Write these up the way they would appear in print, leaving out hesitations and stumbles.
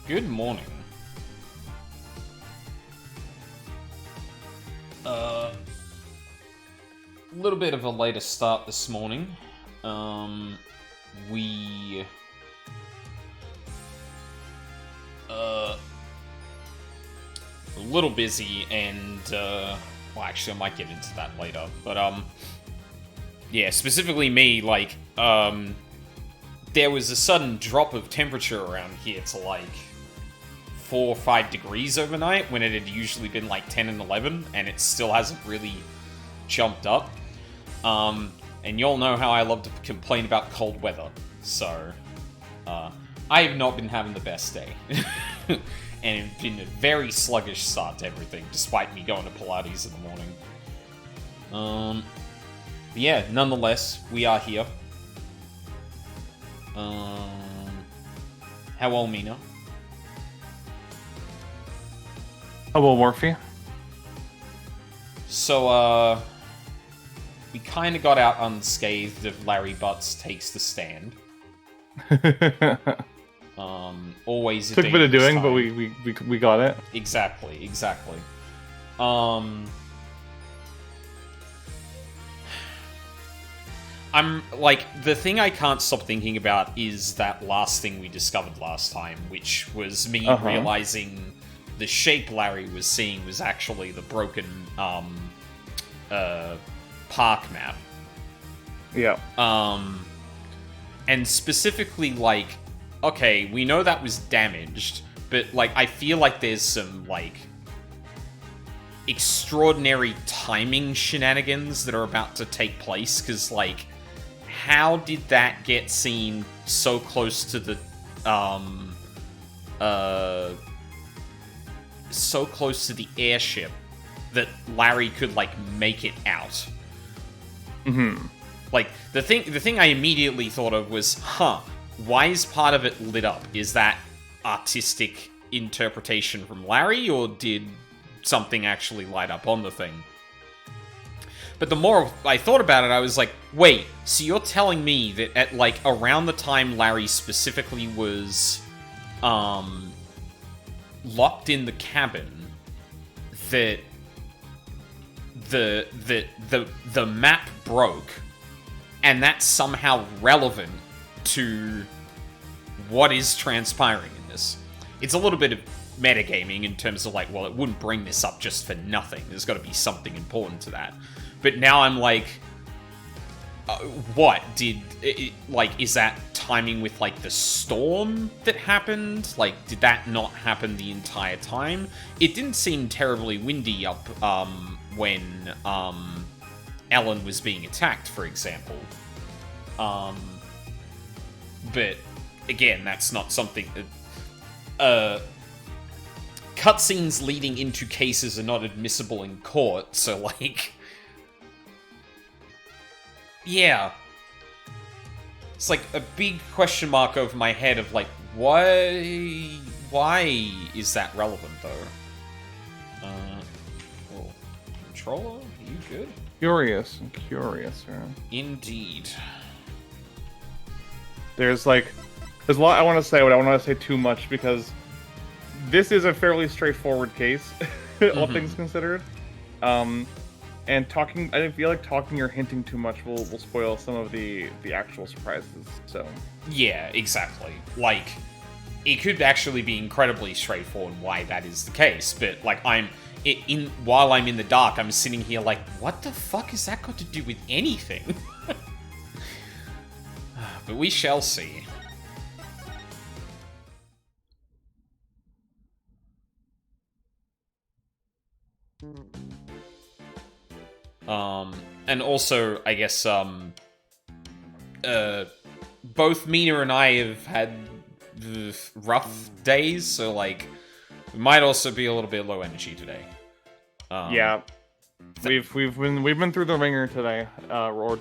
Good morning. A little bit of a later start this morning. We a little busy and well, actually I might get into that later, but yeah, specifically me, like there was a sudden drop of temperature around here to like 4 or 5 degrees overnight when it had usually been like 10 and 11, and it still hasn't really jumped up. And y'all know how I love to complain about cold weather, so I have not been having the best day. And it's been a very sluggish start to everything, despite me going to Pilates in the morning. But yeah, nonetheless, we are here. How well, Mina? How well, Morphe? So, we kind of got out unscathed of Larry Butts Takes the Stand. Always Took a bit of doing, time. but we got it. Exactly. I'm, like, the thing I can't stop thinking about is that last thing we discovered last time, which was me realizing the shape Larry was seeing was actually the broken, park map. Yeah. And specifically, like, okay, we know that was damaged, but, like, I feel like there's some, like, extraordinary timing shenanigans that are about to take place, because, like, how did that get seen so close to the, so close to the airship that Larry could, like, make it out? Like, the thing I immediately thought of was, why is part of it lit up? Is that artistic interpretation from Larry, or did something actually light up on the thing? But the more I thought about it, I was like, wait, so you're telling me that at, like, around the time Larry specifically was, locked in the cabin, that the map broke, and that's somehow relevant to what is transpiring in this. It's a little bit of metagaming in terms of, like, well, it wouldn't bring this up just for nothing. There's got to be something important to that. But now I'm like, what? Like, is that timing with, like, the storm that happened? Like, did that not happen the entire time? It didn't seem terribly windy up, when, Ellen was being attacked, for example. But, again, that's not something that, cutscenes leading into cases are not admissible in court, so, like, yeah. It's like a big question mark over my head of, like, why is that relevant, though? Oh, controller? Are you good? Curious, yeah. Indeed. There's a lot I want to say, but I don't want to say too much because this is a fairly straightforward case, all things considered. And I feel like talking or hinting too much will spoil some of the actual surprises, so. Yeah, exactly. Like, it could actually be incredibly straightforward why that is the case, but, like, while I'm in the dark, I'm sitting here like, what the fuck has that got to do with anything? But we shall see. And also, I guess, both Mina and I have had rough days, so, like, we might also be a little bit low energy today. Yeah. We've been through the ringer today, or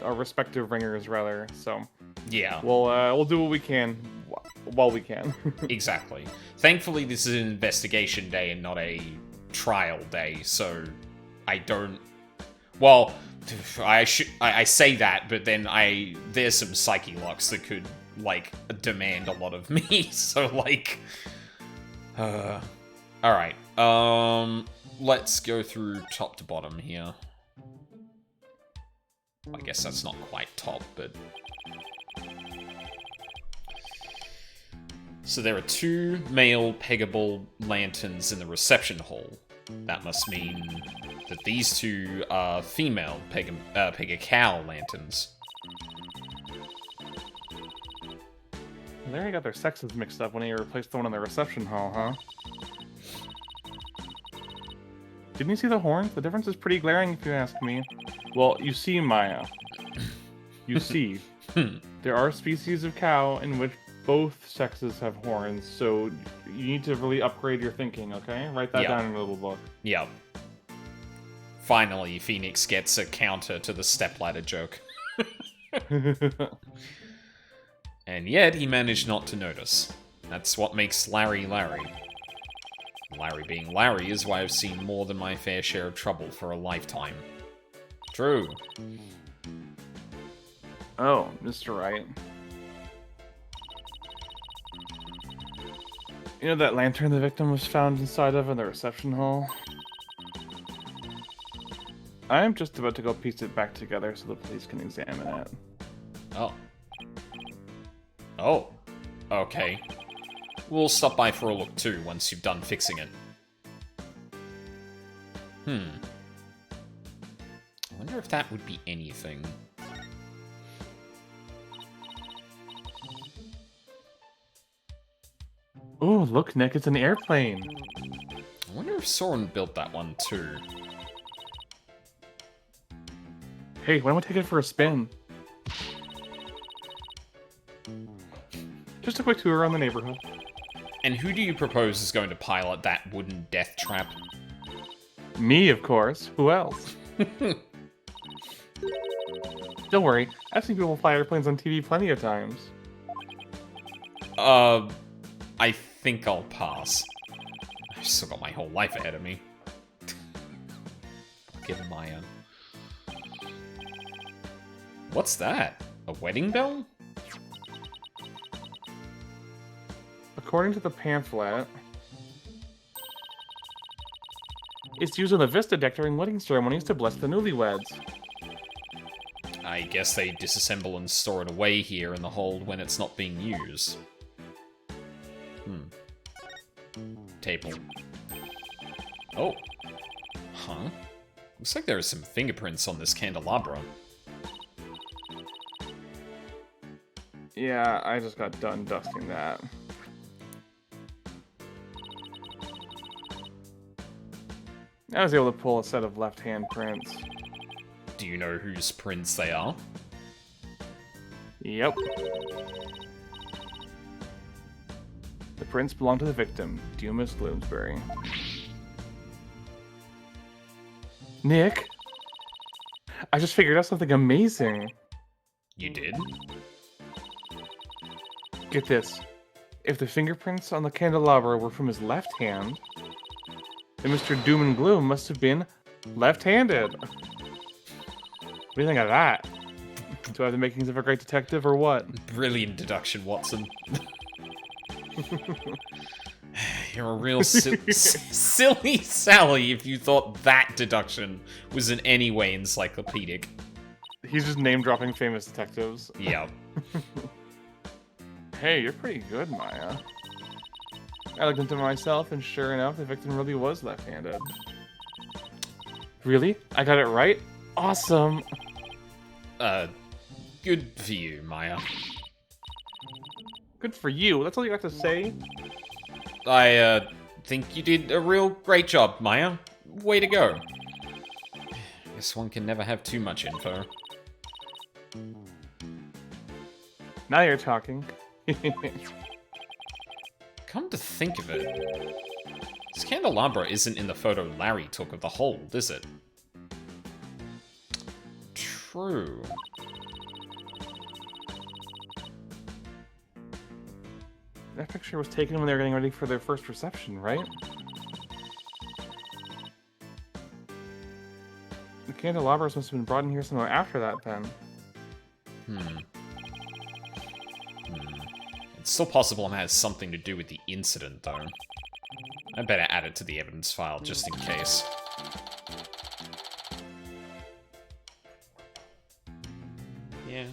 our respective ringers, rather, so. Yeah. We'll do what we can while we can. Exactly. Thankfully, this is an investigation day and not a trial day, so I don't... Well, I say that, but then there's some psyche locks that could, like, demand a lot of me, so, like, Alright. Let's go through top to bottom here. I guess that's not quite top, but... So there are 2 male peggable lanterns in the reception hall. That must mean that these 2 are female Pega-Cow lanterns. Larry got their sexes mixed up when he replaced the one in the reception hall, huh? Didn't you see the horns? The difference is pretty glaring if you ask me. Well, you see, Maya. You see. There are species of cow in which both sexes have horns, so you need to really upgrade your thinking, okay? Write that down in a little book. Yep. Finally, Phoenix gets a counter to the stepladder joke. And yet, he managed not to notice. That's what makes Larry Larry. Larry being Larry is why I've seen more than my fair share of trouble for a lifetime. True. Oh, Mr. Wright. You know that lantern the victim was found inside of in the reception hall? I am just about to go piece it back together so the police can examine it. Oh. Oh. Okay. We'll stop by for a look too once you've done fixing it. I wonder if that would be anything. Oh, look, Nick, it's an airplane. I wonder if Soren built that one too. Hey, why don't we take it for a spin? Just a quick tour around the neighborhood. And who do you propose is going to pilot that wooden death trap? Me, of course. Who else? Don't worry, I've seen people fly airplanes on TV plenty of times. I think I'll pass. I've still got my whole life ahead of me. Given my What's that? A wedding bell? According to the pamphlet, it's used in the Vista deck during wedding ceremonies to bless the newlyweds. I guess they disassemble and store it away here in the hold when it's not being used. Table. Oh. Huh? Looks like there are some fingerprints on this candelabra. Yeah, I just got done dusting that. I was able to pull a set of left-hand prints. Do you know whose prints they are? Yep. The prints belong to the victim, Dumas Bloomsbury. Nick? I just figured out something amazing. You did? Get this. If the fingerprints on the candelabra were from his left hand, then Mr. Doom and Gloom must have been left-handed. What do you think of that? Do I have the makings of a great detective or what? Brilliant deduction, Watson. You're a real silly Sally if you thought that deduction was in any way encyclopedic. He's just name-dropping famous detectives. Yeah. Hey, you're pretty good, Maya. I looked into myself, and sure enough, the victim really was left-handed. Really? I got it right? Awesome! Good for you, Maya. Good for you. That's all you got to say? I, think you did a real great job, Maya. Way to go. Guess one can never have too much info. Now you're talking. Come to think of it, this candelabra isn't in the photo Larry took of the hold, is it? True. That picture was taken when they were getting ready for their first reception, right? The candelabras must have been brought in here somewhere after that, then. It's still possible it has something to do with the incident, though. I better add it to the evidence file just in case. Yeah.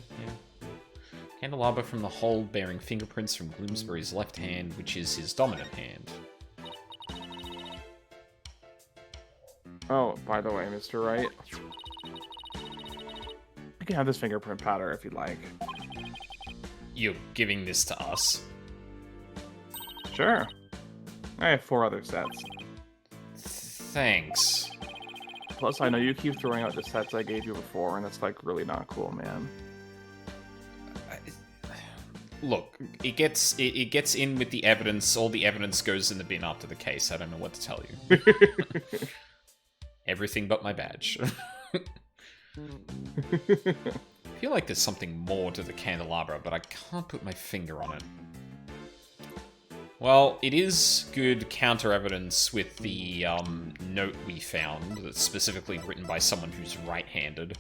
Candelabra from the hole bearing fingerprints from Gloomsbury's left hand, which is his dominant hand. Oh, by the way, Mr. Wright. You can have this fingerprint powder if you'd like. You're giving this to us? Sure. I have 4 other sets. Thanks. Plus, I know you keep throwing out the sets I gave you before, and it's, like, really not cool, man. Look, it gets in with the evidence. All the evidence goes in the bin after the case. I don't know what to tell you. Everything but my badge. I feel like there's something more to the candelabra, but I can't put my finger on it. Well, it is good counter-evidence with the note we found that's specifically written by someone who's right-handed.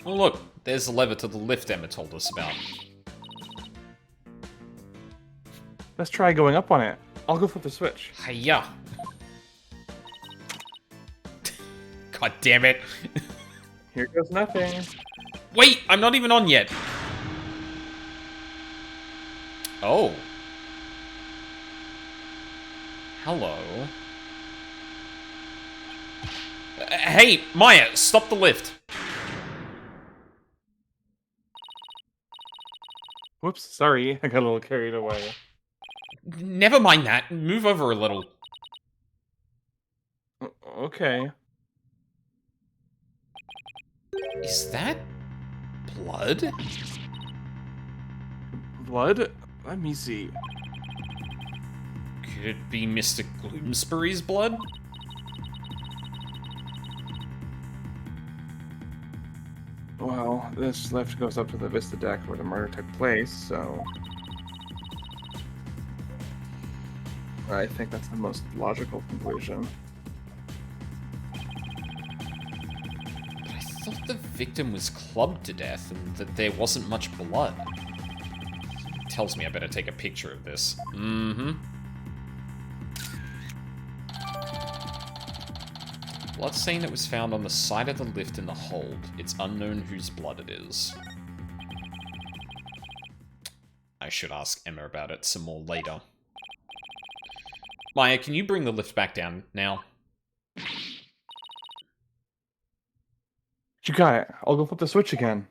Oh look, there's the lever to the lift Emma told us about. Let's try going up on it. I'll go flip the switch. Hiya! God damn it. Here goes nothing. Wait, I'm not even on yet. Oh. Hello. Hey, Maya, stop the lift. Whoops, sorry. I got a little carried away. Never mind that. Move over a little. Okay. Is that blood? Blood? Let me see. Could it be Mr. Gloomsbury's blood? Well, this lift goes up to the Vista deck where the murder took place, so... I think that's the most logical conclusion. But I thought the victim was clubbed to death and that there wasn't much blood. Tells me I better take a picture of this. Mm-hmm. Bloodstain that was found on the side of the lift in the hold. It's unknown whose blood it is. I should ask Emma about it some more later. Maya, can you bring the lift back down now? You got it. I'll go flip the switch again.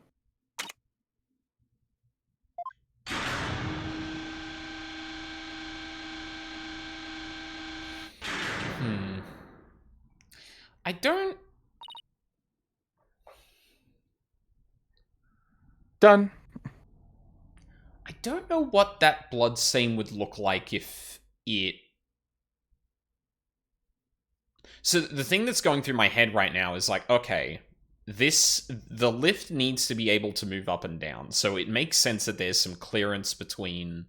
I don't... Done. I don't know what that blood stain would look like if it... So the thing that's going through my head right now is like, okay, the lift needs to be able to move up and down. So it makes sense that there's some clearance between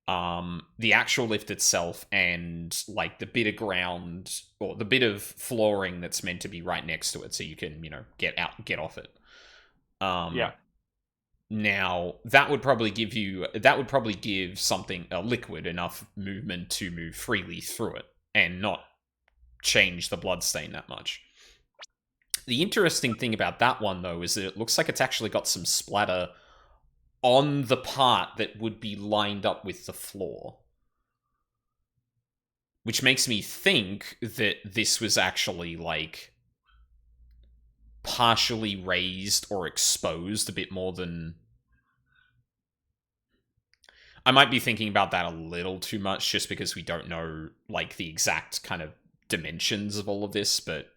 the actual lift itself and like the bit of ground or the bit of flooring that's meant to be right next to it, so you can, you know, get off it. Yeah. Now that would probably give something, a liquid, enough movement to move freely through it and not change the bloodstain that much. The interesting thing about that one, though, is that it looks like it's actually got some splatter on the part that would be lined up with the floor. Which makes me think that this was actually, like, partially raised or exposed a bit more than... I might be thinking about that a little too much just because we don't know, like, the exact kind of dimensions of all of this, but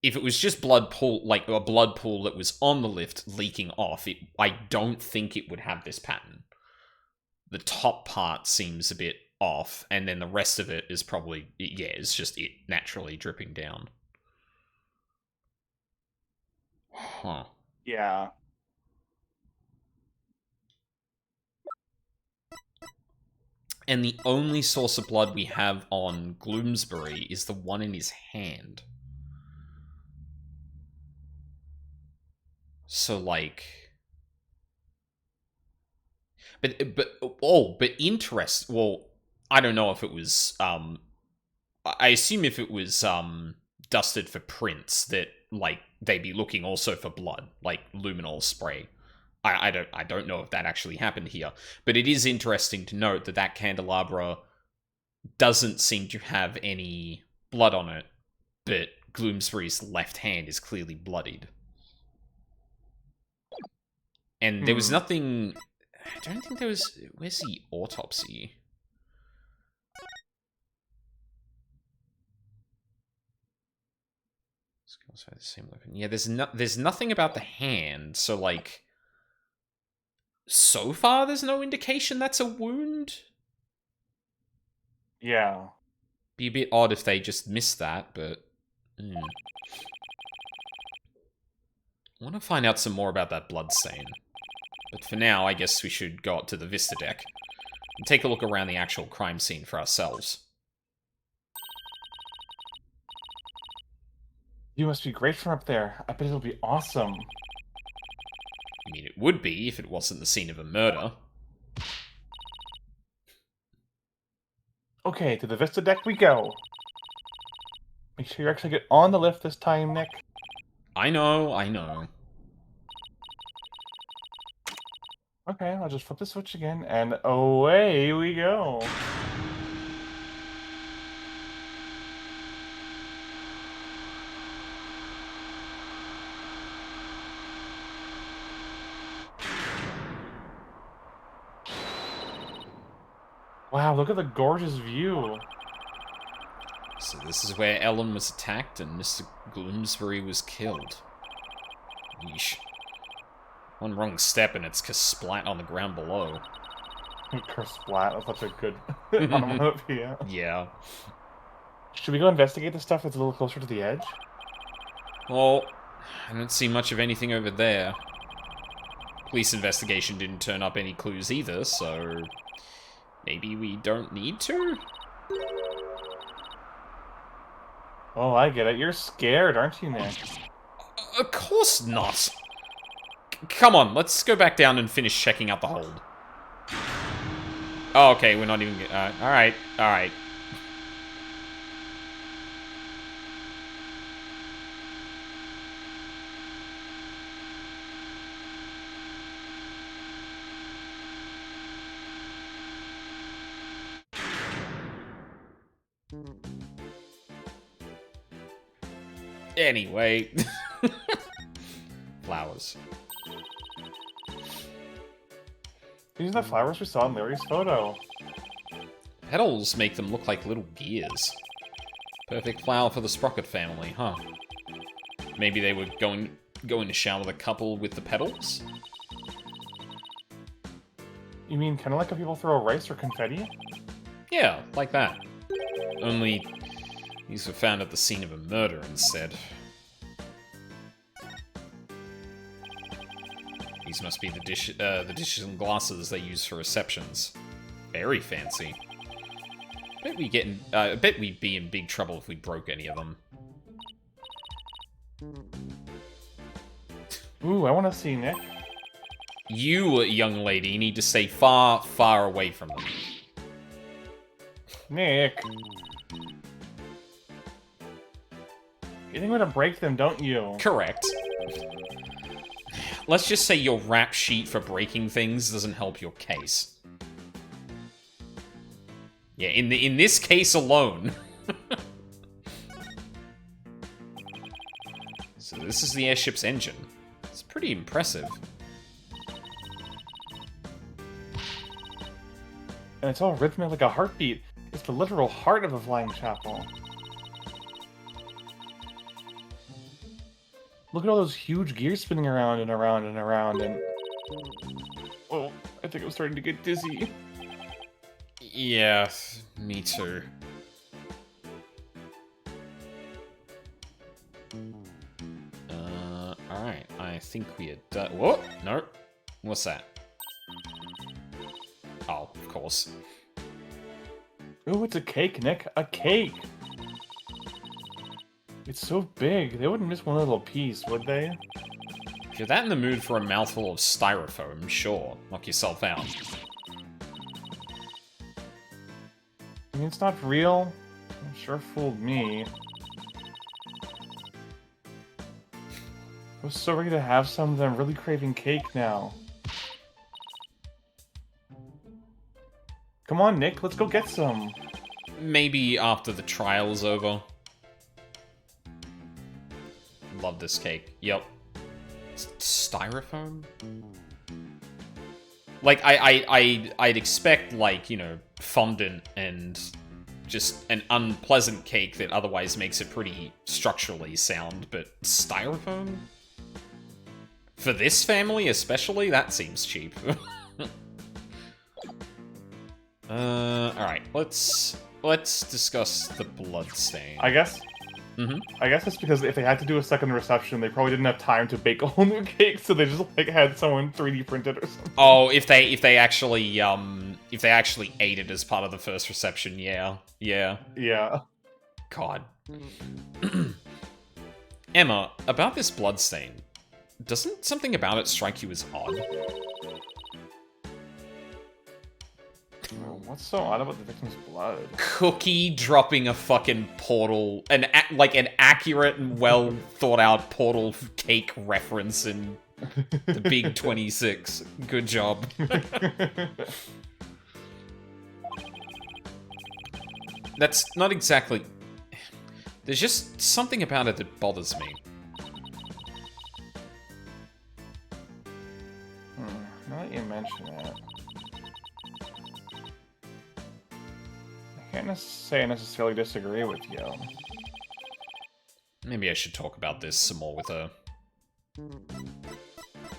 if it was just blood pool, like a blood pool that was on the lift leaking off, I don't think it would have this pattern. The top part seems a bit off, and then the rest of it is probably, yeah, it's just it naturally dripping down. Huh. Yeah. And the only source of blood we have on Gloomsbury is the one in his hand. So, like... But interest... Well, I don't know if it was, I assume if it was, dusted for prints, that, like, they'd be looking also for blood, like luminol spray. I don't know if that actually happened here, but it is interesting to note that that candelabra doesn't seem to have any blood on it, but Gloomsbury's left hand is clearly bloodied. And there was nothing... I don't think there was... Where's the autopsy? The same weapon. Yeah, there's nothing about the hand, so, like... So far, there's no indication that's a wound? Yeah. Be a bit odd if they just missed that, but... I want to find out some more about that blood stain. But for now, I guess we should go up to the Vista deck and take a look around the actual crime scene for ourselves. You must be great from up there. I bet it'll be awesome. I mean, it would be if it wasn't the scene of a murder. Okay, to the Vista deck we go. Make sure you actually get on the lift this time, Nick. I know. Okay, I'll just flip the switch again, and away we go. Wow, look at the gorgeous view. So this is where Ellen was attacked and Mr. Gloomsbury was killed. Yeesh. One wrong step and it's kersplat on the ground below. Kersplat, that's such a good onomatopoeia. Yeah. Should we go investigate the stuff that's a little closer to the edge? Well, I don't see much of anything over there. Police investigation didn't turn up any clues either, so... Maybe we don't need to? Oh, I get it. You're scared, aren't you, Nick? Of course not! Come on, let's go back down and finish checking out the hold. Oh, okay, we're not even... alright. Anyway. Flowers. These are the flowers we saw in Larry's photo. Petals make them look like little gears. Perfect flower for the Sprocket family, huh? Maybe they were going to shower the couple with the petals? You mean kind of like how people throw rice or confetti? Yeah, like that. Only these were found at the scene of a murder instead. These must be the dishes and glasses they use for receptions. Very fancy. I bet we'd be in big trouble if we broke any of them. Ooh, I want to see Nick. You, young lady, need to stay far, far away from them. Nick. You think we're gonna break them, don't you? Correct. Let's just say your rap sheet for breaking things doesn't help your case. Yeah, in this case alone. So this is the airship's engine. It's pretty impressive. And it's all rhythmic like a heartbeat. It's the literal heart of a flying chapel. Look at all those huge gears spinning around and around and around and... Oh, I think I'm starting to get dizzy. Yeah, me too. Alright, I think we are done. What? No. What's that? Oh, of course. Ooh, it's a cake, Nick. A cake! It's so big. They wouldn't miss one little piece, would they? If you're that in the mood for a mouthful of styrofoam, sure, knock yourself out. I mean, it's not real. It sure fooled me. I was so ready to have some that I'm really craving cake now. Come on, Nick, let's go get some. Maybe after the trial's over. Love this cake. Yep. Styrofoam? Like, I'd expect, like, you know, fondant and just an unpleasant cake that otherwise makes it pretty structurally sound, but styrofoam? For this family especially? That seems cheap. Alright, let's discuss the bloodstain. I guess. Mm-hmm. I guess it's because if they had to do a second reception, they probably didn't have time to bake a whole new cake, so they just like had someone 3D print it or something. Oh, if they actually ate it as part of the first reception, yeah. Yeah. God. Emma, about this bloodstain, doesn't something about it strike you as odd? What's so odd about the victim's blood? Cookie dropping a fucking portal, an accurate and well thought out portal cake reference in the Big 26. Good job. That's not exactly... There's just something about it that bothers me. Now that you mention it... I can't say I necessarily disagree with you. Maybe I should talk about this some more with her.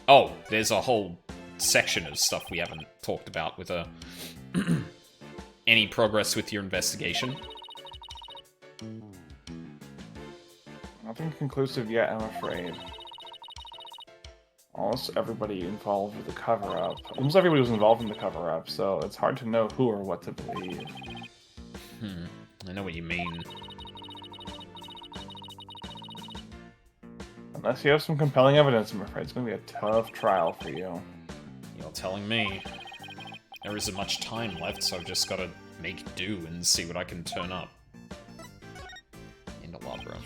Oh, there's a whole section of stuff we haven't talked about with her. Any progress with your investigation? Nothing conclusive yet, I'm afraid. Almost everybody involved with the cover-up. Almost everybody was involved in the cover-up, so it's hard to know who or what to believe. I know what you mean. Unless you have some compelling evidence, I'm afraid it's going to be a tough trial for you. You're telling me. There isn't much time left, so I've just got to make do and see what I can turn up. Candelabra.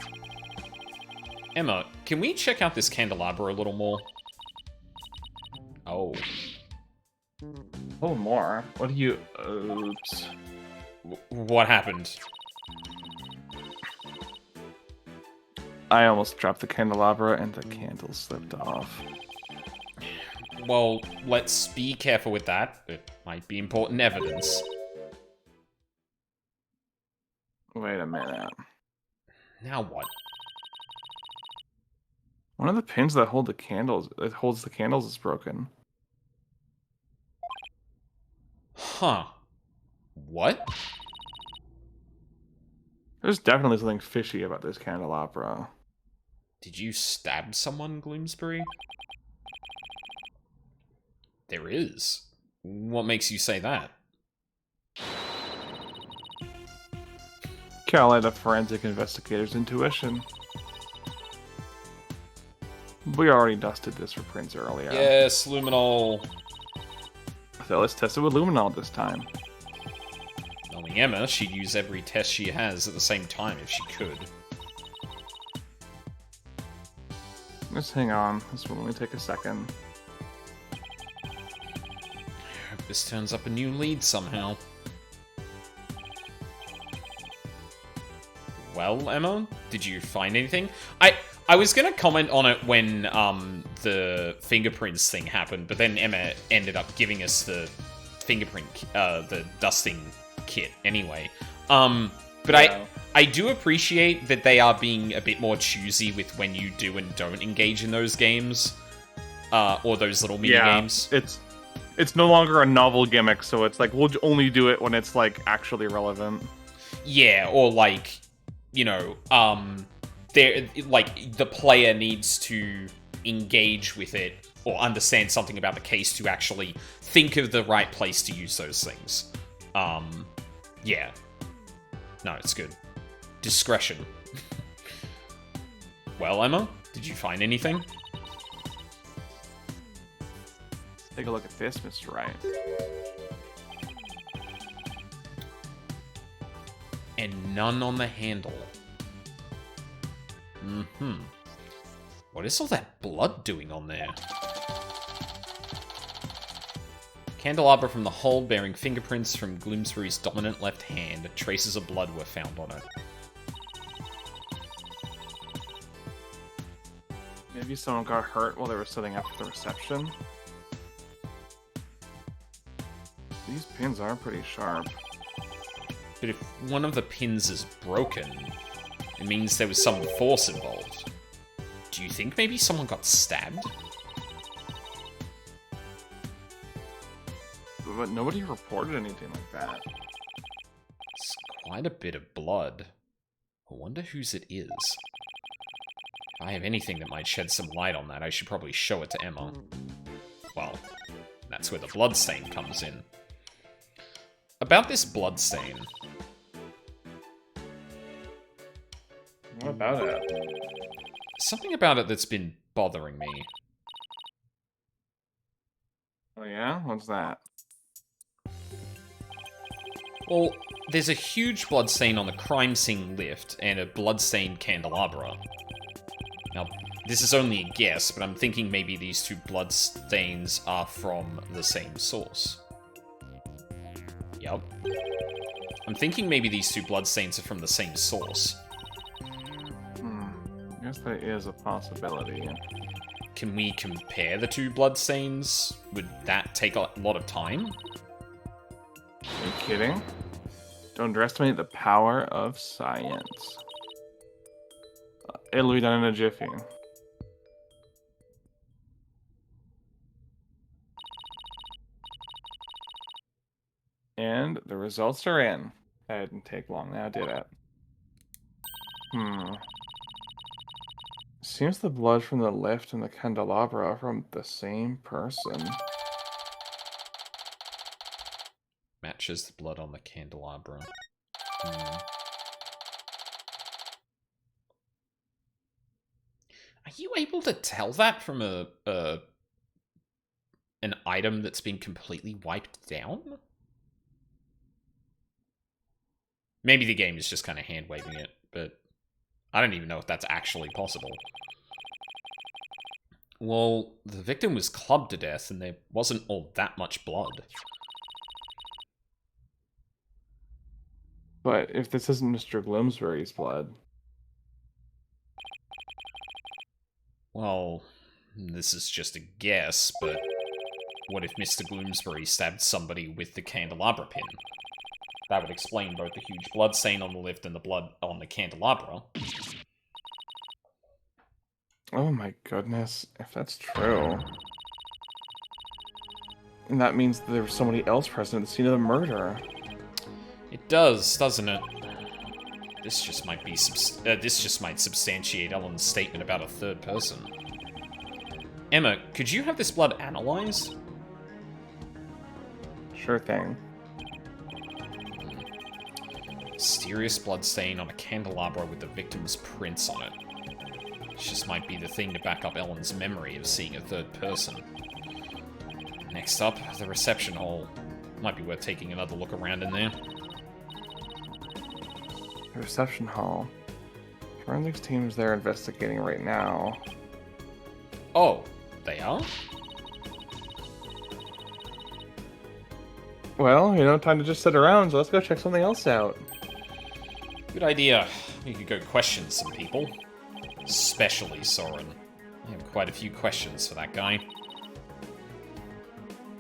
Emma, can we check out this candelabra a little more? Oh. A little more? What do you... Oops. What happened? I almost dropped the candelabra and the candle slipped off. Well, let's be careful with that. It might be important evidence. Wait a minute. Now what? One of the pins that hold the candles, it holds the candles, is broken. Huh. What? There's definitely something fishy about this candelabra. Did you stab someone, Gloomsbury? There is. What makes you say that? Call it a forensic investigator's intuition. We already dusted this for prints earlier. Yes, luminol. So let's test it with luminol this time. Knowing Emma, she'd use every test she has at the same time if she could. Just hang on. This will only take a second. I hope this turns up a new lead somehow. Well, Emma, did you find anything? I was gonna comment on it when the fingerprints thing happened, but then Emma ended up giving us the fingerprint, the dusting kit anyway. But yeah. I do appreciate that they are being a bit more choosy with when you do and don't engage in those games, or those little mini games. It's no longer a novel gimmick, so it's like we'll only do it when it's like actually relevant. Yeah, or like, you know, the player needs to engage with it or understand something about the case to actually think of the right place to use those things. Yeah. No, it's good. Discretion. Well, Emma, did you find anything? Take a look at this, Mr. Wright. And none on the handle. Mm-hmm. What is all that blood doing on there? Candelabra from the hold bearing fingerprints from Gloomsbury's dominant left hand. Traces of blood were found on it. Maybe someone got hurt while they were setting up the reception. These pins are pretty sharp. But if one of the pins is broken, it means there was some force involved. Do you think maybe someone got stabbed? But nobody reported anything like that. It's quite a bit of blood. I wonder whose it is. If I have anything that might shed some light on that, I should probably show it to Emma. Well, that's where the bloodstain comes in. About this bloodstain. What about it? Something about it that's been bothering me. Oh yeah? What's that? Well, there's a huge bloodstain on the crime scene lift and a bloodstained candelabra. Now, this is only a guess, but I'm thinking maybe these two bloodstains are from the same source. Yup. I'm thinking maybe these two bloodstains are from the same source. I guess that is a possibility. Can we compare the two bloodstains? Would that take a lot of time? Are you kidding? Don't underestimate the power of science. It'll be done in a jiffy. And the results are in. That didn't take long now, did it? Seems the blood from the lift and the candelabra are from the same person. Matches the blood on the candelabra. Are you able to tell that from an item that's been completely wiped down? Maybe the game is just kind of hand-waving it, but I don't even know if that's actually possible. Well, the victim was clubbed to death, and there wasn't all that much blood. But if this isn't Mr. Gloomsbury's blood... Well, this is just a guess, but what if Mr. Gloomsbury stabbed somebody with the candelabra pin? That would explain both the huge blood stain on the lift and the blood on the candelabra. Oh my goodness, if that's true... And that means that there was somebody else present at the scene of the murder. It does, doesn't it? This just might be this just might substantiate Ellen's statement about a third person. Emma, could you have this blood analyzed? Sure thing. Mysterious blood stain on a candelabra with the victim's prints on it. This just might be the thing to back up Ellen's memory of seeing a third person. Next up, the reception hall. Might be worth taking another look around in there. The reception hall. Forensics team's there investigating right now. Oh, they are? Well, time to just sit around, so let's go check something else out. Good idea. We could go question some people. Especially Soren. I have quite a few questions for that guy.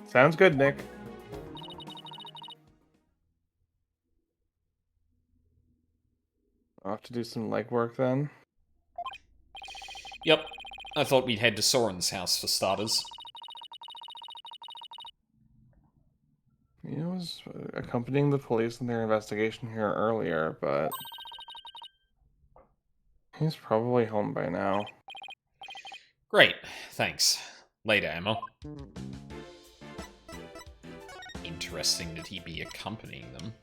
Sounds good, Nick. I'll have to do some legwork then. Yep. I thought we'd head to Soren's house for starters. He was accompanying the police in their investigation here earlier, but... he's probably home by now. Great. Thanks. Later, Emma. Interesting that he be accompanying them.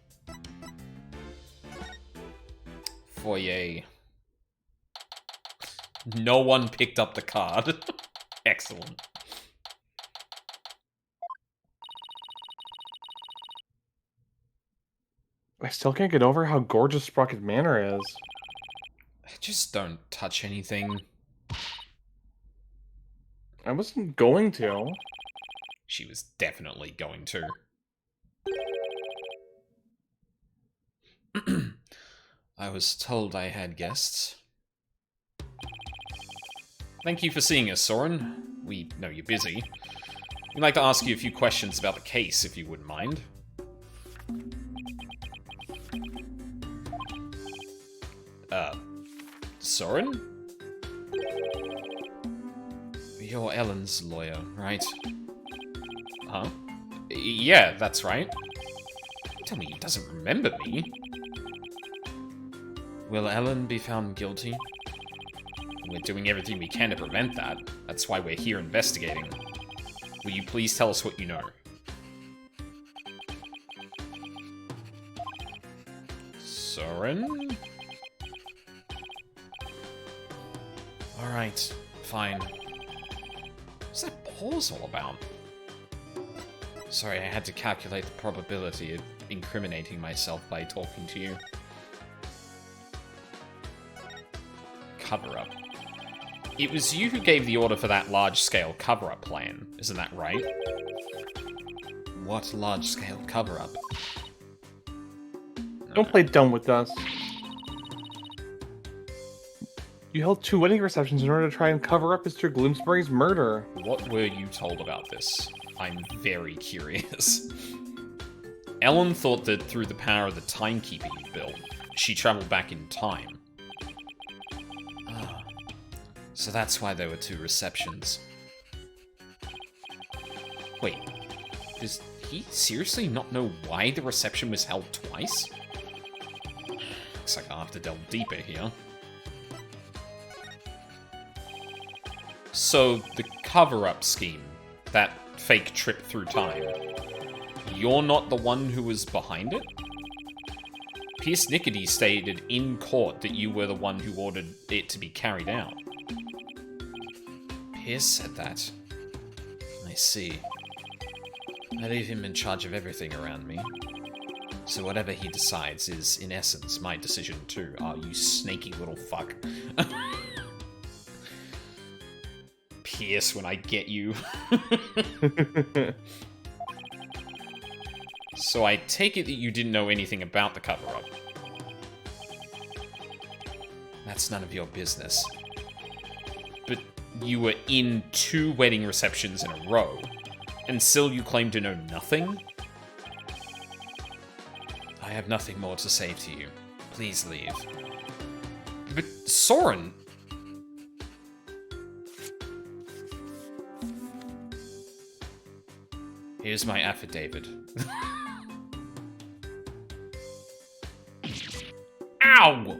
Foyer. No one picked up the card. Excellent. I still can't get over how gorgeous Sprocket Manor is. Just don't touch anything. I wasn't going to. She was definitely going to. I was told I had guests. Thank you for seeing us, Soren. We know you're busy. We'd like to ask you a few questions about the case, if you wouldn't mind. Soren? You're Ellen's lawyer, right? Huh? Yeah, that's right. Tell me he doesn't remember me. Will Ellen be found guilty? We're doing everything we can to prevent that. That's why we're here investigating. Will you please tell us what you know? Soren? Alright, fine. What's that pause all about? Sorry, I had to calculate the probability of incriminating myself by talking to you. Cover-up. It was you who gave the order for that large-scale cover-up plan, isn't that right? What large-scale cover-up? Don't play dumb with us. You held 2 wedding receptions in order to try and cover up Mr. Gloomsbury's murder. What were you told about this? I'm very curious. Ellen thought that through the power of the timekeeper you built, she traveled back in time. Ah, so that's why there were 2 receptions. Wait, does he seriously not know why the reception was held twice? Looks like I'll have to delve deeper here. So, the cover-up scheme, that fake trip through time, you're not the one who was behind it? Pierce Nickety stated in court that you were the one who ordered it to be carried out. Pierce said that. I see. I leave him in charge of everything around me. So whatever he decides is, in essence, my decision too. Oh, you snaky little fuck. Pierce, when I get you. So I take it that you didn't know anything about the cover-up. That's none of your business. But you were in 2 wedding receptions in a row, and still you claim to know nothing? I have nothing more to say to you. Please leave. But Soren... Here's my affidavit. Ow!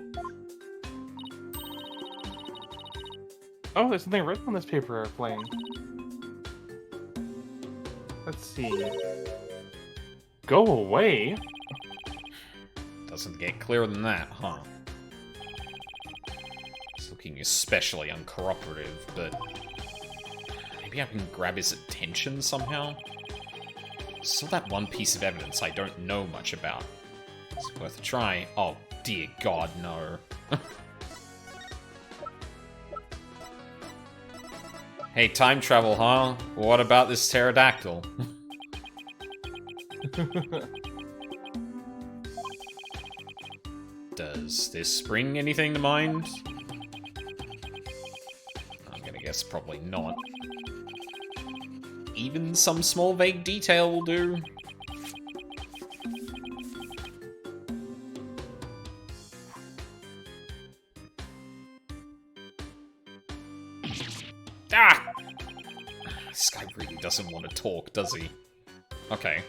Oh, there's something written on this paper airplane. Let's see. Go away? Doesn't get clearer than that, huh? It's looking especially uncooperative, but... maybe I can grab his attention somehow? Still that one piece of evidence I don't know much about. It's worth a try. Oh, dear God, no. Hey, time travel, huh? What about this pterodactyl? Does this spring anything to mind? I'm gonna guess probably not. Even some small vague detail will do. Ah! This guy really doesn't want to talk, does he? Okay.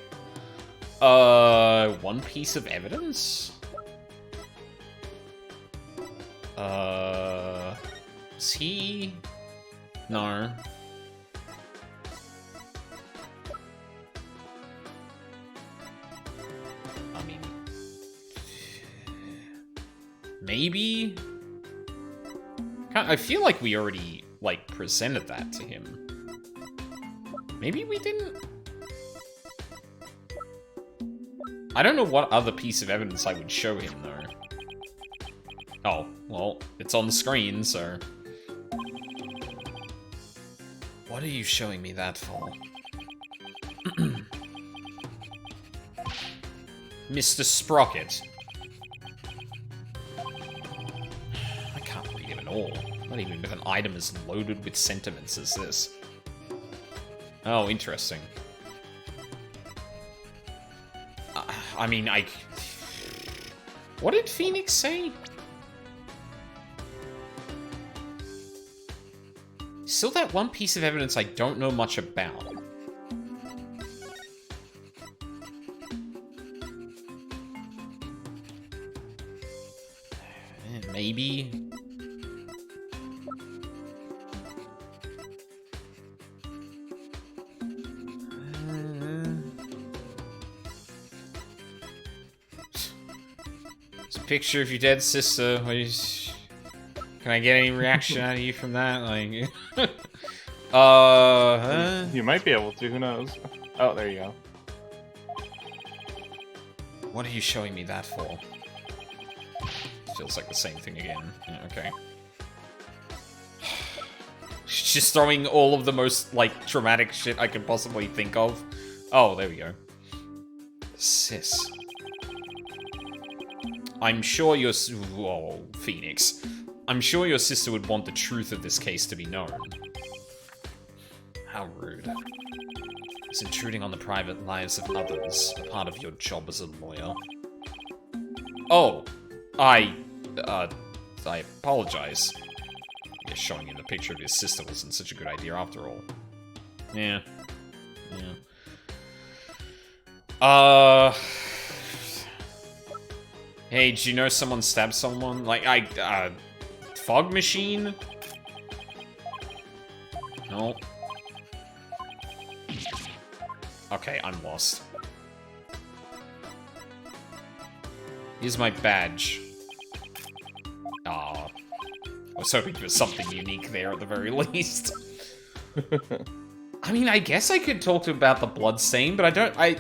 One piece of evidence? Is he... No. I mean... maybe? I feel like we already, like, presented that to him. Maybe we didn't? I don't know what other piece of evidence I would show him, though. Oh, well, it's on the screen, so... What are you showing me that for? Mr. Sprocket. I can't read him at all. Not even with an item as loaded with sentiments as this. Oh, interesting. I mean, what did Phoenix say? Still that one piece of evidence I don't know much about. Maybe. It's a picture of your dead sister. Can I get any reaction out of you from that? Like, You might be able to. Who knows? Oh, there you go. What are you showing me that for? Feels like the same thing again. Yeah, okay. She's throwing all of the most, like, traumatic shit I could possibly think of. Oh, there we go. Sis. I'm sure your... Whoa, Phoenix. I'm sure your sister would want the truth of this case to be known. How rude. It's intruding on the private lives of others, a part of your job as a lawyer. Oh, I apologize. Yeah, showing him the picture of his sister wasn't such a good idea after all. Yeah. Yeah. Hey, did you know someone stabbed someone? Like, fog machine? No. Okay, I'm lost. Here's my badge. Aw. I was hoping for something unique there at the very least. I mean, I guess I could talk to him about the bloodstain, but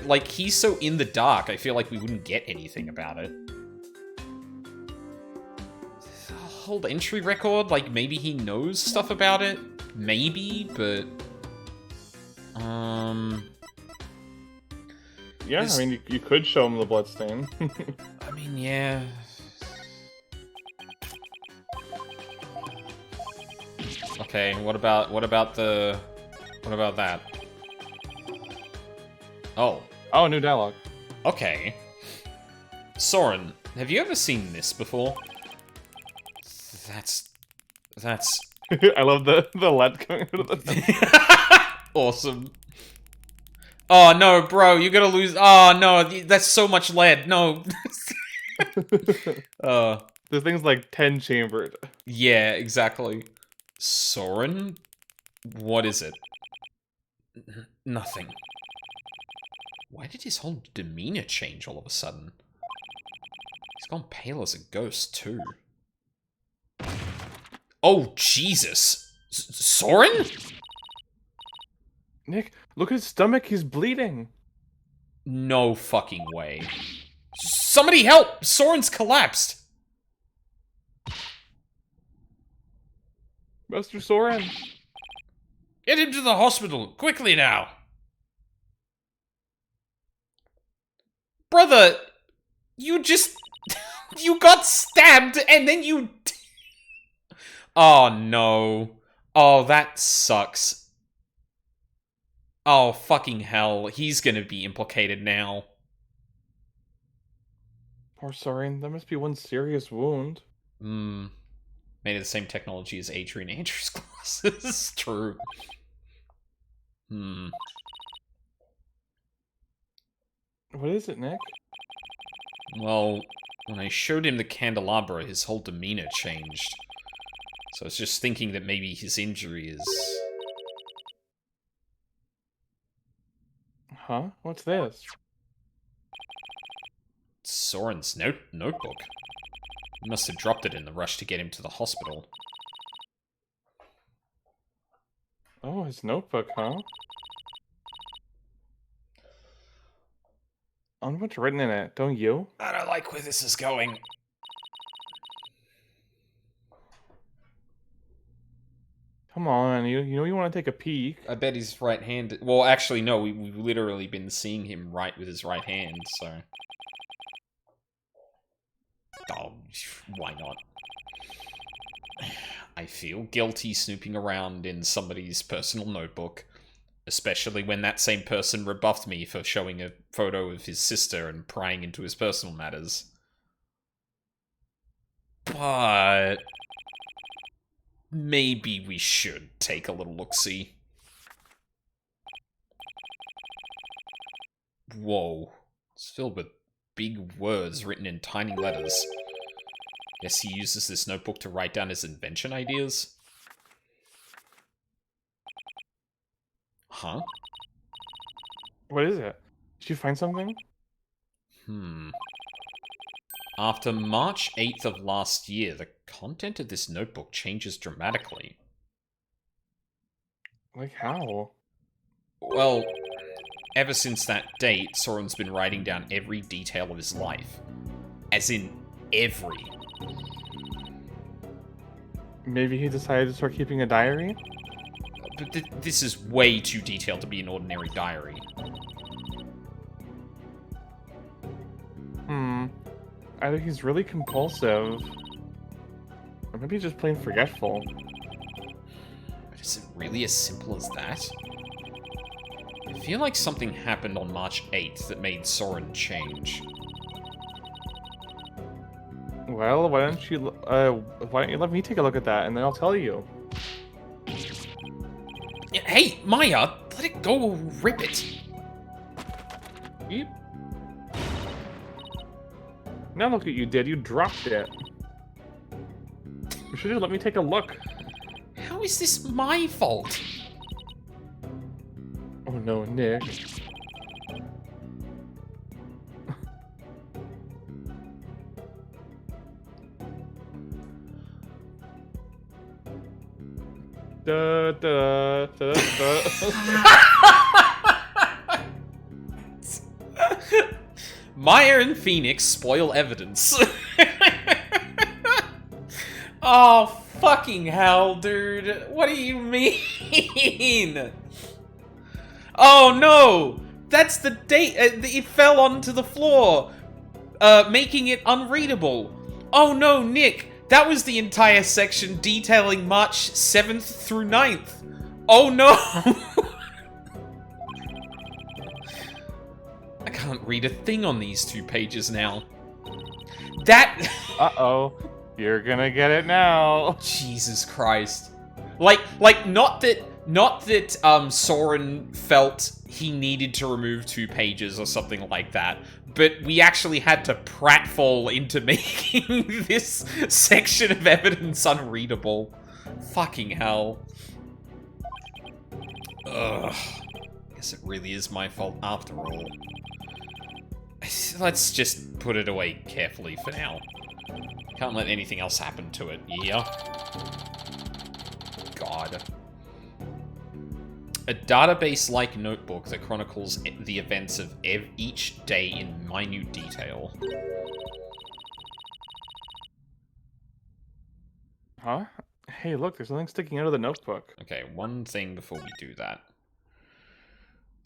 like, he's so in the dark, I feel like we wouldn't get anything about it. Hold entry record? Like, maybe he knows stuff about it? Maybe, but... Yeah, I mean, you could show him the bloodstain. I mean, yeah... Okay, what about that? Oh. Oh, new dialogue. Okay. Soren, have you ever seen this before? That's... I love the lead coming out of the... Awesome. Oh, no, bro, you're gonna lose... Oh, no, that's so much lead. No. This thing's like 10 chambered. Yeah, exactly. Soren? What is it? Nothing. Why did his whole demeanor change all of a sudden? He's gone pale as a ghost, too. Oh, Jesus! Soren? Nick, look at his stomach, he's bleeding. No fucking way. Somebody help! Soren's collapsed! Master Soren. Get him to the hospital, quickly now! Brother, you just... you got stabbed and then you... Oh, no. Oh, that sucks. Oh, fucking hell. He's gonna be implicated now. Poor Soren, that must be one serious wound. Made of the same technology as Adrian Andrews' glasses. True. What is it, Nick? Well, when I showed him the candelabra, his whole demeanor changed. So I was just thinking that maybe his injury is... Huh? What's this? Soren's notebook. He must have dropped it in the rush to get him to the hospital. Oh, his notebook, huh? I wonder what's written in it, don't you? I don't like where this is going. Come on, you know you want to take a peek. I bet he's right-handed. Well, actually, no, we've literally been seeing him write with his right hand, so... Oh, why not? I feel guilty snooping around in somebody's personal notebook. Especially when that same person rebuffed me for showing a photo of his sister and prying into his personal matters. But... maybe we should take a little look-see. Whoa. It's filled with big words written in tiny letters. Guess he uses this notebook to write down his invention ideas? Huh? What is it? Did you find something? After March 8th of last year, the content of this notebook changes dramatically. Like how? Well, ever since that date, Soren's been writing down every detail of his life. As in, every. Maybe he decided to start keeping a diary? But this is way too detailed to be an ordinary diary. Either he's really compulsive, or maybe he's just plain forgetful. But is it really as simple as that? I feel like something happened on March 8th that made Soren change. Well, why don't you let me take a look at that, and then I'll tell you. Hey, Maya! Let it go or rip it! Eep. Now look what you did, you dropped it. You should have let me take a look. How is this my fault? Oh no, Nick. Da, da, da, da. Maya and Phoenix spoil evidence. Oh, fucking hell, dude. What do you mean? Oh, no. That's the date. It fell onto the floor, making it unreadable. Oh, no, Nick. That was the entire section detailing March 7th through 9th. Oh, no. I can't read a thing on these 2 pages now. That... Uh-oh. You're gonna get it now. Jesus Christ. Like, not that, Soren felt he needed to remove 2 pages or something like that, but we actually had to pratfall into making this section of evidence unreadable. Fucking hell. Ugh. Guess it really is my fault after all. Let's just put it away carefully for now. Can't let anything else happen to it, yeah? God. A database-like notebook that chronicles the events of each day in minute detail. Huh? Hey, look, there's something sticking out of the notebook. Okay, one thing before we do that.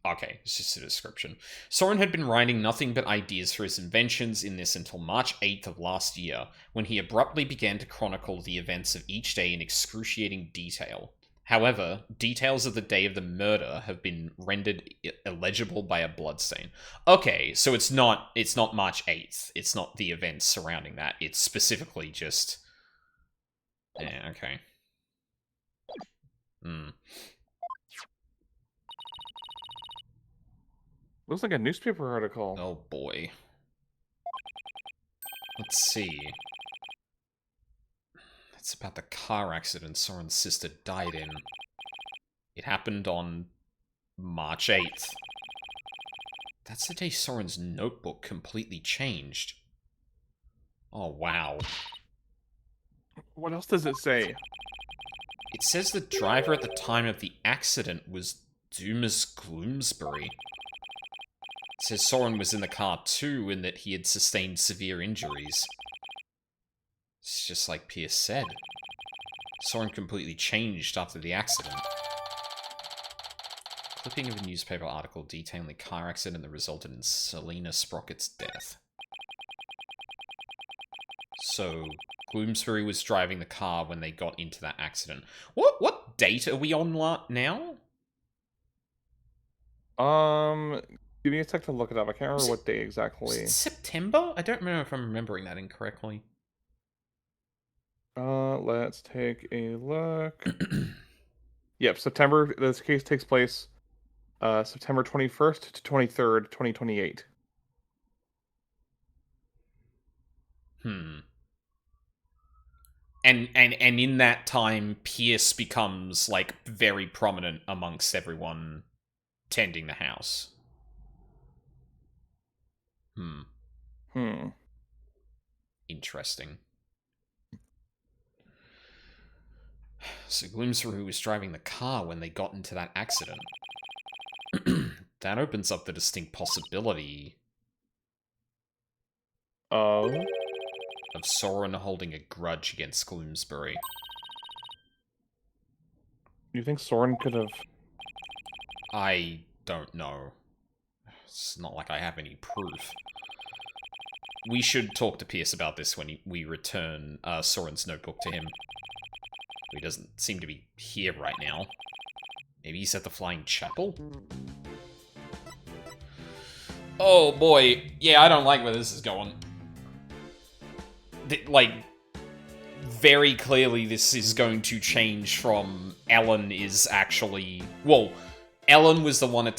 Okay, it's just a description. Soren had been writing nothing but ideas for his inventions in this until March 8th of last year, when he abruptly began to chronicle the events of each day in excruciating detail. However, details of the day of the murder have been rendered illegible by a bloodstain. Okay, so it's not March 8th. It's not the events surrounding that. It's specifically just... Yeah, okay. Looks like a newspaper article. Oh boy. Let's see. It's about the car accident Soren's sister died in. It happened on March 8th. That's the day Soren's notebook completely changed. Oh, wow. What else does it say? It says the driver at the time of the accident was Dumas Gloomsbury. says Soren was in the car too, and that he had sustained severe injuries. It's just like Pierce said. Soren completely changed after the accident. Clipping of a newspaper article detailing the car accident that resulted in Selena Sprocket's death. So, Gloomsbury was driving the car when they got into that accident. What date are we on now? Give me a sec to look it up. I can't remember what day exactly. Was it September? I don't remember if I'm remembering that incorrectly. Let's take a look. Yep, September. This case takes place September 21st to 23rd, 2028. And in that time, Pierce becomes, like, very prominent amongst everyone tending the house. Interesting. So Gloomsbury was driving the car when they got into that accident. That opens up the distinct possibility of Soren holding a grudge against Gloomsbury. You think Soren could have... I don't know. It's not like I have any proof. We should talk to Pierce about this when we return Soren's notebook to him. He doesn't seem to be here right now. Maybe he's at the Flying Chapel? Oh boy, yeah, I don't like where this is going. Like, very clearly this is going to change from Ellen is actually... Well, Ellen was the one that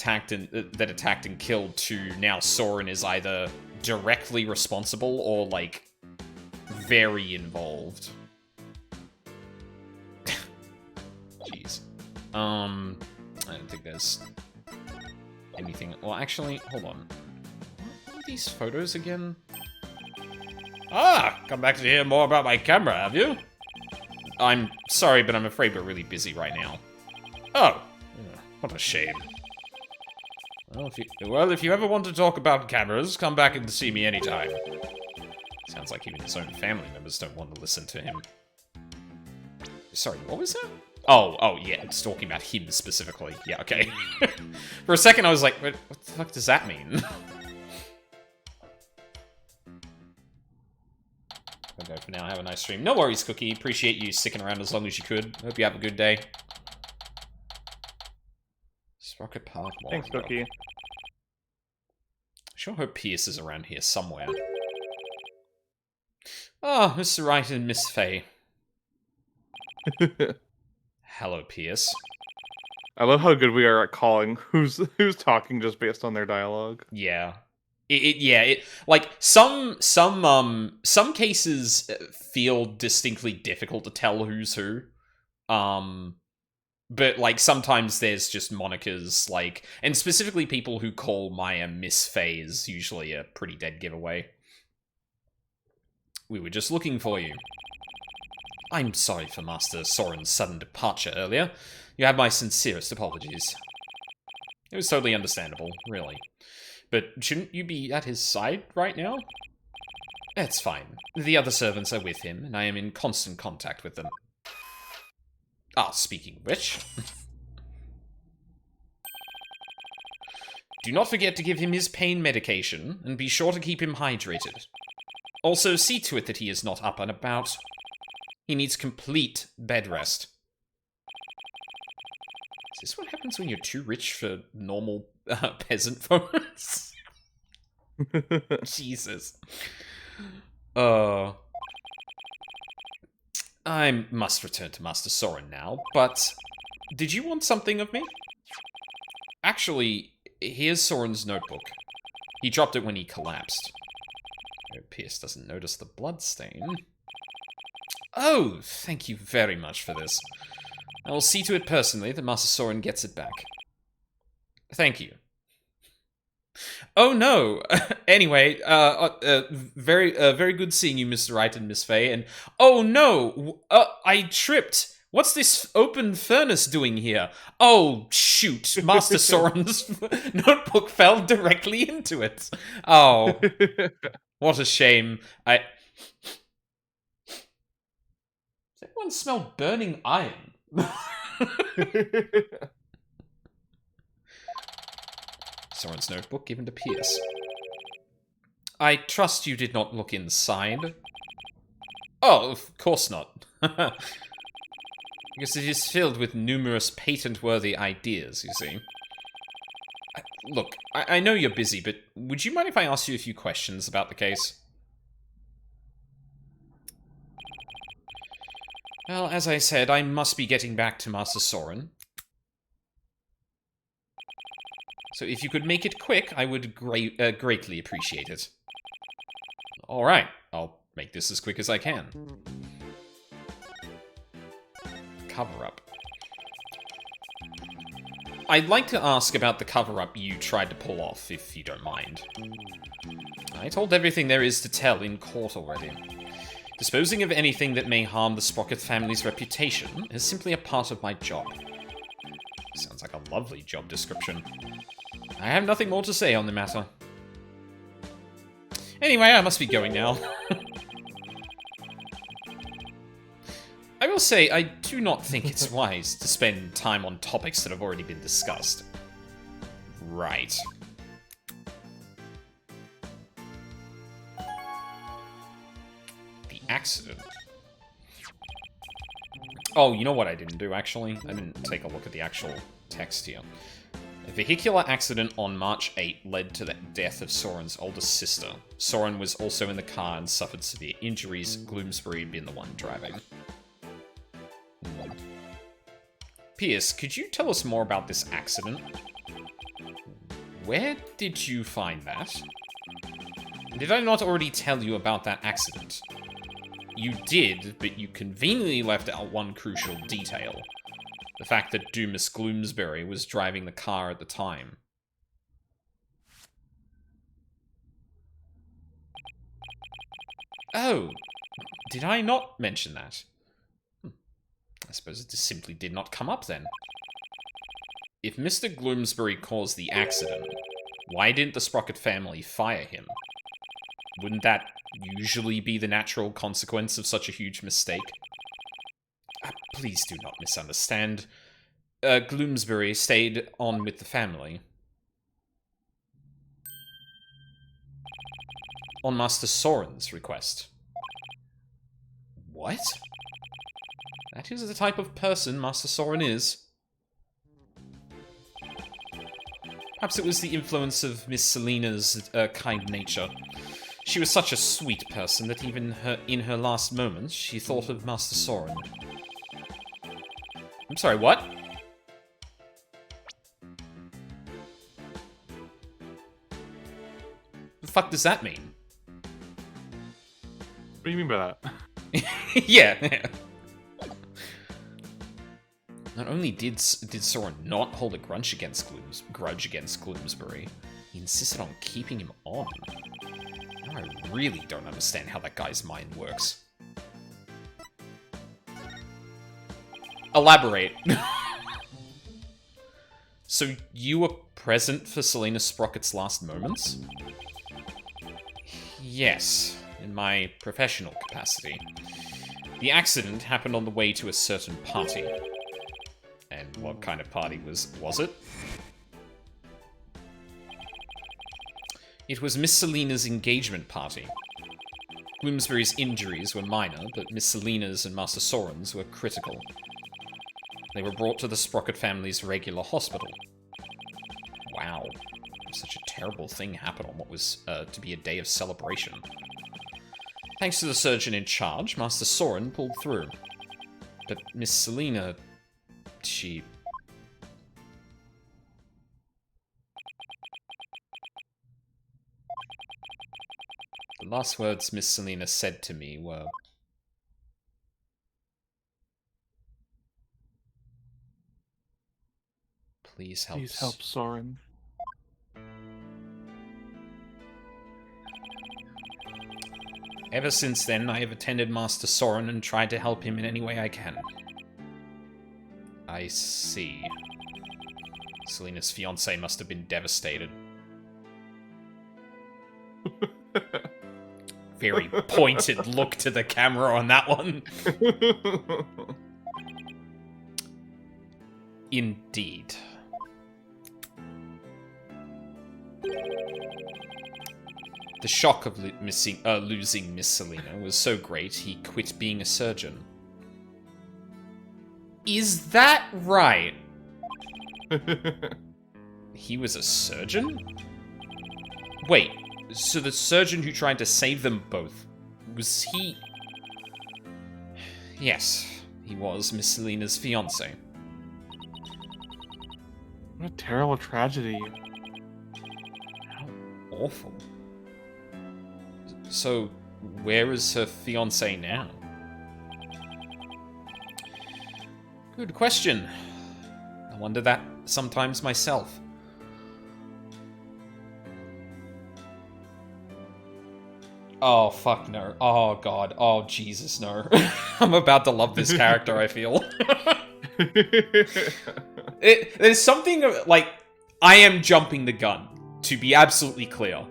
attacked and killed to now Soren is either directly responsible or, like, very involved. Jeez. I don't think there's anything... Well, actually, hold on. What are these photos again? Ah! Come back to hear more about my camera, have you? I'm sorry, but I'm afraid we're really busy right now. Oh! What a shame. Well, if you ever want to talk about cameras, come back and see me anytime. Sounds like even his own family members don't want to listen to him. Sorry, what was that? Oh, yeah, it's talking about him specifically. Yeah, okay. For a second, I was like, what the fuck does that mean? I'll go for now. Have a nice stream. No worries, Cookie. Appreciate you sticking around as long as you could. Hope you have a good day. Sprocket Park. Thanks, Cookie. Sure hope Pierce is around here somewhere. Ah, Mr. Wright and Miss Faye. Hello, Pierce. I love how good we are at calling who's talking just based on their dialogue. Yeah. Like some cases feel distinctly difficult to tell who's who. But like sometimes there's just monikers, like, and specifically people who call Maya Miss Faye is usually a pretty dead giveaway. We were just looking for you. I'm sorry for Master Soren's sudden departure earlier. You have my sincerest apologies. It was totally understandable, really. But shouldn't you be at his side right now? It's fine. The other servants are with him, and I am in constant contact with them. Ah, speaking of which... Do not forget to give him his pain medication, and be sure to keep him hydrated. Also, see to it that he is not up and about. He needs complete bed rest. Is this what happens when you're too rich for normal peasant phones? Jesus. I must return to Master Soren now, but did you want something of me? Actually, here's Soren's notebook. He dropped it when he collapsed. I hope Pierce doesn't notice the bloodstain. Oh, thank you very much for this. I will see to it personally that Master Soren gets it back. Thank you. Oh no! Anyway, very good seeing you, Mr. Wright and Miss Faye, and oh no! I tripped! What's this open furnace doing here? Oh, shoot, Master Soren's notebook fell directly into it. Oh, what a shame. Does anyone smell burning iron? Soren's notebook given to Pierce. I trust you did not look inside. Oh, of course not. Because it is filled with numerous patent-worthy ideas, you see. Look, I know you're busy, but would you mind if I ask you a few questions about the case? Well, as I said, I must be getting back to Master Soren. So if you could make it quick, I would greatly appreciate it. Alright, I'll make this as quick as I can. Cover-up. I'd like to ask about the cover-up you tried to pull off, if you don't mind. I told everything there is to tell in court already. Disposing of anything that may harm the Sprocket family's reputation is simply a part of my job. Sounds like a lovely job description. I have nothing more to say on the matter. Anyway, I must be going now. I will say, I do not think it's wise to spend time on topics that have already been discussed. Right. The accident. Oh, you know what I didn't do, actually? I didn't take a look at the actual text here. A vehicular accident on March 8 led to the death of Soren's oldest sister. Soren was also in the car and suffered severe injuries. Gloomsbury had been the one driving. Pierce, could you tell us more about this accident? Where did you find that? Did I not already tell you about that accident? You did, but you conveniently left out one crucial detail. The fact that Dumas Gloomsbury was driving the car at the time. Oh, did I not mention that? I suppose it just simply did not come up then. If Mr. Gloomsbury caused the accident, why didn't the Sprocket family fire him? Wouldn't that usually be the natural consequence of such a huge mistake? Please do not misunderstand. Gloomsbury stayed on with the family. On Master Soren's request. What? That is the type of person Master Soren is. Perhaps it was the influence of Miss Selina's kind nature. She was such a sweet person that even in her last moments, she thought of Master Soren. I'm sorry, what? The fuck does that mean? What do you mean by that? Yeah. Not only did Soren not hold a grudge against Gloomsbury, he insisted on keeping him on. Now I really don't understand how that guy's mind works. Elaborate. So you were present for Selina Sprocket's last moments? Yes, in my professional capacity. The accident happened on the way to a certain party. And what kind of party was it? It was Miss Selina's engagement party. Bloomsbury's injuries were minor, but Miss Selina's and Master Soren's were critical. They were brought to the Sprocket family's regular hospital. Wow. Such a terrible thing happened on what was to be a day of celebration. Thanks to the surgeon in charge, Master Soren pulled through. But Miss Selina... she... The last words Miss Selina said to me were... Please help. Please help Soren. Ever since then, I have attended Master Soren and tried to help him in any way I can. I see. Selena's fiance must have been devastated. Very pointed look to the camera on that one. Indeed. The shock of losing Miss Selena was so great, he quit being a surgeon. Is that right? He was a surgeon? Wait, so the surgeon who tried to save them both, was he... Yes, he was Miss Selena's fiancé. What a terrible tragedy. How awful. So, where is her fiancé now? Good question. I wonder that sometimes myself. Oh, fuck no. Oh, God. Oh, Jesus, no. I'm about to love this character, I feel. There's something, like, I am jumping the gun, to be absolutely clear.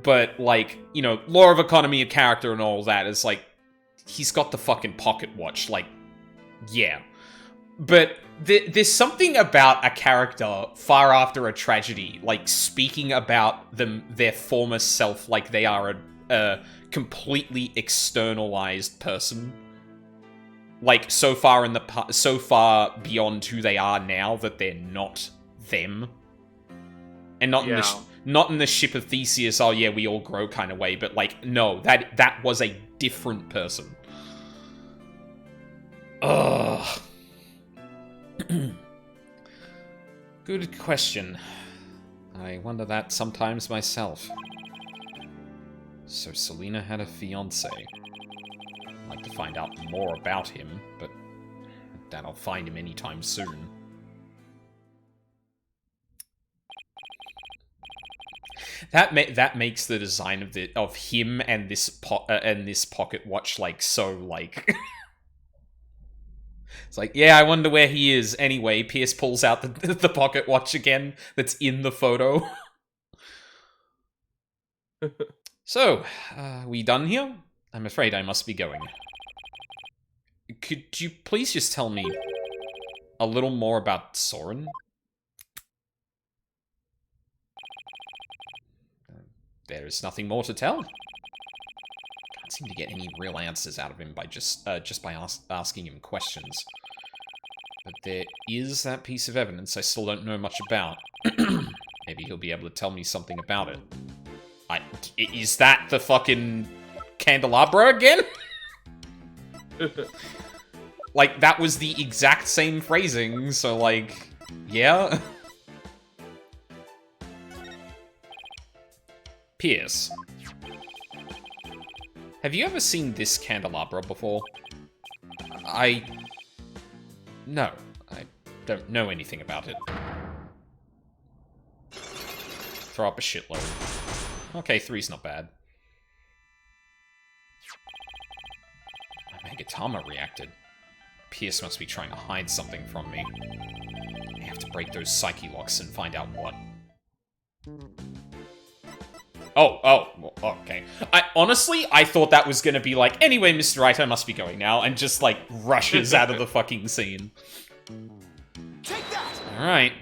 But, like, you know, law of economy of character and all that is, like, he's got the fucking pocket watch, like, yeah. But there's something about a character far after a tragedy, like, speaking about their former self like they are a completely externalized person. Like, so far beyond who they are now that they're not them. And not in the ship of Theseus, oh yeah, we all grow kind of way, but like, no, that was a different person. Ugh. Good question. I wonder that sometimes myself. So Selena had a fiancé. I'd like to find out more about him, but I doubt I'll find him anytime soon. That makes the design of him and this pocket watch like so like. It's like, yeah, I wonder where he is. Anyway, Pierce pulls out the pocket watch again that's in the photo. So, we done here? I'm afraid I must be going. Could you please just tell me a little more about Soren? There's nothing more to tell. Can't seem to get any real answers out of him by just by asking him questions. But there is that piece of evidence I still don't know much about. Maybe he'll be able to tell me something about it. Is that the fucking candelabra again? Like, that was the exact same phrasing, so like, yeah. Pierce. Have you ever seen this candelabra before? No, I don't know anything about it. Throw up a shitload. Okay, 3's not bad. My Megatama reacted. Pierce must be trying to hide something from me. I have to break those psyche locks and find out what. Oh, okay. Honestly, I thought that was gonna be like, anyway, Mr. Wright, I must be going now, and just, like, rushes out of the fucking scene. Take that! Alright.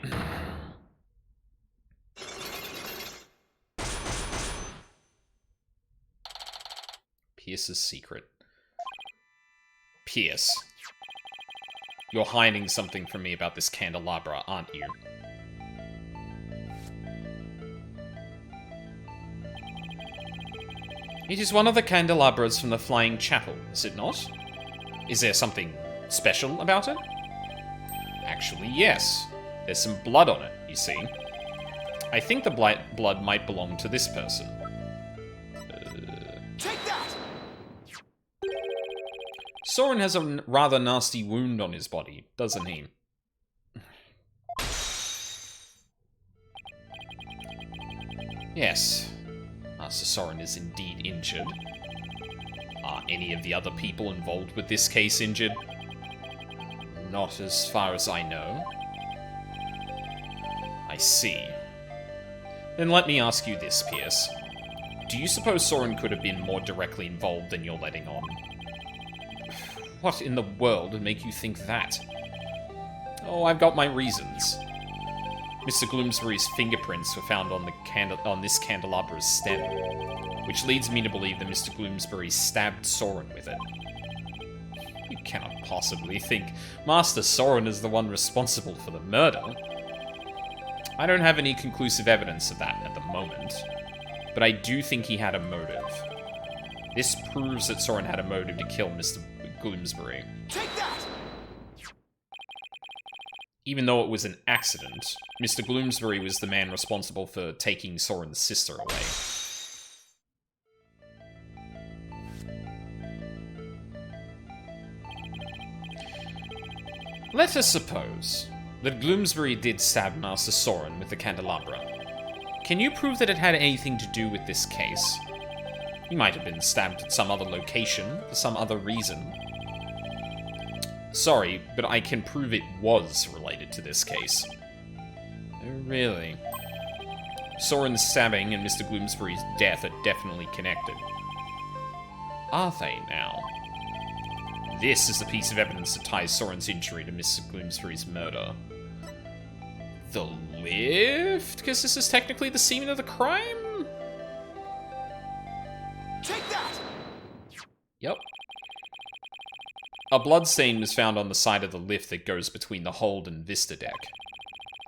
Pierce's secret. Pierce. You're hiding something from me about this candelabra, aren't you? It is one of the candelabras from the Flying Chapel, is it not? Is there something special about it? Actually, yes. There's some blood on it, you see. I think the blood might belong to this person. Take that! Soren has a rather nasty wound on his body, doesn't he? Yes. Master Soren is indeed injured. Are any of the other people involved with this case injured? Not as far as I know. see. Then let me ask you this, Pierce. Do you suppose Soren could have been more directly involved than you're letting on? What in the world would make you think that? Oh, I've got my reasons. Mr. Gloomsbury's fingerprints were found on this candelabra's stem, which leads me to believe that Mr. Gloomsbury stabbed Soren with it. You cannot possibly think Master Soren is the one responsible for the murder. I don't have any conclusive evidence of that at the moment, but I do think he had a motive. This proves that Soren had a motive to kill Mr. Gloomsbury. Take that! Even though it was an accident, Mr. Gloomsbury was the man responsible for taking Soren's sister away. Let us suppose that Gloomsbury did stab Master Soren with the candelabra. Can you prove that it had anything to do with this case? He might have been stabbed at some other location, for some other reason. Sorry, but I can prove it was related to this case. Oh, really? Soren's stabbing and Mr. Gloomsbury's death are definitely connected. Are they now? This is the piece of evidence that ties Soren's injury to Mr. Gloomsbury's murder. The lift? Because this is technically the scene of the crime? Take that! Yep. A bloodstain was found on the side of the lift that goes between the hold and vista deck.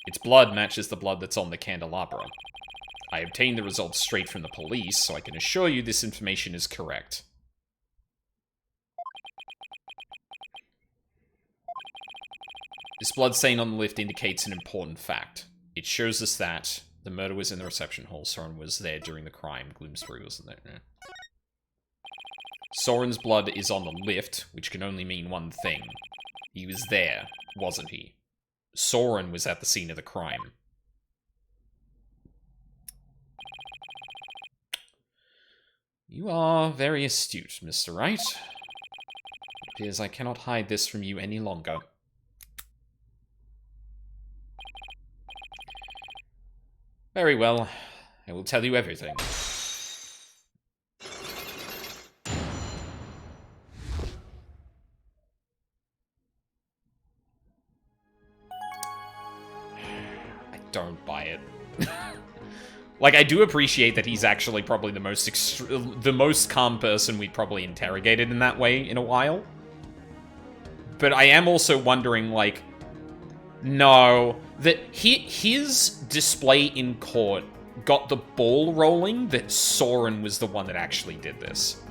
Its blood matches the blood that's on the candelabra. I obtained the results straight from the police, so I can assure you this information is correct. This bloodstain on the lift indicates an important fact. It shows us that the murder was in the reception hall, Soren was there during the crime, Gloomsbury wasn't there. Soren's blood is on the lift, which can only mean one thing. He was there, wasn't he? Soren was at the scene of the crime. You are very astute, Mr. Wright. It appears I cannot hide this from you any longer. Very well. I will tell you everything. Don't buy it. Like, I do appreciate that he's actually probably the most calm person we'd probably interrogated in that way in a while. But I am also wondering, like, no, that his display in court got the ball rolling that Soren was the one that actually did this.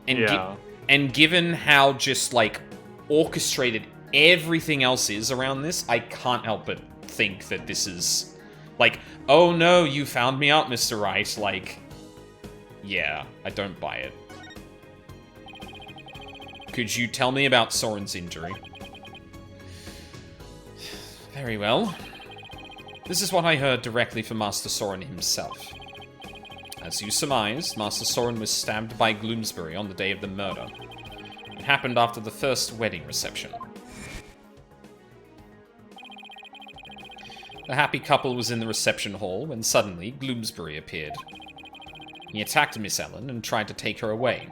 And Yeah. and given how just, like, orchestrated everything else is around this, I can't help but think that this is like, oh no, you found me out, Mr. Wright. Like, yeah, I don't buy it. Could you tell me about Soren's injury? Very well. This is what I heard directly from Master Soren himself. As you surmised, Master Soren was stabbed by Gloomsbury on the day of the murder. It happened after the first wedding reception. The happy couple was in the reception hall when suddenly Gloomsbury appeared. He attacked Miss Ellen and tried to take her away.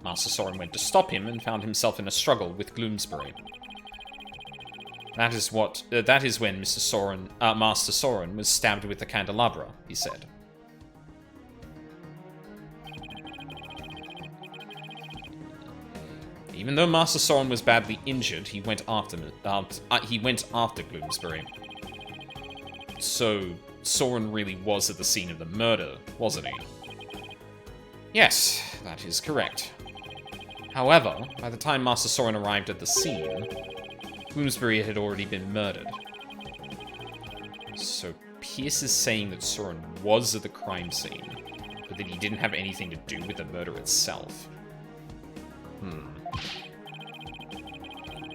Master Soren went to stop him and found himself in a struggle with Gloomsbury. That is when Master Soren was stabbed with the candelabra, he said. Even though Master Soren was badly injured, he went after Gloomsbury. So, Soren really was at the scene of the murder, wasn't he? Yes, that is correct. However, by the time Master Soren arrived at the scene, Gloomsbury had already been murdered. So, Pierce is saying that Soren was at the crime scene, but that he didn't have anything to do with the murder itself.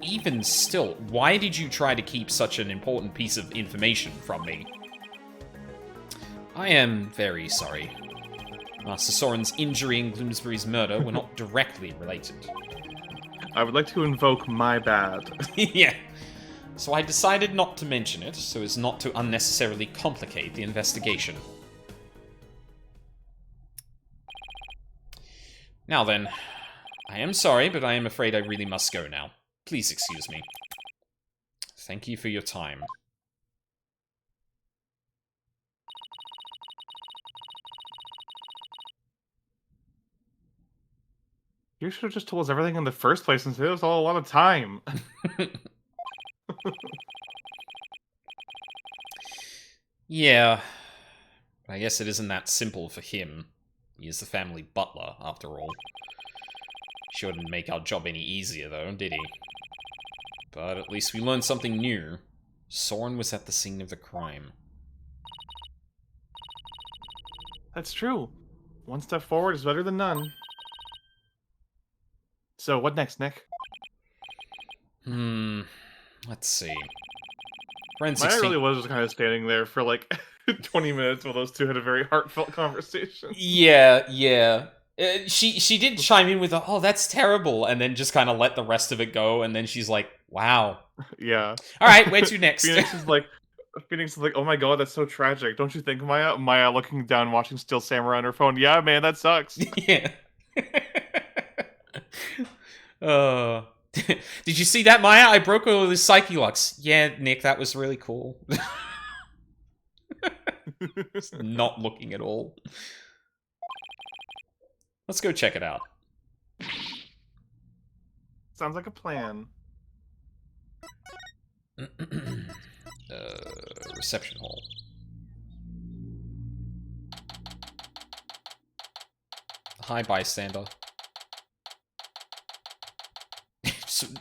Even still, why did you try to keep such an important piece of information from me? I am very sorry. Master Soren's injury and Gloomsbury's murder were not directly related. I would like to invoke my bad. Yeah. So I decided not to mention it, so as not to unnecessarily complicate the investigation. Now then, I am sorry, but I am afraid I really must go now. Please excuse me. Thank you for your time. You should have just told us everything in the first place and saved us all a lot of time. Yeah. I guess it isn't that simple for him. He is the family butler, after all. Sure didn't make our job any easier, though, did he? But at least we learned something new. Soren was at the scene of the crime. That's true. One step forward is better than none. So, what next, Nick? Let's see. Forensic Maya really was just kind of standing there for like 20 minutes while those two had a very heartfelt conversation. Yeah. She did chime in with a, oh, that's terrible, and then just kind of let the rest of it go, and then she's like, wow. Yeah. Alright, where to next? Phoenix is like, oh my god, that's so tragic. Don't you think, Maya? Maya looking down, watching Steel Samurai on her phone. Yeah, man, that sucks. Yeah. Did you see that, Maya? I broke all his Psyche Lux. Yeah, Nick, that was really cool. Just not looking at all. Let's go check it out. Sounds like a plan. Reception hall. Hi, bystander.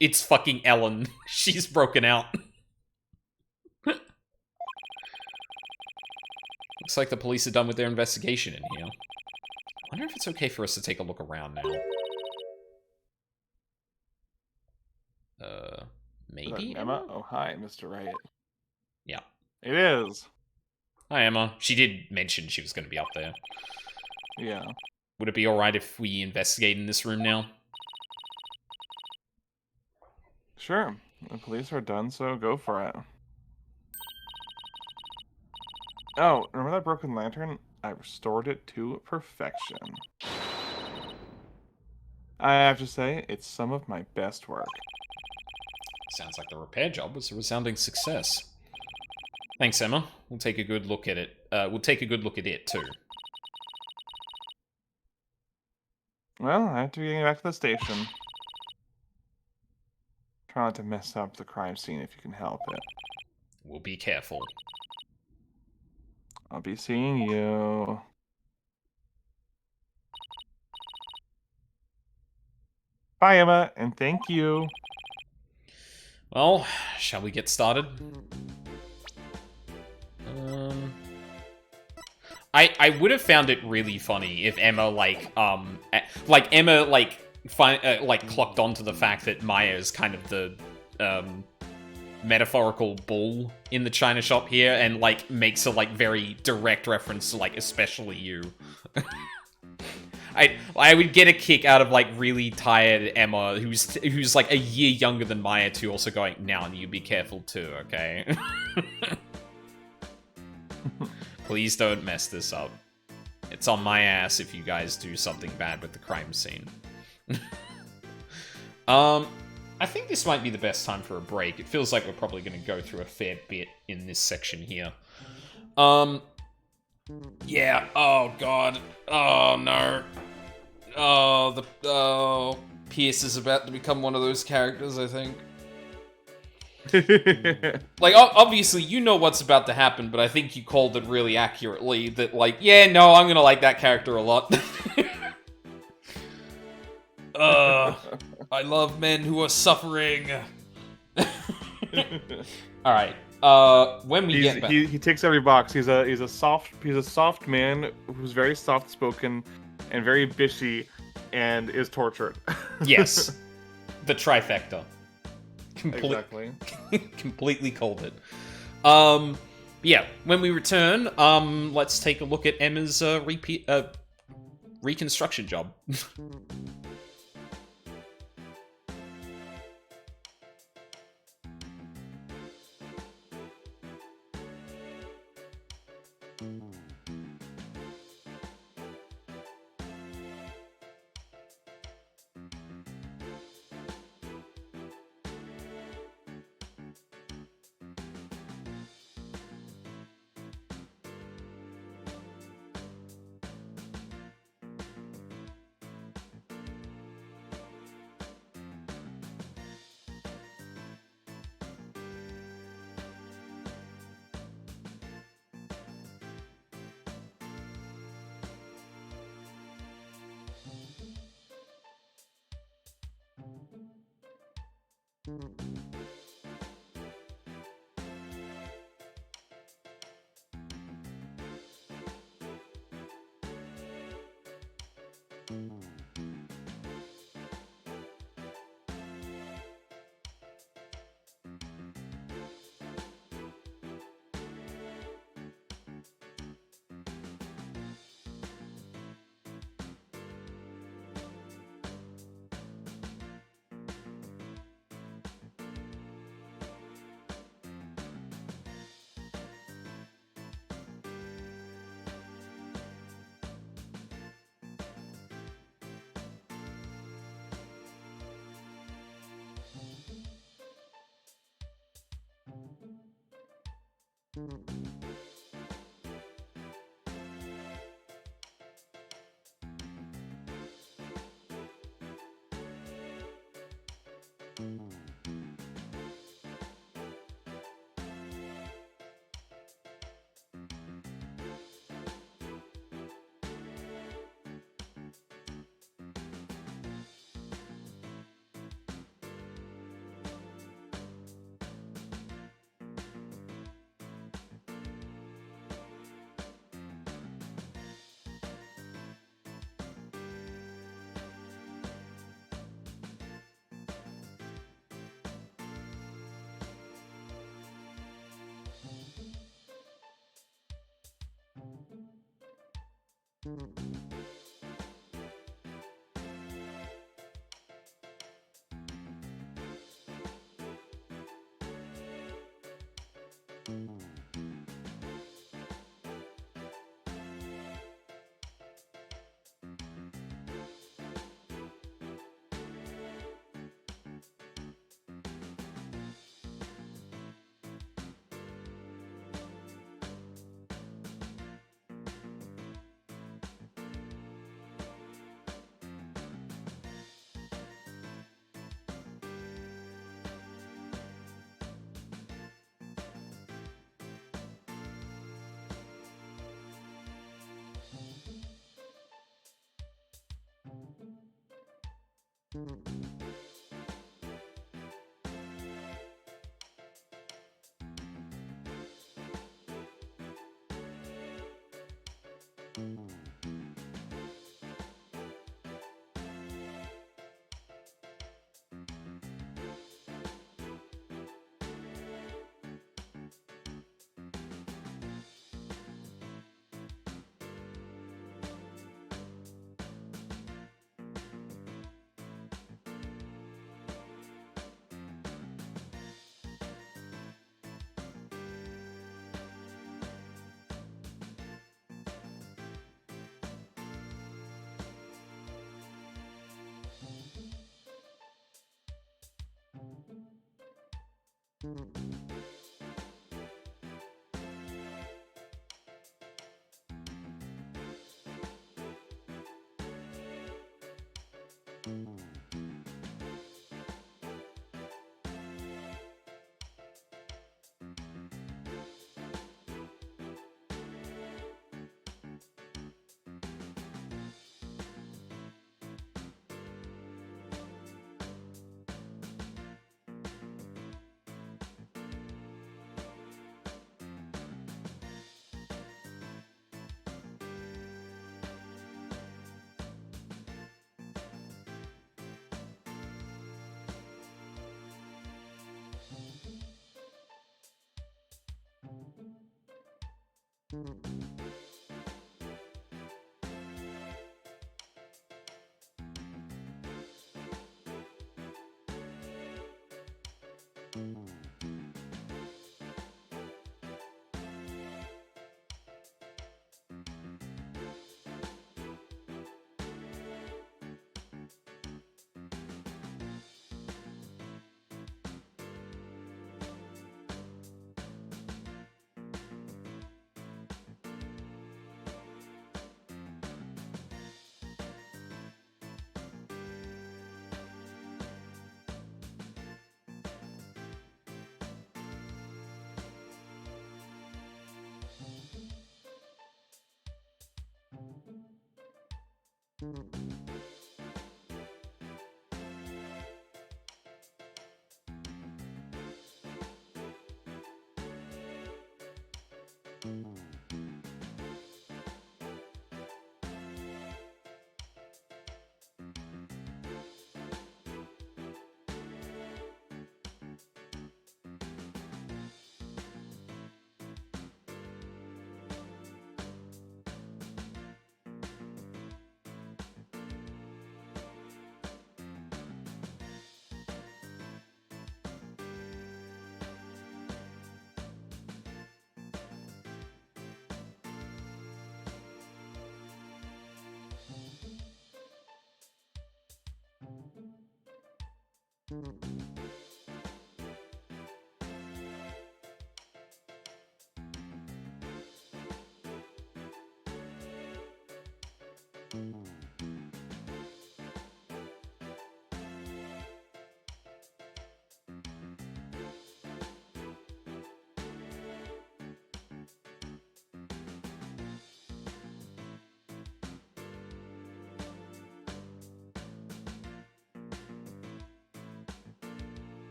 It's fucking Ellen. She's broken out. Looks like the police are done with their investigation in here. I wonder if it's okay for us to take a look around now. Maybe? Emma? Oh, hi, Mr. Riot. Yeah. It is. Hi, Emma. She did mention she was going to be up there. Yeah. Would it be alright if we investigate in this room now? Sure. The police are done, so go for it. Oh, remember that broken lantern? I restored it to perfection. I have to say, it's some of my best work. Sounds like the repair job was a resounding success. Thanks, Emma. We'll take a good look at it. We'll take a good look at it, too. Well, I have to be getting back to the station. Try not to mess up the crime scene if you can help it. We'll be careful. I'll be seeing you. Bye, Emma, and thank you. Well, shall we get started? I would have found it really funny if Emma, clocked onto the fact that Maya is kind of the, metaphorical bull in the china shop here, and, like, makes a, like, very direct reference to, like, especially you. I would get a kick out of, like, really tired Emma, who's like a year younger than Maya too, also going, now you be careful too, okay? Please don't mess this up. It's on my ass if you guys do something bad with the crime scene. I think this might be the best time for a break. It feels like we're probably going to go through a fair bit in this section here. Yeah, oh god. Oh no. Pierce is about to become one of those characters, I think. Like, obviously, you know what's about to happen, but I think you called it really accurately, that, like, yeah, no, I'm gonna like that character a lot. I love men who are suffering. Alright, when we get back... He ticks every box. He's a soft man who's very soft-spoken and very bishy and is tortured. Yes. The trifecta. Exactly. Completely called it. Yeah, when we return, let's take a look at Emma's reconstruction job.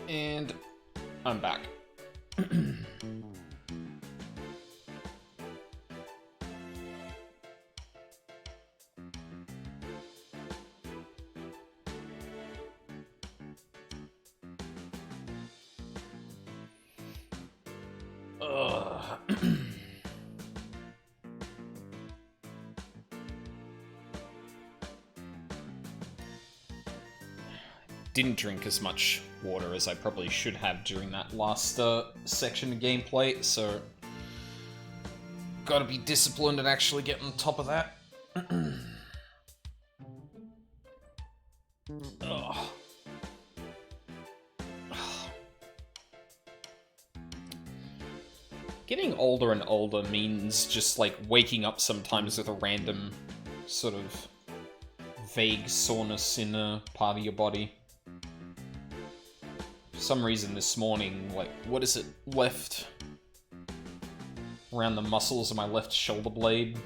And I'm back. Ugh. Didn't drink as much water as I probably should have during that last section of gameplay, so gotta be disciplined and actually get on top of that. Ugh. Getting older and older means just like waking up sometimes with a random sort of vague soreness in a part of your body. For some reason this morning, like, what is it, left around the muscles of my left shoulder blade?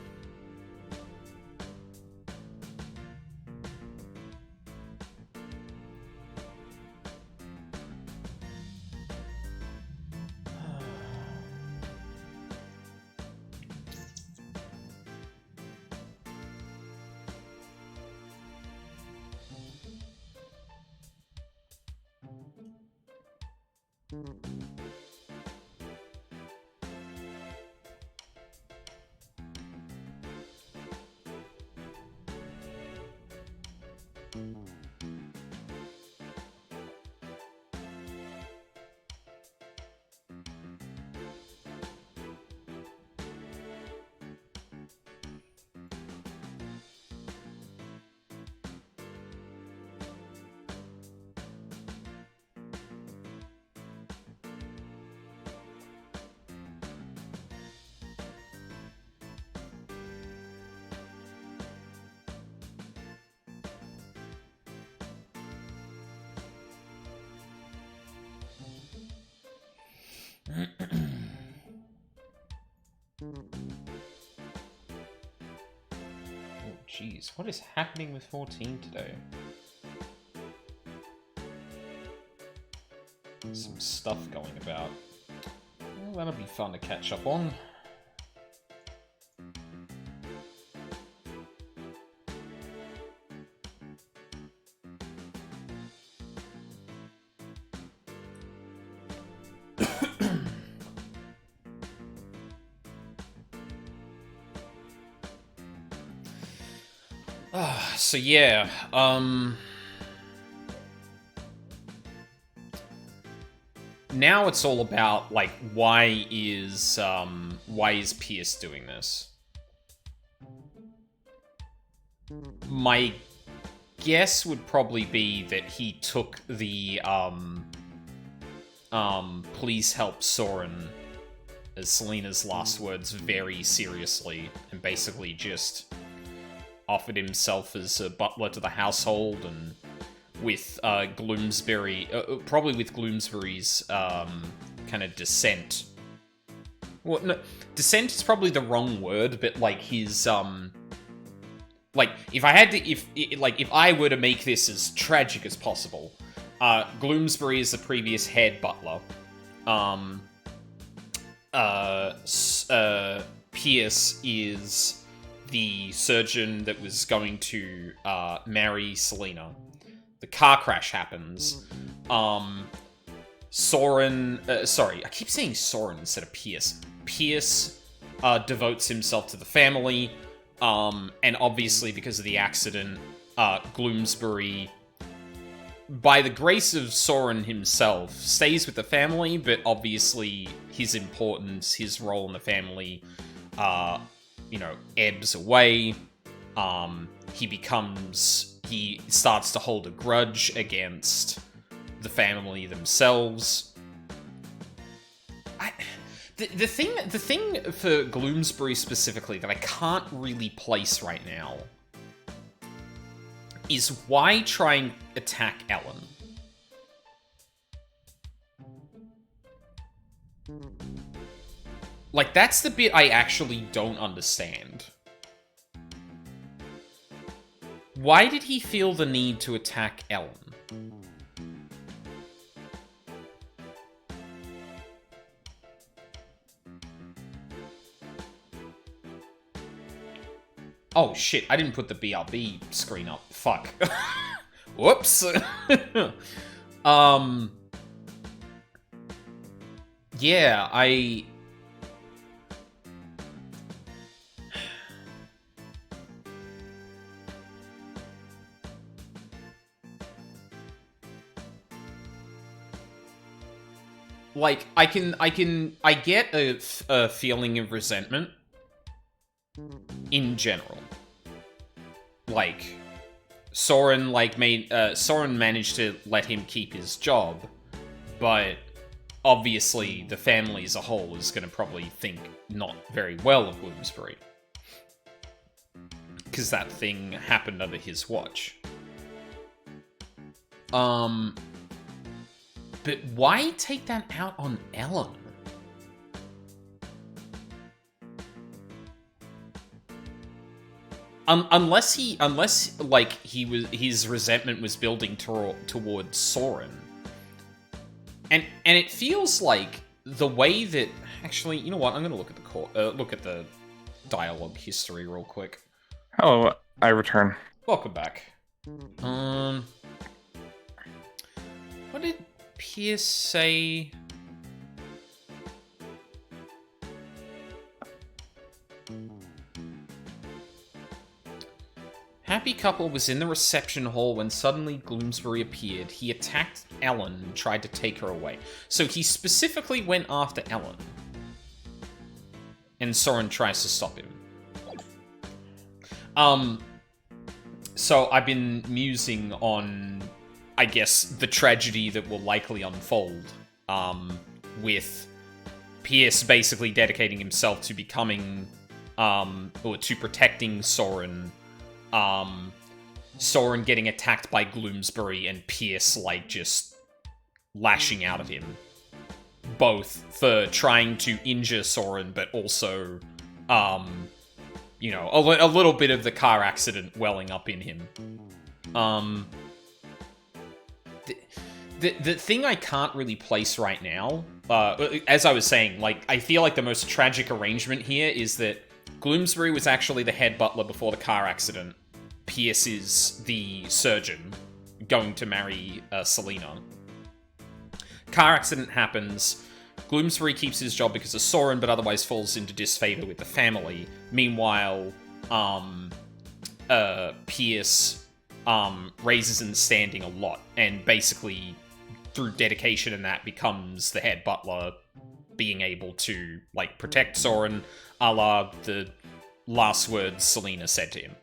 Jeez, what is happening with 14 today? Some stuff going about. Well, that'll be fun to catch up on. So yeah, now it's all about, like, why is Pierce doing this? My guess would probably be that he took the, please help Soren as Selena's last words very seriously, and basically just offered himself as a butler to the household, and with Gloomsbury, probably with Gloomsbury's kind of dissent. Well, no, dissent is probably the wrong word, but like his like if I were to make this as tragic as possible, Gloomsbury is the previous head butler. Pierce is the surgeon that was going to marry Selena. The car crash happens. Soren... sorry, I keep saying Soren instead of Pierce. Pierce devotes himself to the family, and obviously because of the accident, Gloomsbury, by the grace of Soren himself, stays with the family, but obviously his importance, his role in the family, ebbs away. He starts to hold a grudge against the family themselves. The thing for Gloomsbury specifically that I can't really place right now is why try and attack Ellen? Like, that's the bit I actually don't understand. Why did he feel the need to attack Ellen? Oh shit, I didn't put the BRB screen up. Fuck. Whoops. Yeah, like, I get a feeling of resentment in general. Like, Soren managed to let him keep his job, but obviously the family as a whole is going to probably think not very well of Bloomsbury, because that thing happened under his watch. But why take that out on Ellen? Unless his resentment was building towards Soren. And it feels like the way that, actually, you know what? I'm going to look at the dialogue history real quick. Hello, I return. Welcome back. What did Pierce say? Happy couple was in the reception hall when suddenly Gloomsbury appeared. He attacked Ellen and tried to take her away. So he specifically went after Ellen. And Soren tries to stop him. So I've been musing on, I guess, the tragedy that will likely unfold, with Pierce basically dedicating himself to becoming, or to protecting Soren, Soren getting attacked by Gloomsbury, and Pierce, like, just lashing out at him. Both for trying to injure Soren, but also, you know, a little bit of the car accident welling up in him. The thing I can't really place right now, as I was saying, like, I feel like the most tragic arrangement here is that Gloomsbury was actually the head butler before the car accident. Pierce is the surgeon going to marry Selina. Car accident happens. Gloomsbury keeps his job because of Soren, but otherwise falls into disfavor with the family. Meanwhile, Pierce raises in standing a lot, and basically, through dedication and that, becomes the head butler, being able to, like, protect Soren, a la the last words Selina said to him.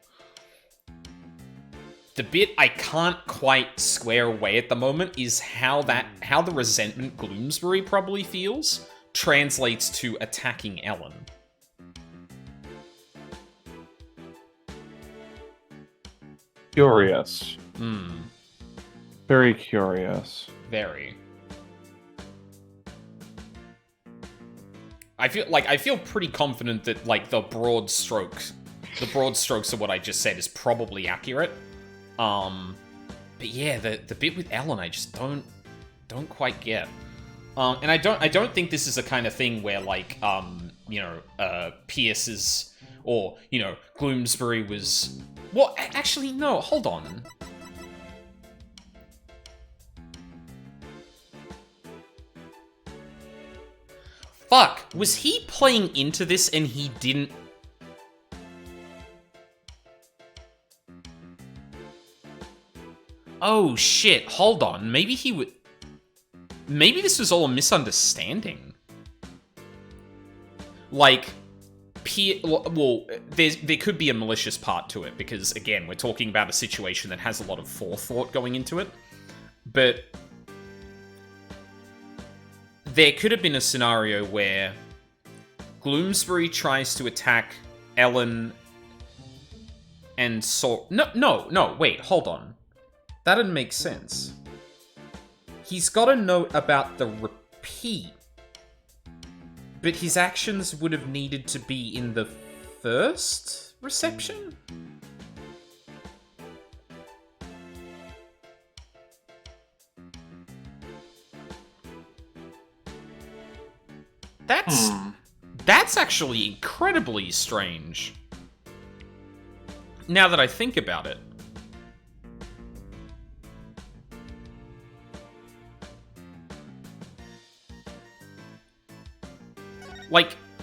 The bit I can't quite square away at the moment is how the resentment Gloomsbury probably feels translates to attacking Ellen. Curious. Very curious. Very. I feel pretty confident that, like, the broad strokes of what I just said is probably accurate. But yeah, the bit with Ellen, I just don't quite get. And I don't think this is the kind of thing where, like, Pierce is, or, you know, Gloomsbury was... Well, actually, no, hold on. Fuck, was he playing into this and he didn't... Oh shit, hold on, maybe he would... Maybe this was all a misunderstanding. Like, well, there could be a malicious part to it, because, again, we're talking about a situation that has a lot of forethought going into it. But there could have been a scenario where Gloomsbury tries to attack Ellen and No, wait, hold on. That didn't make sense. He's got a note about the repeat, but his actions would have needed to be in the first reception? That's actually incredibly strange. Now that I think about it.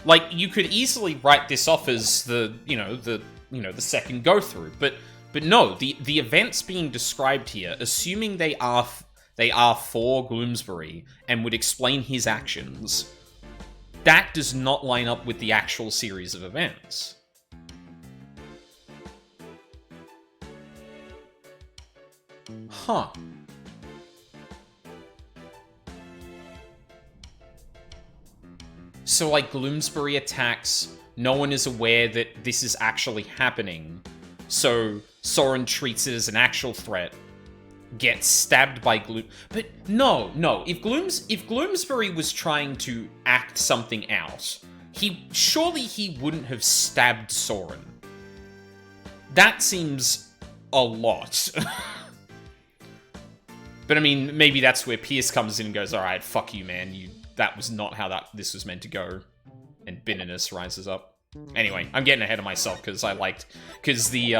Like you could easily write this off as the second go through, but no, the events being described here, assuming they are for Gloomsbury and would explain his actions, that does not line up with the actual series of events. Huh. So, like, Gloomsbury attacks, no one is aware that this is actually happening, so Soren treats it as an actual threat, gets stabbed by But no, if Gloomsbury was trying to act something out, surely he wouldn't have stabbed Soren. That seems a lot. But I mean, maybe that's where Pierce comes in and goes, alright, fuck you, man, that was not how this was meant to go. And bitterness rises up. Anyway, I'm getting ahead of myself because the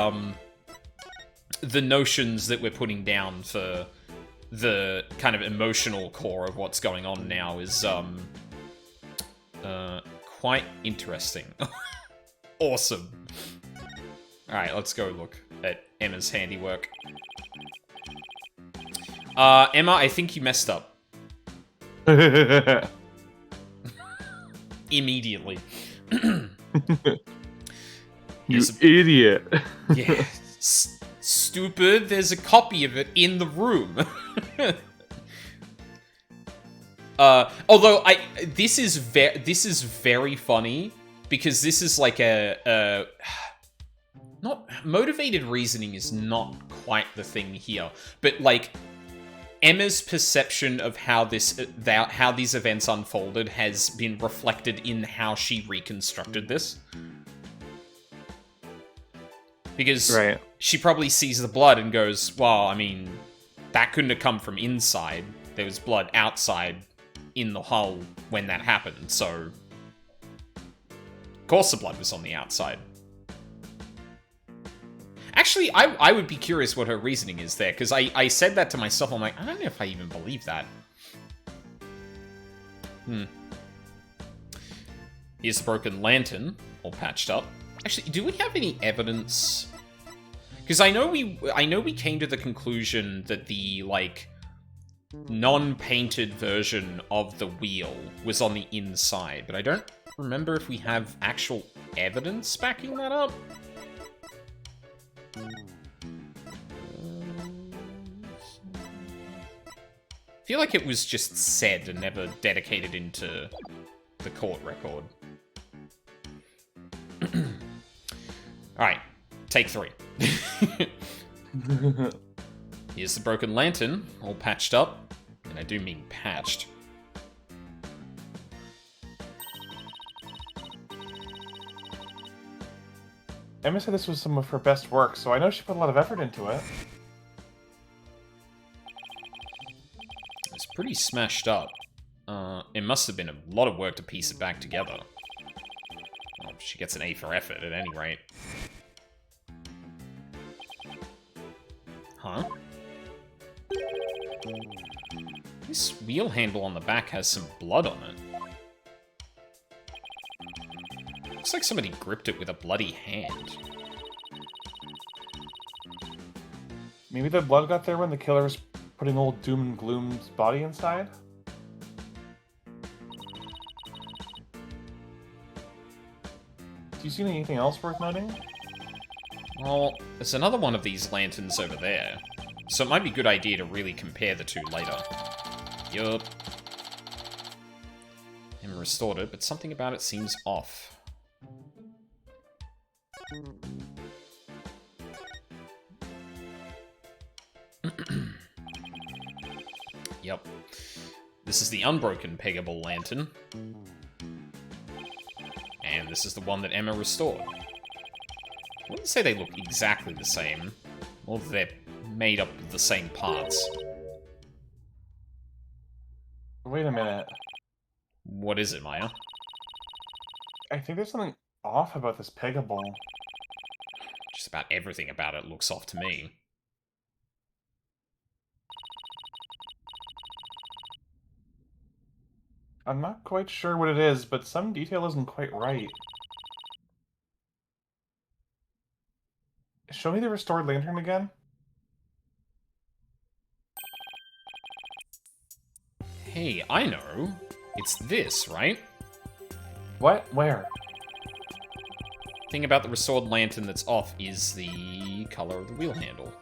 notions that we're putting down for the kind of emotional core of what's going on now is quite interesting. Awesome. Alright, let's go look at Emma's handiwork. Emma, I think you messed up. Immediately. You idiot. Yeah. Stupid, there's a copy of it in the room. Although this is very funny because this is like not motivated reasoning is not quite the thing here, but like Emma's perception of how these events unfolded has been reflected in how she reconstructed this. Because Right. she probably sees the blood and goes, well, I mean, that couldn't have come from inside. There was blood outside in the hull when that happened, so... Of course the blood was on the outside. Actually, I would be curious what her reasoning is there, because I said that to myself, I'm like, I don't know if I even believe that. Here's the broken lantern, all patched up. Actually, do we have any evidence? Because I know we came to the conclusion that the, like, non-painted version of the wheel was on the inside, but I don't remember if we have actual evidence backing that up. I feel like it was just said and never dedicated into the court record. Alright, take 3. Here's the broken lantern, all patched up. And I do mean patched. Emma said this was some of her best work, so I know she put a lot of effort into it. It's pretty smashed up. It must have been a lot of work to piece it back together. Well, she gets an A for effort at any rate. Huh? This wheel handle on the back has some blood on it. Looks like somebody gripped it with a bloody hand. Maybe the blood got there when the killer was putting old Doom and Gloom's body inside? Do you see anything else worth noting? Well, there's another one of these lanterns over there. So it might be a good idea to really compare the two later. Yup. Emma restored it, but something about it seems off. Yep. This is the unbroken Peggable lantern. And this is the one that Emma restored. I wouldn't say they look exactly the same, or they're made up of the same parts. Wait a minute. What is it, Maya? I think there's something off about this Peggable. Just about everything about it looks off to me. I'm not quite sure what it is, but some detail isn't quite right. Show me the restored lantern again. Hey, I know. It's this, right? What? Where? Thing about the restored lantern that's off is the color of the wheel handle.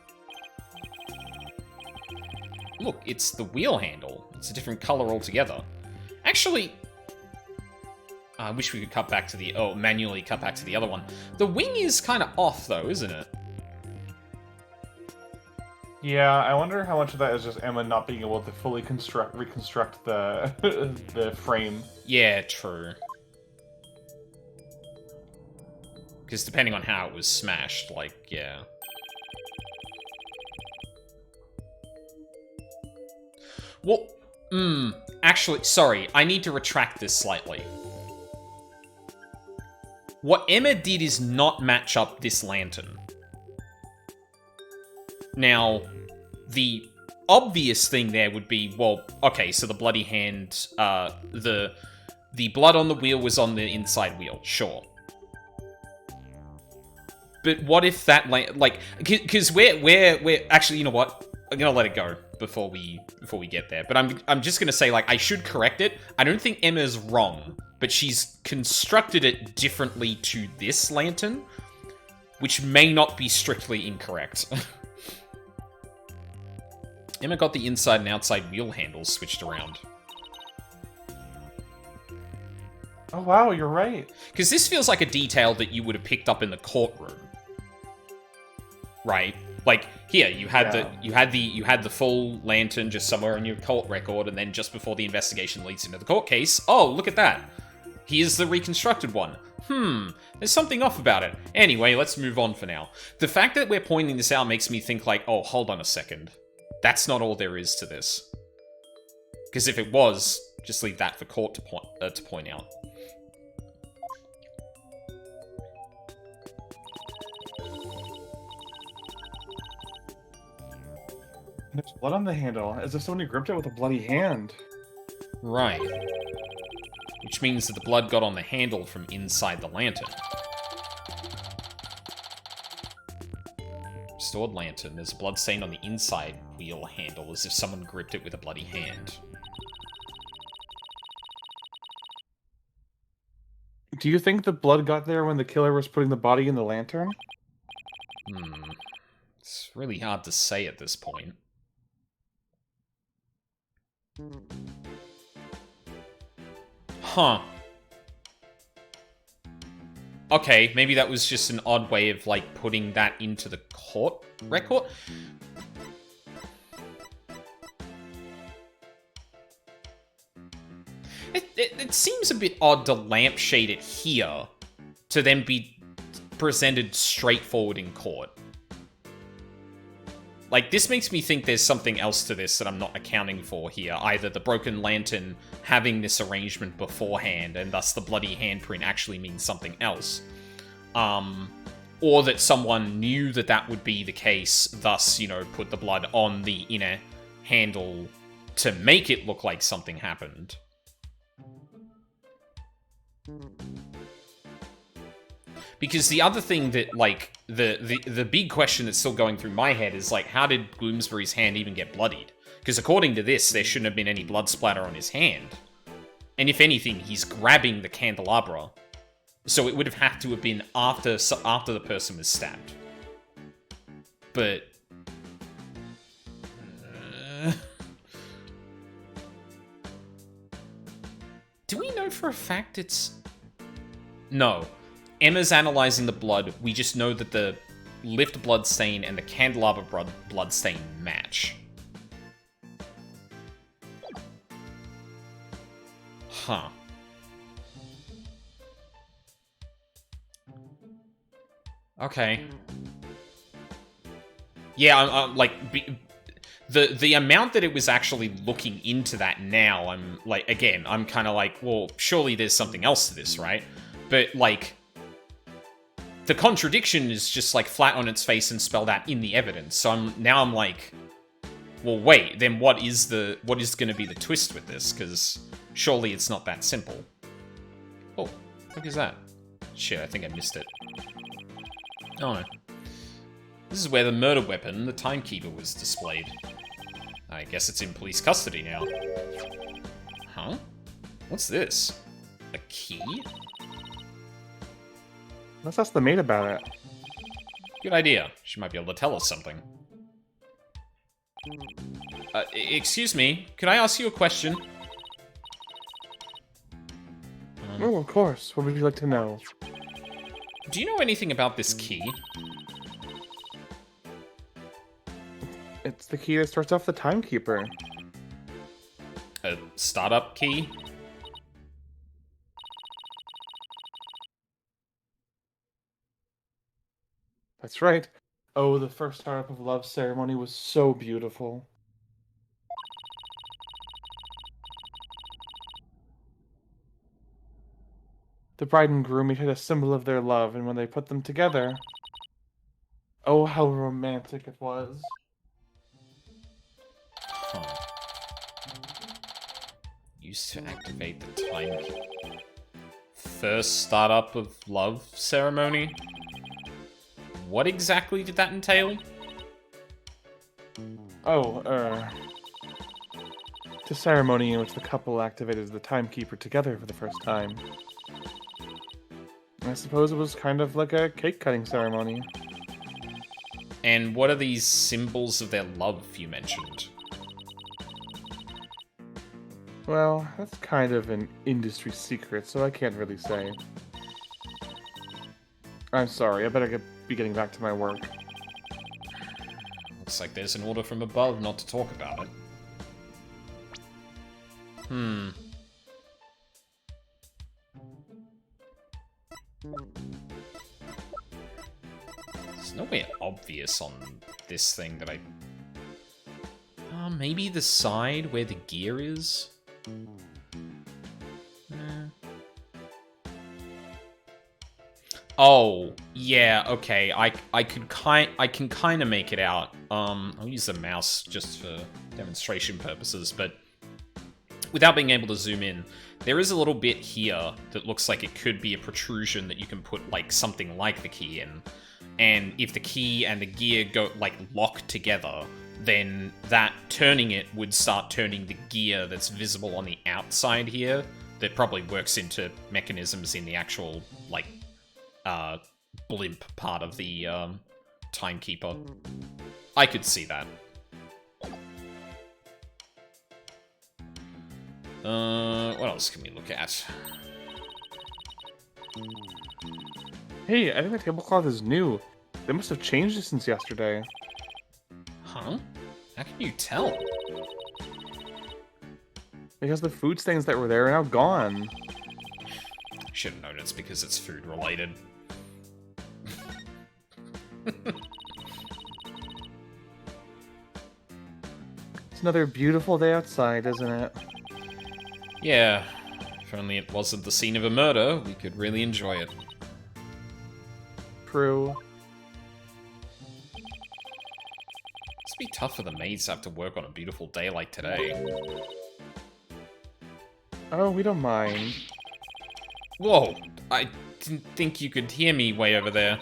Look, it's the wheel handle. It's a different color altogether. Actually, I wish we could cut back to the... Oh, manually cut back to the other one. The wing is kind of off, though, isn't it? Yeah, I wonder how much of that is just Emma not being able to fully reconstruct the the frame. Yeah, true. Because depending on how it was smashed, like, yeah. Well, actually, sorry, I need to retract this slightly. What Emma did is not match up this lantern. Now, the obvious thing there would be, well, okay, so the bloody hand, the blood on the wheel was on the inside wheel, sure. But what if that, like, because we're actually, you know what? I'm gonna let it go before we get there. But I'm just gonna say, like, I should correct it. I don't think Emma's wrong, but she's constructed it differently to this lantern, which may not be strictly incorrect. Emma got the inside and outside wheel handles switched around. Oh wow, you're right. Because this feels like a detail that you would have picked up in the courtroom. Right? Like, here, you had the full lantern just somewhere in your court record, and then just before the investigation leads into the court case, oh, look at that. Here's the reconstructed one. There's something off about it. Anyway, let's move on for now. The fact that we're pointing this out makes me think like, oh, hold on a second. That's not all there is to this. Because if it was, just leave that for court to point out. There's blood on the handle, as if somebody gripped it with a bloody hand. Right. Which means that the blood got on the handle from inside the lantern. Restored lantern. There's a blood stain on the inside wheel handle, as if someone gripped it with a bloody hand. Do you think the blood got there when the killer was putting the body in the lantern? It's really hard to say at this point. Huh. Okay, maybe that was just an odd way of, like, putting that into the court record? It seems a bit odd to lampshade it here to then be presented straightforward in court. Like, this makes me think there's something else to this that I'm not accounting for here. Either the broken lantern having this arrangement beforehand, and thus the bloody handprint actually means something else. Or that someone knew that that would be the case, thus, you know, put the blood on the inner handle to make it look like something happened. Because the other thing that, like, the big question that's still going through my head is, like, how did Bloomsbury's hand even get bloodied? Because according to this, there shouldn't have been any blood splatter on his hand. And if anything, he's grabbing the candelabra. So it would have had to have been after the person was stabbed. But... do we know for a fact it's... No. Emma's analyzing the blood. We just know that the lift blood stain and the candelabra blood stain match. Huh. Okay. Yeah, I'm like... The amount that it was actually looking into that now, I'm like, again, I'm kind of like, well, surely there's something else to this, right? But, like... the contradiction is just, like, flat on its face and spelled out in the evidence. So I'm like, well, wait, then what is going to be the twist with this? Because surely it's not that simple. Oh, what is that? Shit, I think I missed it. Oh, no. This is where the murder weapon, the timekeeper, was displayed. I guess it's in police custody now. Huh? What's this? A key? Let's ask the maid about it. Good idea. She might be able to tell us something. Excuse me, could I ask you a question? Oh, of course. What would you like to know? Do you know anything about this key? It's the key that starts off the timekeeper. A startup key? That's right. Oh, the first startup of Love ceremony was so beautiful. The bride and groom made it a symbol of their love, and when they put them together... oh, how romantic it was. Huh. Used to activate the time key. First startup of love ceremony? What exactly did that entail? Oh, the ceremony in which the couple activated the timekeeper together for the first time. I suppose it was kind of like a cake-cutting ceremony. And what are these symbols of their love you mentioned? Well, that's kind of an industry secret, so I can't really say. I'm sorry, I better be getting back to my work. Looks like there's an order from above not to talk about it. There's nowhere obvious on this thing that I... maybe the side where the gear is? Oh, yeah, okay. I can kind of make it out. I'll use the mouse just for demonstration purposes, but without being able to zoom in, there is a little bit here that looks like it could be a protrusion that you can put like something like the key in. And if the key and the gear go like lock together, then that turning it would start turning the gear that's visible on the outside here that probably works into mechanisms in the actual like blimp part of the timekeeper. I could see that. What else can we look at? Hey, I think the tablecloth is new. They must have changed it since yesterday. Huh? How can you tell? Because the food stains that were there are now gone. Should have known it's because it's food related. It's another beautiful day outside, isn't it? Yeah. If only it wasn't the scene of a murder, we could really enjoy it. True. Must be tough for the maids to have to work on a beautiful day like today. Oh, we don't mind. Whoa! I didn't think you could hear me way over there.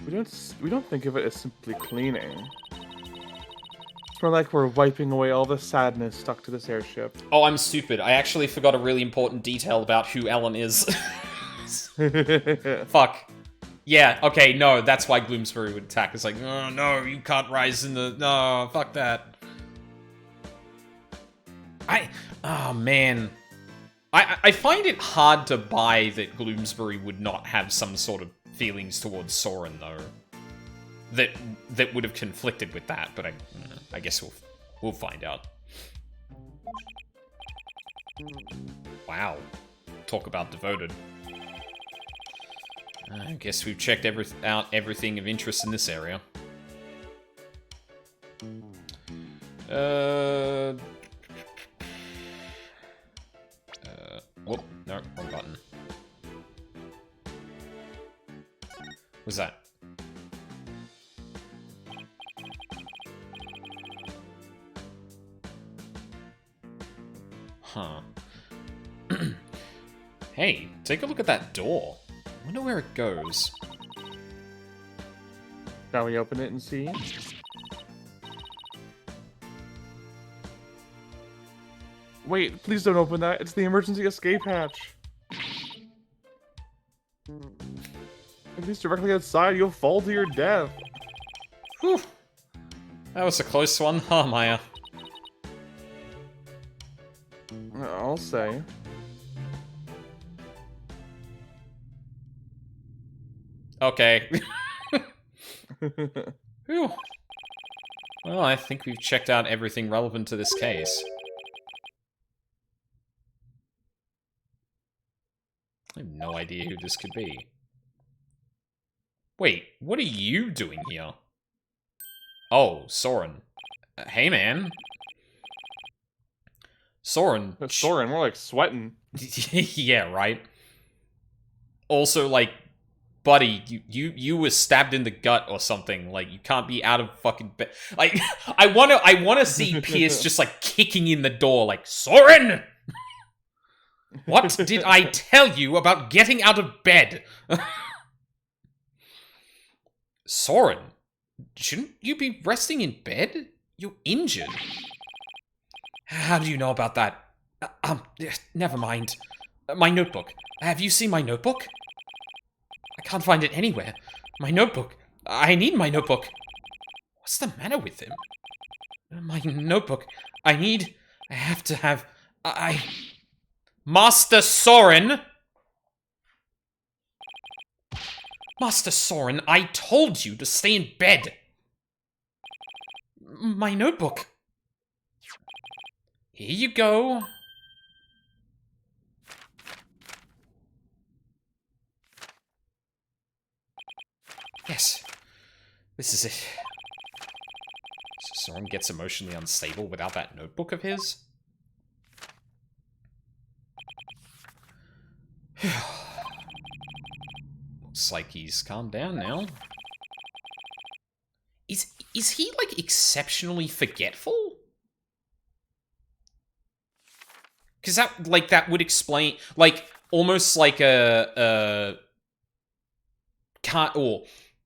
We don't think of it as simply cleaning. It's more like we're wiping away all the sadness stuck to this airship. Oh, I'm stupid. I actually forgot a really important detail about who Ellen is. Fuck. Yeah, okay, no, that's why Gloomsbury would attack. It's like, oh, no, you can't rise in the... No, fuck that. Oh, man. I find it hard to buy that Gloomsbury would not have some sort of feelings towards Soren, though. That would have conflicted with that, but I guess we'll find out. Wow. Talk about devoted. I guess we've checked out everything of interest in this area. Whoop, no, wrong button. What's that? Huh. Hey, take a look at that door. I wonder where it goes. Shall we open it and see? Wait, please don't open that. It's the emergency escape hatch. At least directly outside, you'll fall to your death. Whew. That was a close one, huh, Maya? I'll say. Okay. Whew. Well, I think we've checked out everything relevant to this case. I have no idea who this could be. Wait, what are you doing here? Oh, Soren. Hey, man. Soren. Soren, more like sweating. Yeah, right. Also, like, buddy, you were stabbed in the gut or something. Like, you can't be out of fucking bed. Like, I wanna see Pierce just like kicking in the door, like, Soren! What did I tell you about getting out of bed? Soren, shouldn't you be resting in bed? You're injured. How do you know about that? Never mind. My notebook. Have you seen my notebook? I can't find it anywhere. My notebook. I need my notebook. What's the matter with him? My notebook. I have to have... Master Soren! Master Soren, I told you to stay in bed. My notebook. Here you go. Yes. This is it. So Soren gets emotionally unstable without that notebook of his? Looks like he's calmed down now. Is he, like, exceptionally forgetful? Because that would explain, like, almost like can't, or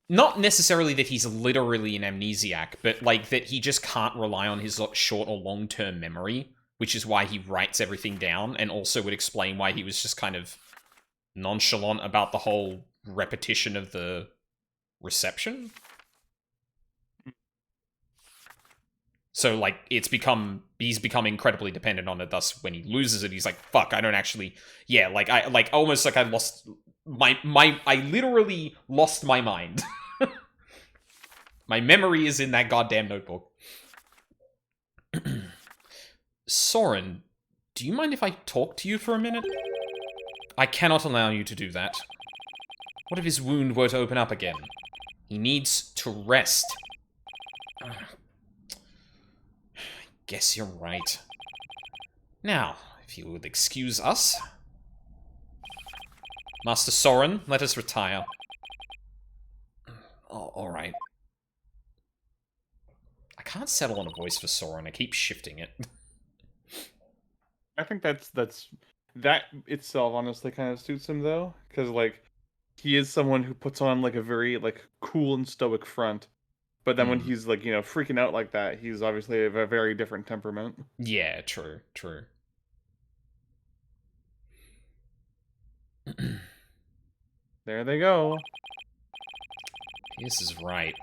not necessarily that he's literally an amnesiac, but, like, that he just can't rely on his short or long-term memory, which is why he writes everything down, and also would explain why he was just kind of nonchalant about the whole repetition of the reception. So, like, he's become incredibly dependent on it, thus, when he loses it, he's like, fuck, I don't actually... Yeah, almost like I lost... I literally lost my mind. My memory is in that goddamn notebook. Soren, do you mind if I talk to you for a minute? I cannot allow you to do that. What if his wound were to open up again? He needs to rest. Guess you're right. Now, if you would excuse us. Master Soren, let us retire. Oh, alright. I can't settle on a voice for Soren, I keep shifting it. I think that itself honestly kind of suits him though, because like he is someone who puts on like a very like cool and stoic front, but then when he's like freaking out like that, he's obviously of a very different temperament. Yeah, true. There they go. This is right.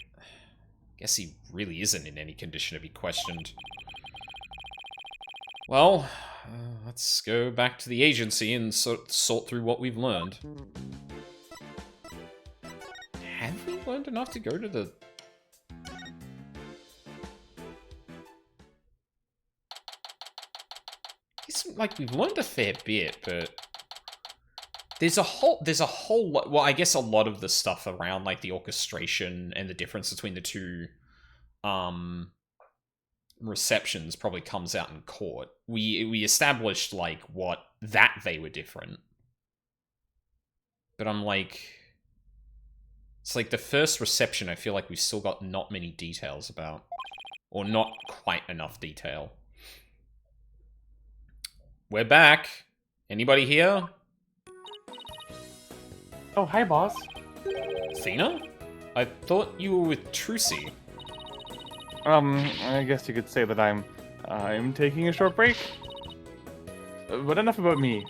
Guess he really isn't in any condition to be questioned. Well, let's go back to the agency and sort through what we've learned. Have we learned enough to go to the... It's like we've learned a fair bit, but there's a whole lot. Well, I guess a lot of the stuff around like the orchestration and the difference between the two receptions probably comes out in court. We established like that they were different, but I'm like, it's like the first reception. I feel like we've still got not many details about, or not quite enough detail. We're back. Anybody here? Oh, hi, boss. Athena? I thought you were with Trucy. I guess you could say that I'm taking a short break. But enough about me.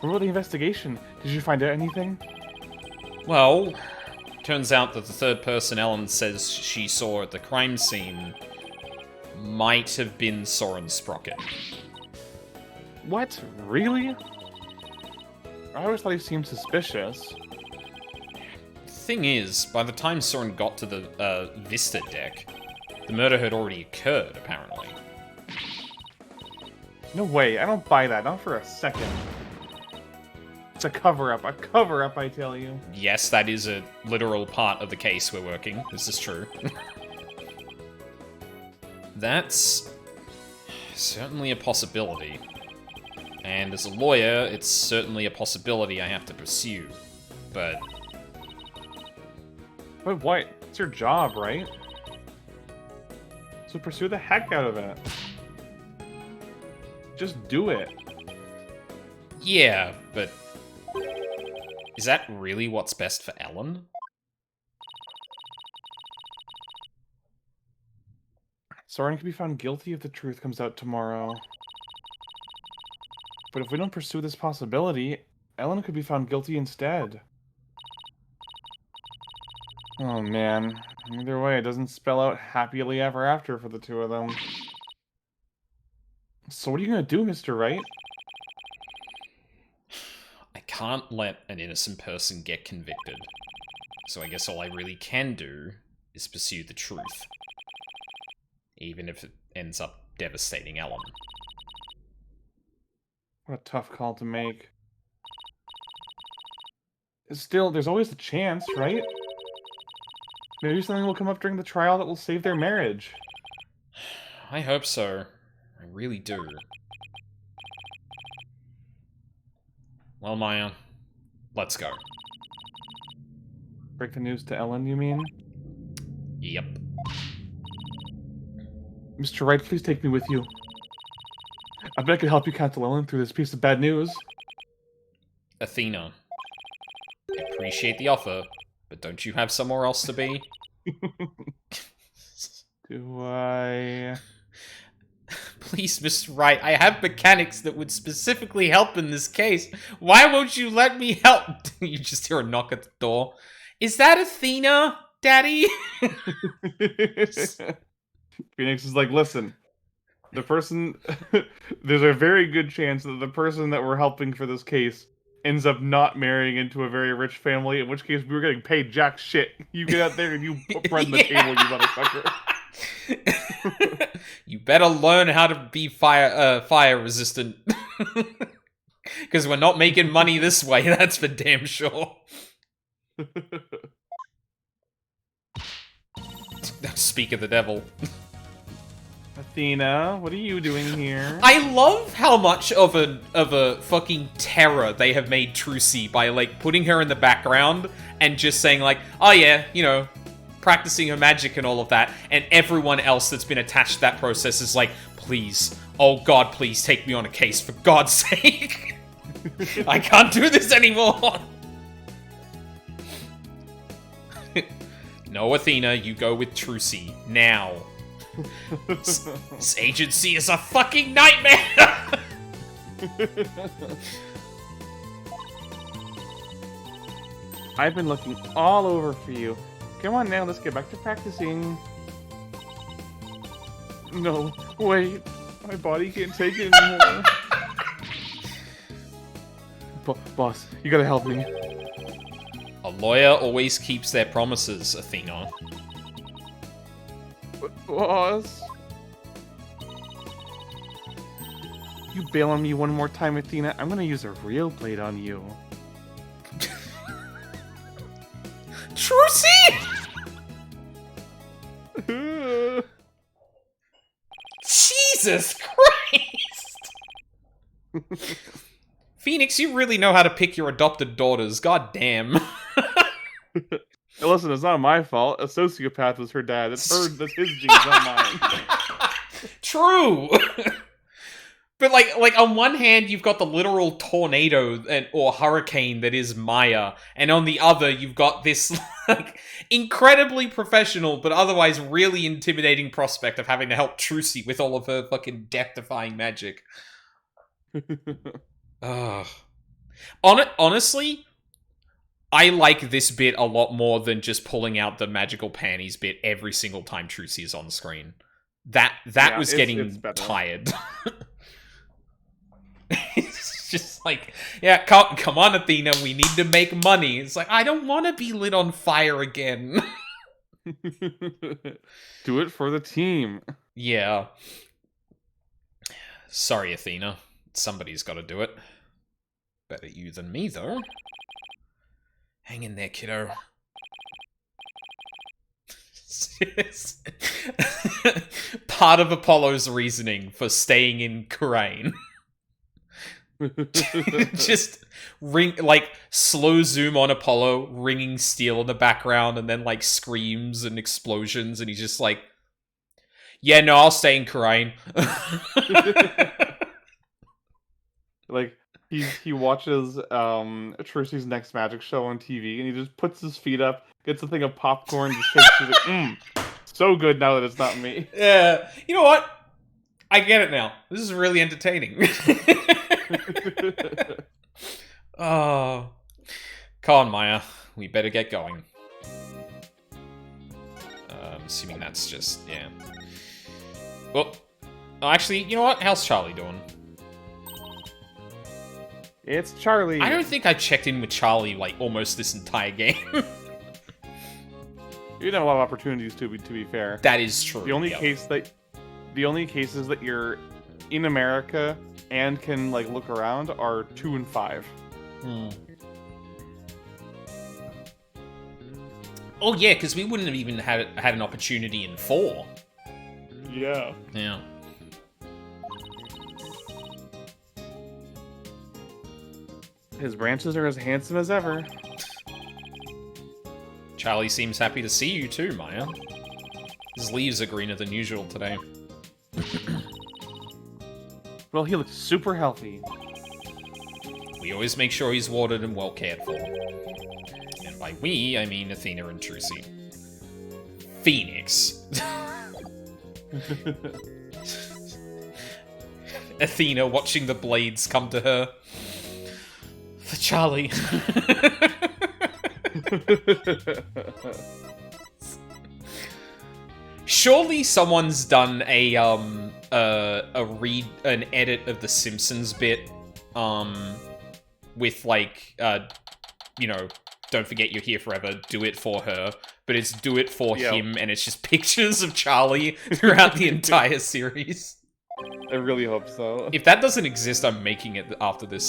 What about the investigation? Did you find out anything? Well, turns out that the third person Ellen says she saw at the crime scene might have been Soren Sprocket. What? Really? I always thought he seemed suspicious. Thing is, by the time Soren got to the Vista deck, the murder had already occurred, apparently. No way, I don't buy that, not for a second. It's a cover-up, I tell you. Yes, that is a literal part of the case we're working. This is true. That's certainly a possibility. And as a lawyer, it's certainly a possibility I have to pursue. But what? It's your job, right? So pursue the heck out of it. Just do it. yeah, but is that really what's best for Ellen? Soren could be found guilty if the truth comes out tomorrow. But if we don't pursue this possibility, Ellen could be found guilty instead. Oh man. Either way, it doesn't spell out happily ever after for the two of them. So what are you gonna do, Mr. Wright? I can't let an innocent person get convicted. So I guess all I really can do is pursue the truth. Even if it ends up devastating Ellen. What a tough call to make. Still, there's always a chance, right? Maybe something will come up during the trial that will save their marriage. I hope so. I really do. Well, Maya, let's go. Break the news to Ellen, you mean? Yep. Mr. Wright, please take me with you. I bet I could help you counsel Ellen through this piece of bad news. Athena. I appreciate the offer, but don't you have somewhere else to be? Do I... Please, Mr. Wright, I have mechanics that would specifically help in this case. Why won't you let me help? You just hear a knock at the door. Is that Athena, Daddy? Phoenix is like, listen, the person... There's a very good chance that the person that we're helping for this case ends up not marrying into a very rich family, in which case we were getting paid jack shit. You get out there and you run the table, you motherfucker. You better learn how to be fire resistant. Because we're not making money this way, that's for damn sure. Speak of the devil. Athena, what are you doing here? I love how much of a fucking terror they have made Trucy by, like, putting her in the background and just saying, like, oh yeah, you know, practicing her magic and all of that, and everyone else that's been attached to that process is like, please, oh god, please take me on a case, for God's sake. I can't do this anymore. No, Athena, you go with Trucy, now. This agency is a fucking nightmare! I've been looking all over for you. Come on now, let's get back to practicing. No, wait. My body can't take it anymore. Boss, you gotta help me. A lawyer always keeps their promises, Athena. Boss? You bail on me one more time, Athena, I'm gonna use a real blade on you. Trucy! Jesus Christ! Phoenix, you really know how to pick your adopted daughters. God damn. Hey, listen, it's not my fault. A sociopath was her dad. That's his genes, not mine. True. But like on one hand, you've got the literal tornado or hurricane that is Maya, and on the other, you've got this like incredibly professional but otherwise really intimidating prospect of having to help Trucy with all of her fucking death-defying magic. Honestly, I like this bit a lot more than just pulling out the magical panties bit every single time Trucy is on screen. That was getting tired. It's just like, yeah, come on, Athena, we need to make money. It's like, I don't want to be lit on fire again. Do it for the team. Yeah. Sorry, Athena. Somebody's got to do it. Better you than me, though. Hang in there, kiddo. Part of Apollo's reasoning for staying in Kurain. Just slow zoom on Apollo, ringing steel in the background, and then like screams and explosions, and he's just like, yeah, no, I'll stay in Kurain. Like, he watches Trucy's next magic show on TV, and he just puts his feet up, gets a thing of popcorn, just shakes it, like, so good now that it's not me. Yeah, you know what? I get it now. This is really entertaining. Oh, come on, Maya. We better get going. I'm assuming that's just, yeah. Well, actually, you know what? How's Charlie doing? It's Charlie. I don't think I checked in with Charlie, like, almost this entire game. You had a lot of opportunities to be fair. That is true. The only cases that you're in America and can like look around are 2 and 5. Oh yeah, because we wouldn't have even had an opportunity in 4. Yeah. Yeah. His branches are as handsome as ever. Charlie seems happy to see you too, Maya. His leaves are greener than usual today. Well, he looks super healthy. We always make sure he's watered and well cared for. And by we, I mean Athena and Trucy. Phoenix. Athena watching the blades come to her. For Charlie. Surely someone's done an edit of the Simpsons bit, with like, you know, don't forget you're here forever, do it for her, but it's do it for him, and it's just pictures of Charlie throughout the entire series. I really hope so. If that doesn't exist, I'm making it after this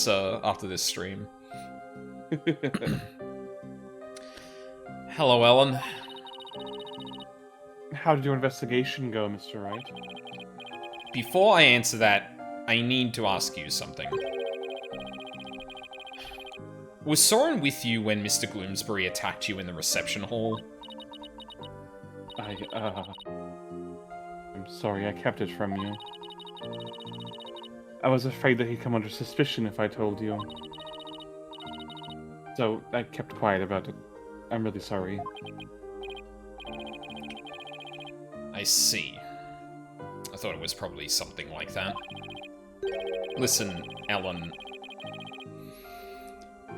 stream. Hello, Ellen. How did your investigation go, Mr. Wright? Before I answer that, I need to ask you something. Was Soren with you when Mr. Gloomsbury attacked you in the reception hall? I'm sorry, I kept it from you. I was afraid that he'd come under suspicion if I told you. So, I kept quiet about it. I'm really sorry. I see. I thought it was probably something like that. Listen, Ellen.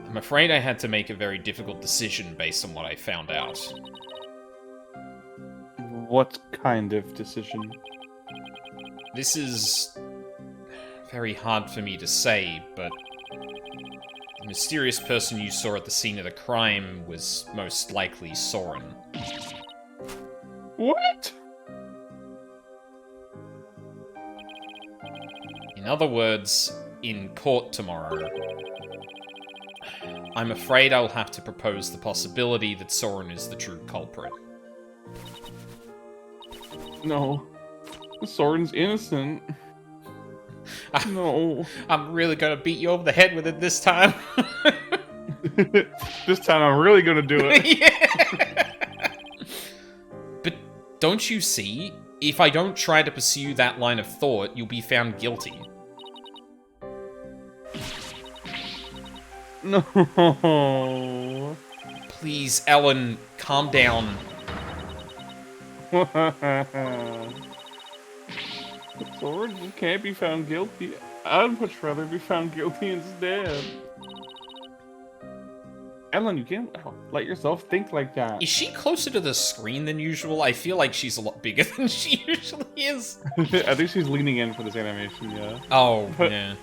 I'm afraid I had to make a very difficult decision based on what I found out. What kind of decision? This is very hard for me to say, but the mysterious person you saw at the scene of the crime was most likely Soren. What? In other words, in court tomorrow, I'm afraid I'll have to propose the possibility that Soren is the true culprit. No. Soren's innocent. No. I'm really gonna beat you over the head with it this time. This time I'm really gonna do it. Yeah. But don't you see? If I don't try to pursue that line of thought, you'll be found guilty. No. Please, Ellen, calm down. Soren just can't be found guilty. I'd much rather be found guilty instead. Ellen, you can't let yourself think like that. Is she closer to the screen than usual? I feel like she's a lot bigger than she usually is. I think she's leaning in for this animation, yeah. Oh, But- yeah.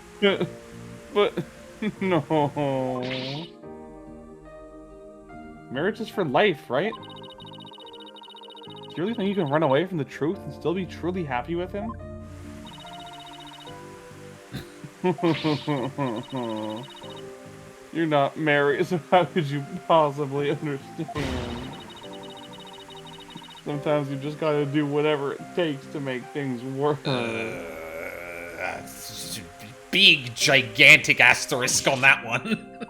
But no. Marriage is for life, right? Do you really think you can run away from the truth and still be truly happy with him? You're not married, so how could you possibly understand? Sometimes you just gotta do whatever it takes to make things work. Big, gigantic asterisk on that one.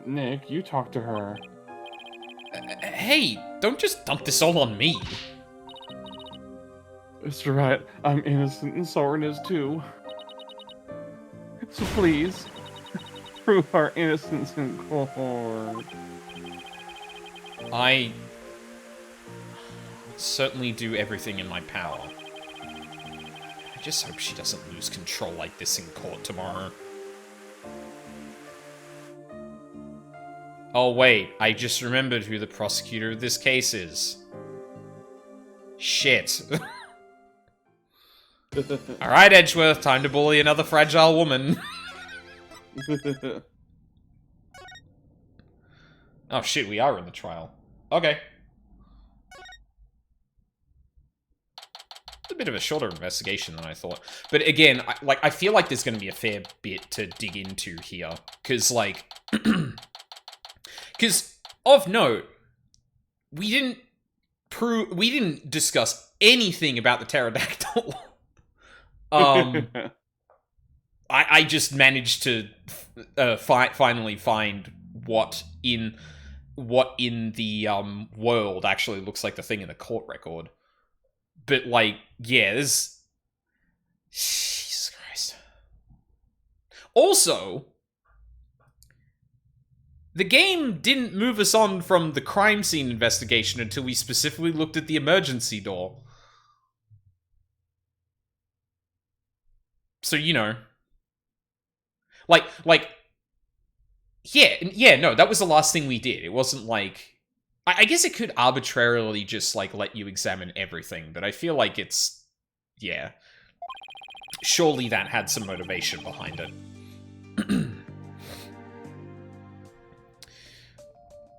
Nick, you talk to her. Hey, don't just dump this all on me. Mr. Wright, I'm innocent and Soren is too. So please, prove our innocence in court. I certainly do everything in my power. I just hope she doesn't lose control like this in court tomorrow. Oh wait, I just remembered who the prosecutor of this case is. Shit. Alright, Edgeworth, time to bully another fragile woman. Oh shit, we are in the trial. Okay. It's a bit of a shorter investigation than I thought. But again, I feel like there's going to be a fair bit to dig into here. Because, like... Because, of note, we didn't discuss anything about the pterodactyl. I just managed to finally find what in the world actually looks like the thing in the court record. But, like, yeah, there's... Jesus Christ. Also, the game didn't move us on from the crime scene investigation until we specifically looked at the emergency door. So, you know. Like, yeah, no, that was the last thing we did. It wasn't like... I guess it could arbitrarily just, like, let you examine everything, but I feel like it's... Yeah. Surely that had some motivation behind it.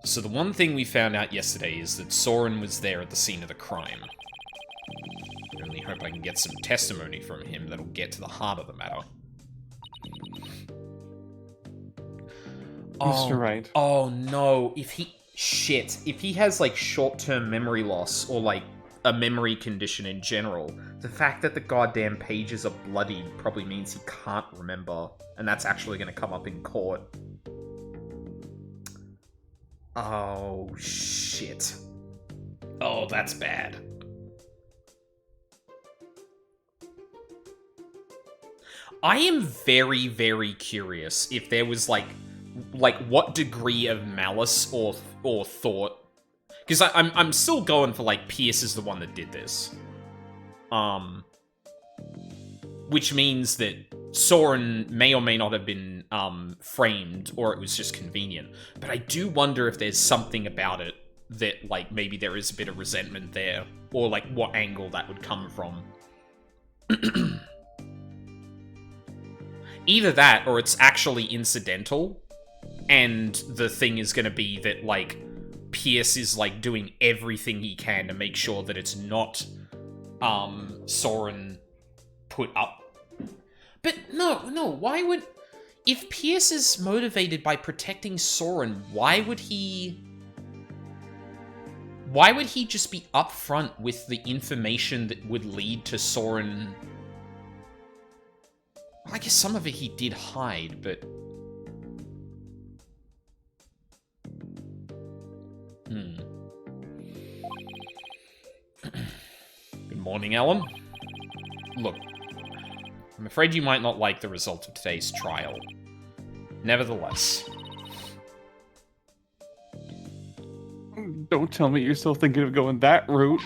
So the one thing we found out yesterday is that Soren was there at the scene of the crime. I only hope I can get some testimony from him that'll get to the heart of the matter. Mr. Wright. Oh no, if he has, like, short-term memory loss, or, like, a memory condition in general, the fact that the goddamn pages are bloodied probably means he can't remember, and that's actually going to come up in court. Oh, shit. Oh, that's bad. I am very, very curious if there was, like what degree of malice or thought, because I'm still going for, like, Pierce is the one that did this, which means that Soren may or may not have been framed, or it was just convenient. But I do wonder if there's something about it that, like, maybe there is a bit of resentment there, or, like, what angle that would come from. Either that, or it's actually incidental, and the thing is going to be that, like, Pierce is, like, doing everything he can to make sure that it's not Soren put up. But no, why would... If Pierce is motivated by protecting Soren, why would he just be upfront with the information that would lead to Soren... I guess some of it he did hide, but... Good morning, Alan. Look, I'm afraid you might not like the result of today's trial. Nevertheless... Don't tell me you're still thinking of going that route.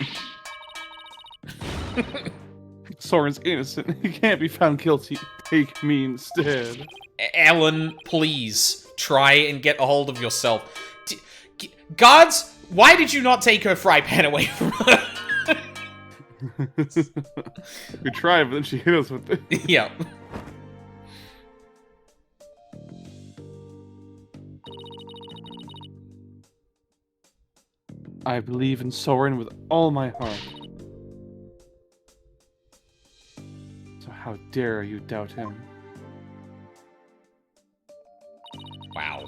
Soren's innocent. He can't be found guilty. Take me instead. Alan, please, try and get a hold of yourself. Guards, why did you not take her fry pan away from her? We tried, but then she hit us with it. Yeah. I believe in Soren with all my heart. So how dare you doubt him? Wow.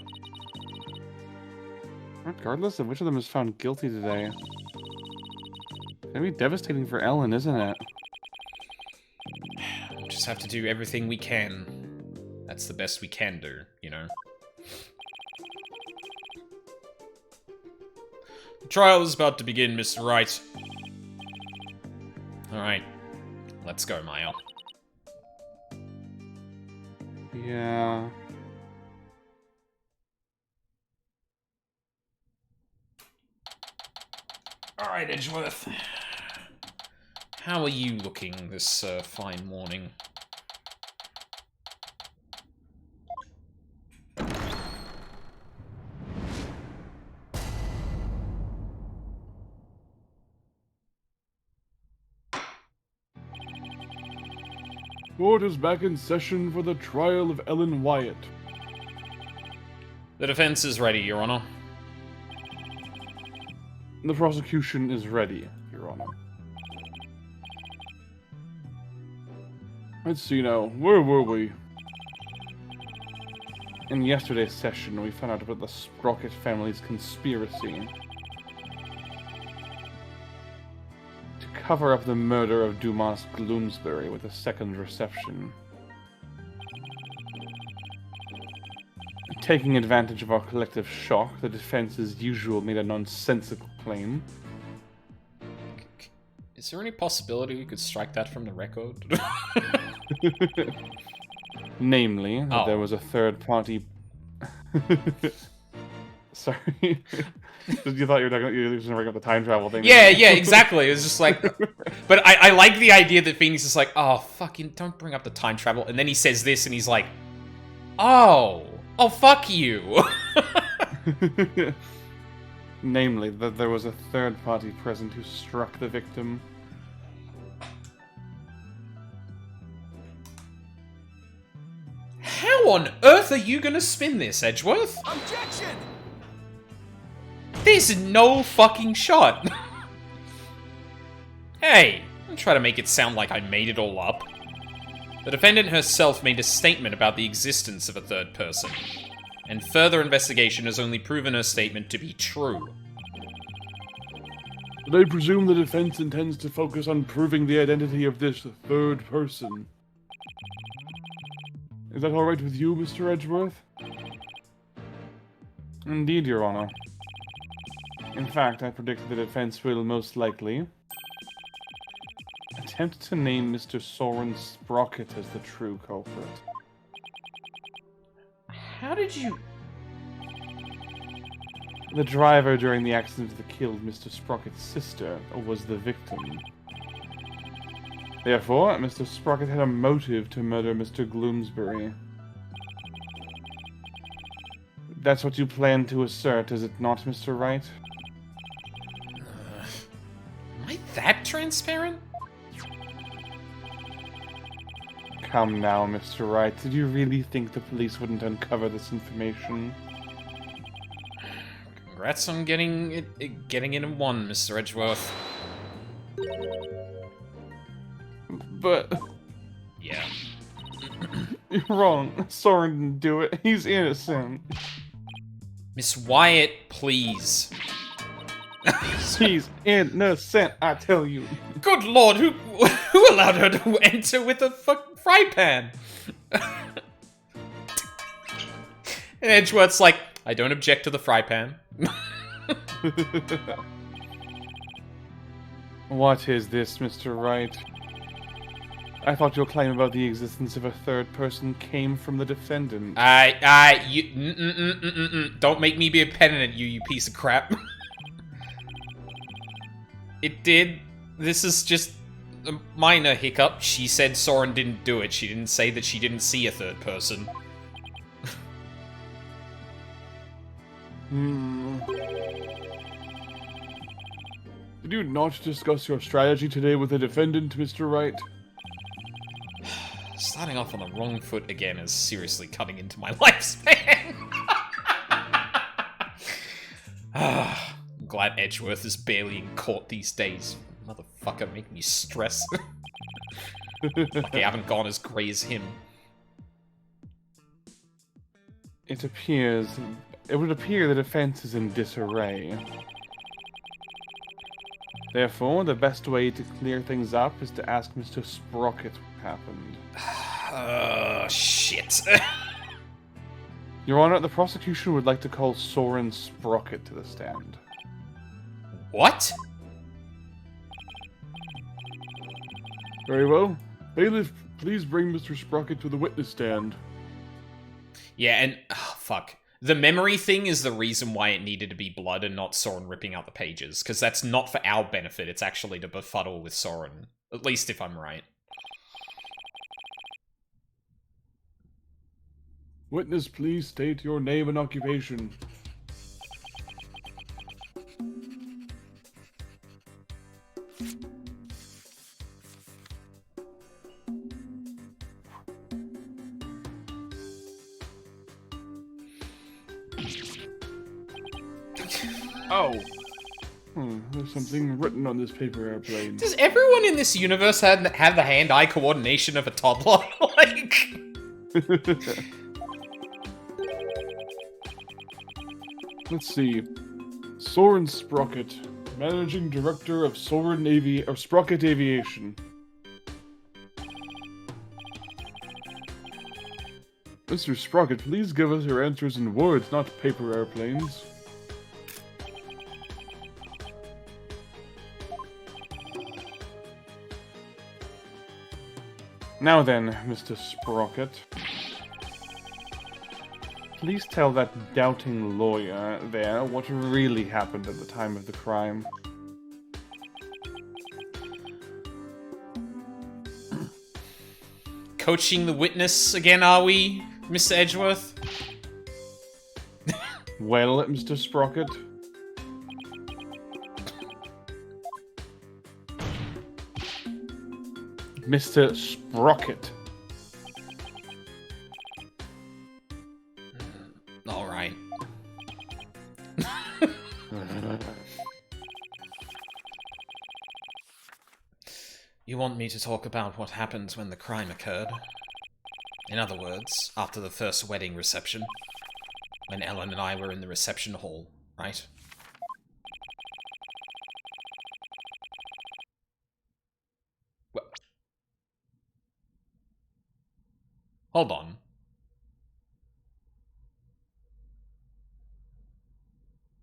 Regardless of which of them is found guilty today, it's gonna be devastating for Ellen, isn't it? We'll just have to do everything we can. That's the best we can do, you know? The trial is about to begin, Mr. Wright. Alright. Let's go, Maya. Yeah. Alright, Edgeworth. How are you looking this fine morning? Court is back in session for the trial of Ellen Wyatt. The defense is ready, Your Honor. The prosecution is ready, Your Honor. Let's see now. Where were we? In yesterday's session, we found out about the Sprocket family's conspiracy to cover up the murder of Dumas Gloomsbury with a second reception. Taking advantage of our collective shock, the defense as usual made a nonsensical claim. Is there any possibility we could strike that from the record? Namely, that there was a third party. Sorry. You thought you were going to bring up the time travel thing. Yeah, exactly. It was just like... But I like the idea that Phoenix is like, oh, fucking don't bring up the time travel. And then he says this and he's like, oh, fuck you. Namely, that there was a third party present who struck the victim. How on earth are you gonna spin this, Edgeworth? Objection! There's no fucking shot. Hey, don't try to make it sound like I made it all up. The defendant herself made a statement about the existence of a third person, and further investigation has only proven her statement to be true. But I presume the defense intends to focus on proving the identity of this third person. Is that alright with you, Mr. Edgeworth? Indeed, Your Honor. In fact, I predict the defense will most likely attempt to name Mr. Soren Sprocket as the true culprit. How did you... The driver during the accident that killed Mr. Sprocket's sister was the victim. Therefore, Mr. Sprocket had a motive to murder Mr. Gloomsbury. That's what you plan to assert, is it not, Mr. Wright? Am I that transparent? Come now, Mr. Wright. Did you really think the police wouldn't uncover this information? Congrats on getting it in one, Mr. Edgeworth. But... Yeah. You're wrong. Soren didn't do it. He's innocent. Miss Wyatt, please. He's innocent, I tell you. Good lord, who allowed her to enter with a fry pan? And Edgeworth's like, I don't object to the fry pan. What is this, Mr. Wright? I thought your claim about the existence of a third person came from the defendant. Don't make me be a penitent, you piece of crap. It did. This is just a minor hiccup. She said Soren didn't do it. She didn't say that she didn't see a third person. Did you not discuss your strategy today with the defendant, Mr. Wright? Starting off on the wrong foot again is seriously cutting into my lifespan. I'm glad Edgeworth is barely in court these days. Motherfucker, make me stress. Like I haven't gone as grey as him. It would appear the defense is in disarray. Therefore, the best way to clear things up is to ask Mr. Sprocket what happened. Shit. Your Honor, the prosecution would like to call Soren Sprocket to the stand. What? Very well. Bailiff, please bring Mr. Sprocket to the witness stand. Yeah, and... Oh, fuck. The memory thing is the reason why it needed to be blood and not Soren ripping out the pages, because that's not for our benefit, it's actually to befuddle with Soren. At least if I'm right. Witness, please state your name and occupation. Oh. There's something written on this paper airplane. Does everyone in this universe have the hand-eye coordination of a toddler? Like... Let's see. Soren Sprocket, Managing Director of Sprocket Aviation. Mr. Sprocket, please give us your answers in words, not paper airplanes. Now then, Mr. Sprocket. Please tell that doubting lawyer there what really happened at the time of the crime. Coaching the witness again, are we, Mr. Edgeworth? Well, Mr. Sprocket? Mr. Sprocket. All right. You want me to talk about what happened when the crime occurred? In other words, after the first wedding reception, when Ellen and I were in the reception hall, right? What? Hold on.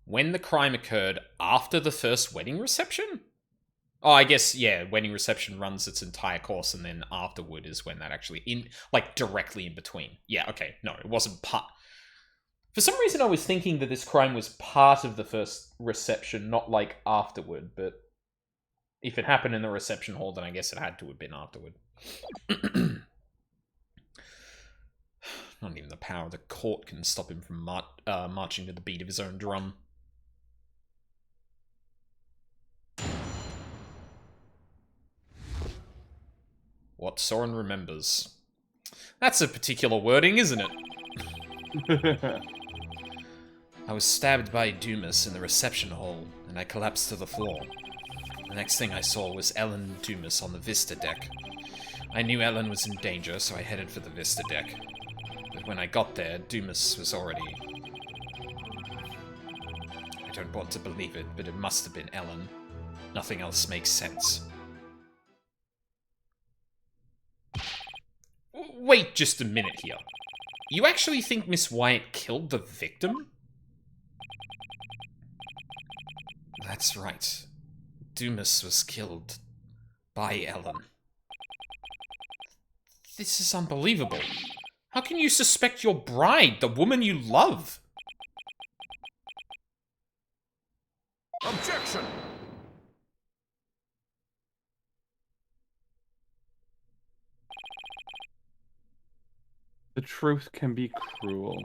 When the crime occurred after the first wedding reception? Oh, I guess, yeah, wedding reception runs its entire course, and then afterward is when that actually, directly in between. Yeah, okay, no, it wasn't part... For some reason I was thinking that this crime was part of the first reception, not, afterward, but if it happened in the reception hall, then I guess it had to have been afterward. Not even the power of the court can stop him from marching to the beat of his own drum. What Soren remembers. That's a particular wording, isn't it? I was stabbed by Dumas in the reception hall, and I collapsed to the floor. The next thing I saw was Ellen Dumas on the Vista deck. I knew Ellen was in danger, so I headed for the Vista deck. But when I got there, Dumas was already... I don't want to believe it, but it must have been Ellen. Nothing else makes sense. Wait just a minute here. You actually think Miss Wyatt killed the victim? That's right. Dumas was killed by Ellen. This is unbelievable. How can you suspect your bride, the woman you love? Objection! The truth can be cruel.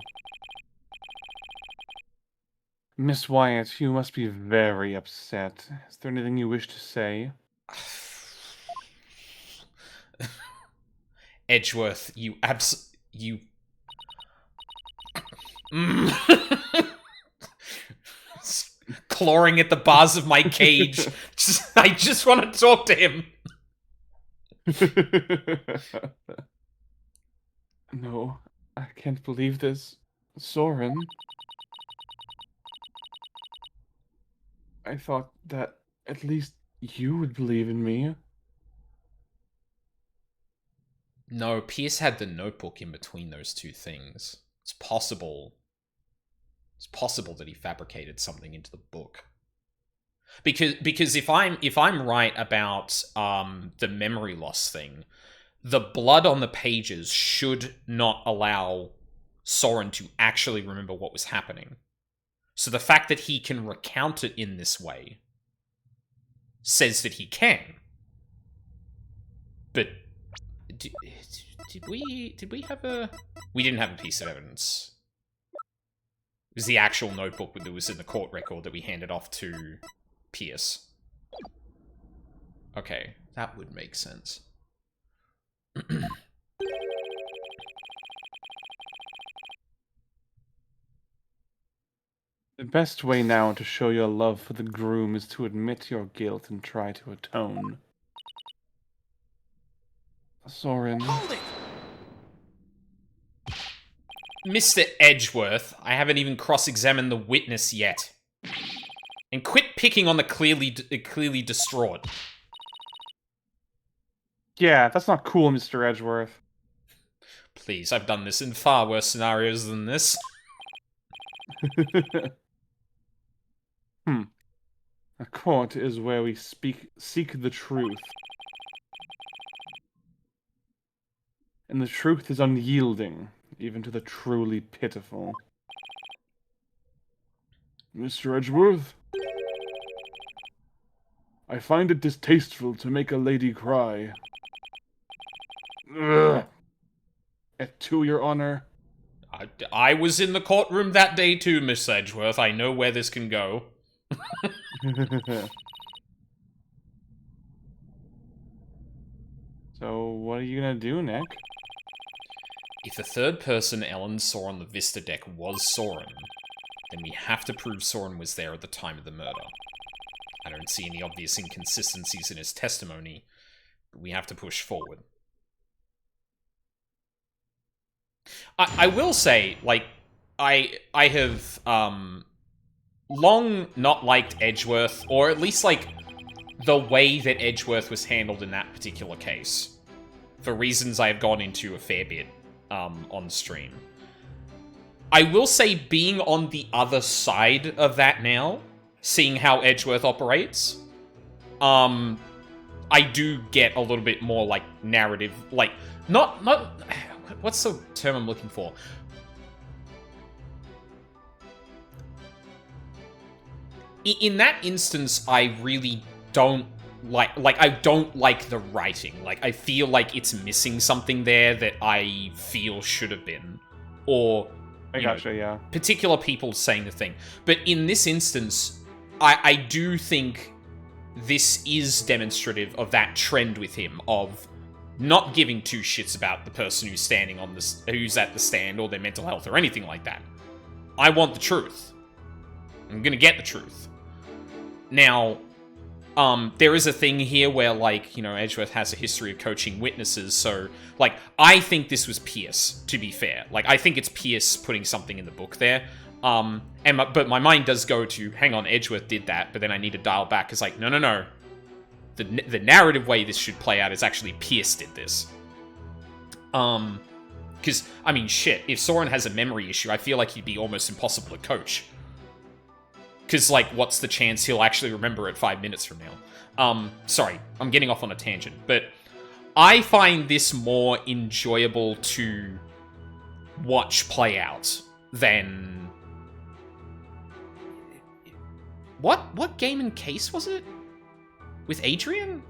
Miss Wyatt, you must be very upset. Is there anything you wish to say? Edgeworth, you clawing at the bars of my cage. I just want to talk to him. No, I can't believe this. Soren? I thought that at least you would believe in me. No, Pierce had the notebook in between those two things. It's possible. It's possible that he fabricated something into the book. Because if I'm right about the memory loss thing, the blood on the pages should not allow Soren to actually remember what was happening. So the fact that he can recount it in this way says that he can. But did we have a... We didn't have a piece of evidence. It was the actual notebook that was in the court record that we handed off to Pierce. Okay, that would make sense. The best way now to show your love for the groom is to admit your guilt and try to atone. Soren. Hold it! Mr. Edgeworth, I haven't even cross-examined the witness yet. And quit picking on the clearly distraught. Yeah, that's not cool, Mr. Edgeworth. Please, I've done this in far worse scenarios than this. A court is where we seek the truth. And the truth is unyielding, even to the truly pitiful. Mr. Edgeworth? I find it distasteful to make a lady cry. Ugh. Et tu, Your Honor? I was in the courtroom that day too, Miss Edgeworth. I know where this can go. So, what are you gonna do, Nick? If the third person Ellen saw on the Vista deck was Soren, then we have to prove Soren was there at the time of the murder. I don't see any obvious inconsistencies in his testimony, but we have to push forward. I will say, like, I have, long not liked Edgeworth, or at least, like, the way that Edgeworth was handled in that particular case. For reasons I have gone into a fair bit, on stream. I will say, being on the other side of that now, seeing how Edgeworth operates, I do get a little bit more, like, narrative, like, not, what's the term I'm looking for? In that instance, I really don't I don't like the writing. Like, I feel like it's missing something there that I feel should have been. Or, yeah. particular people saying the thing. But in this instance, I do think this is demonstrative of that trend with him of not giving two shits about the person who's standing on this, who's at the stand, or their mental health, or anything like that. I want the truth. I'm gonna get the truth. Now, there is a thing here where, like, you know, Edgeworth has a history of coaching witnesses, so, like, I think this was Pierce, to be fair. Like, I think it's Pierce putting something in the book there. But my mind does go to, hang on, Edgeworth did that, but then I need to dial back. It's like, no. The narrative way this should play out is actually Pierce did this. Because, I mean, shit, if Soren has a memory issue, I feel like he'd be almost impossible to coach. Because, like, what's the chance he'll actually remember it 5 minutes from now? Sorry, I'm getting off on a tangent, but I find this more enjoyable to watch play out than... What game and case was it? With Adrian?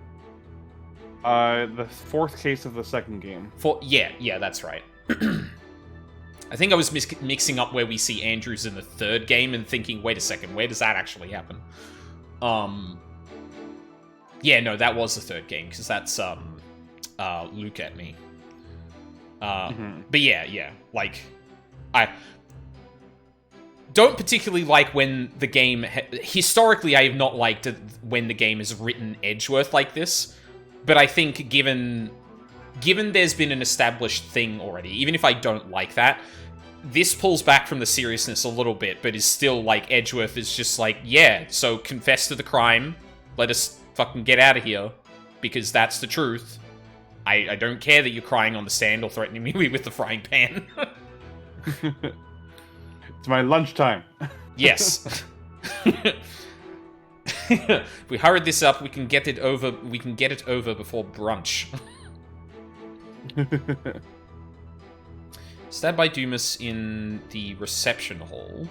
The fourth case of the second game. Yeah, that's right. I think I was mixing up where we see Andrews in the third game and thinking, wait a second, where does that actually happen? Yeah, no, that was the third game, because that's, Luke at me. But yeah, like, I don't particularly like when the game... Historically, I have not liked it when the game is written Edgeworth like this, but I think given there's been an established thing already, even if I don't like that, this pulls back from the seriousness a little bit, but is still like, Edgeworth is just like, yeah, so confess to the crime, let us fucking get out of here, because that's the truth. I don't care that you're crying on the stand or threatening me with the frying pan. It's my lunchtime. Yes. If we hurried this up, we can get it over before brunch. Stabbed by Dumas in the reception hall.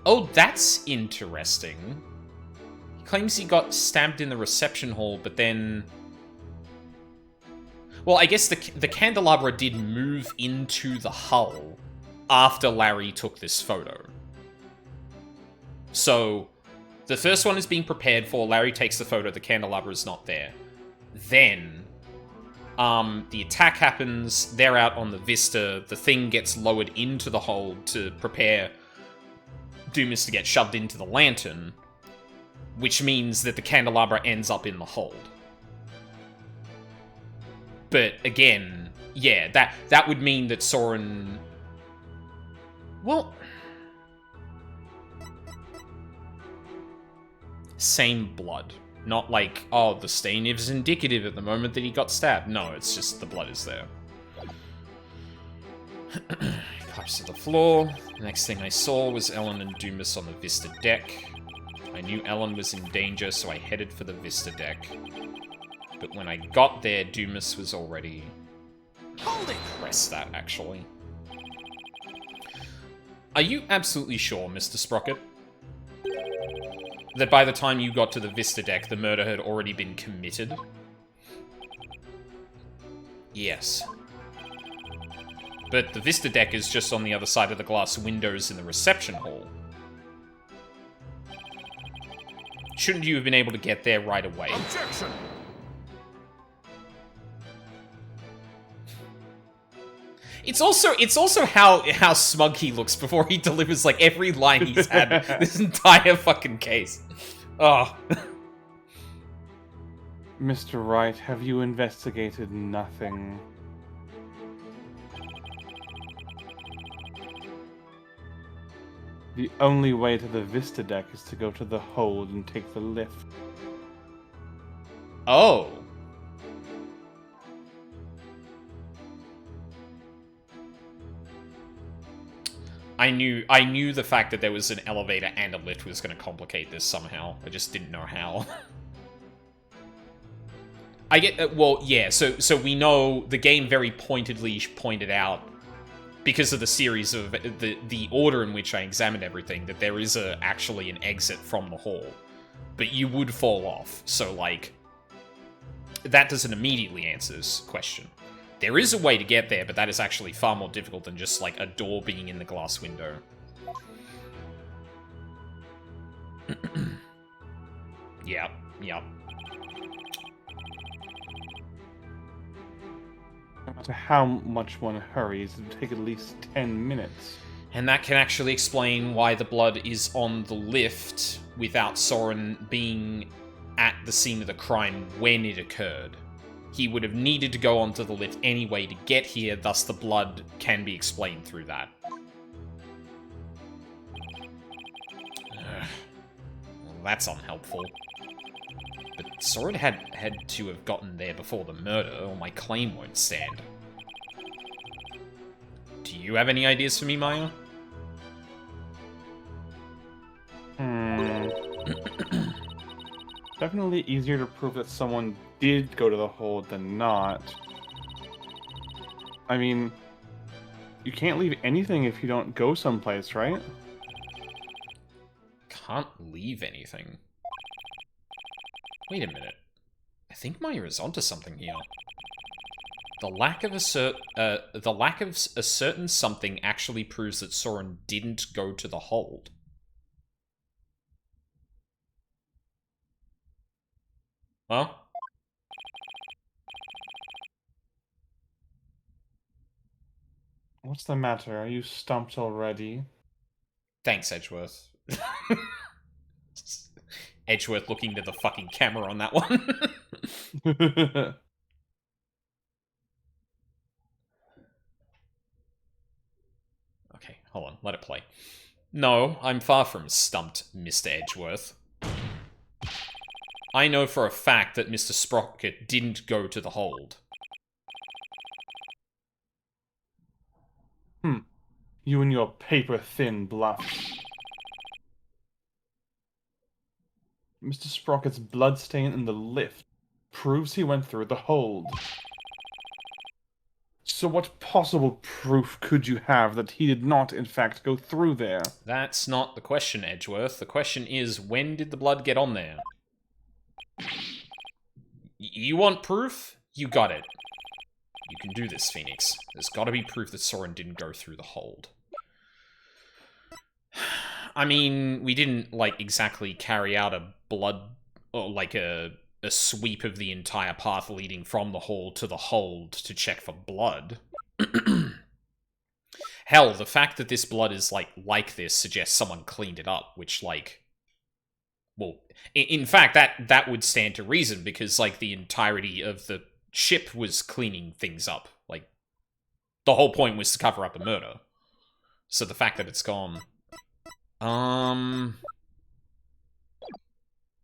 Oh, that's interesting. He claims he got stabbed in the reception hall, but then... Well, I guess the candelabra did move into the hull after Larry took this photo. So, the first one is being prepared for, Larry takes the photo, the candelabra is not there. Then, the attack happens, they're out on the Vista, the thing gets lowered into the hold to prepare Dumas to get shoved into the lantern, which means that the candelabra ends up in the hold. But again, yeah, that would mean that Soren... Well... Same blood. Not like, oh, the stain is indicative at the moment that he got stabbed. No, it's just the blood is there. Pipes to the floor. The next thing I saw was Ellen and Dumas on the Vista deck. I knew Ellen was in danger, so I headed for the Vista deck. But when I got there, Dumas was already... Hold it! Press that, actually. Are you absolutely sure, Mr. Sprocket, that by the time you got to the Vista deck, the murder had already been committed? Yes. But the Vista deck is just on the other side of the glass windows in the reception hall. Shouldn't you have been able to get there right away? Objection! It's also how smug he looks before he delivers like every line he's had this entire fucking case. Oh. Mr. Wright, have you investigated nothing? The only way to the Vista deck is to go to the hold and take the lift. Oh. I knew the fact that there was an elevator and a lift was going to complicate this somehow. I just didn't know how. I get well, yeah. So we know the game very pointedly pointed out, because of the series of the order in which I examined everything, that there is actually an exit from the hall, but you would fall off. So like, that doesn't immediately answer this question. There is a way to get there, but that is actually far more difficult than just, like, a door being in the glass window. Yep. No matter how much one hurries, it will take at least 10 minutes. And that can actually explain why the blood is on the lift without Soren being at the scene of the crime when it occurred. He would have needed to go onto the lift anyway to get here, thus the blood can be explained through that. Well, that's unhelpful. But Soren had to have gotten there before the murder, or my claim won't stand. Do you have any ideas for me, Maya? Definitely easier to prove that someone did go to the hold than not. I mean, you can't leave anything if you don't go someplace, right? Can't leave anything. Wait a minute. I think Maya is onto something here. The lack of a certain something actually proves that Soren didn't go to the hold. Huh? What's the matter? Are you stumped already? Thanks, Edgeworth. Edgeworth looking to the fucking camera on that one. Okay, hold on. Let it play. No, I'm far from stumped, Mr. Edgeworth. I know for a fact that Mr. Sprocket didn't go to the hold. You and your paper-thin bluffs. Mr. Sprocket's bloodstain in the lift proves he went through the hold. So what possible proof could you have that he did not, in fact, go through there? That's not the question, Edgeworth. The question is, when did the blood get on there? You want proof? You got it. You can do this, Phoenix. There's gotta be proof that Soren didn't go through the hold. I mean, we didn't, like, exactly carry out a blood... or, like, a sweep of the entire path leading from the hall to the hold to check for blood. Hell, the fact that this blood is, like this suggests someone cleaned it up, which, like... Well, in fact, that would stand to reason, because, like, the entirety of the ship was cleaning things up. Like, The whole point was to cover up a murder. So the fact that it's gone...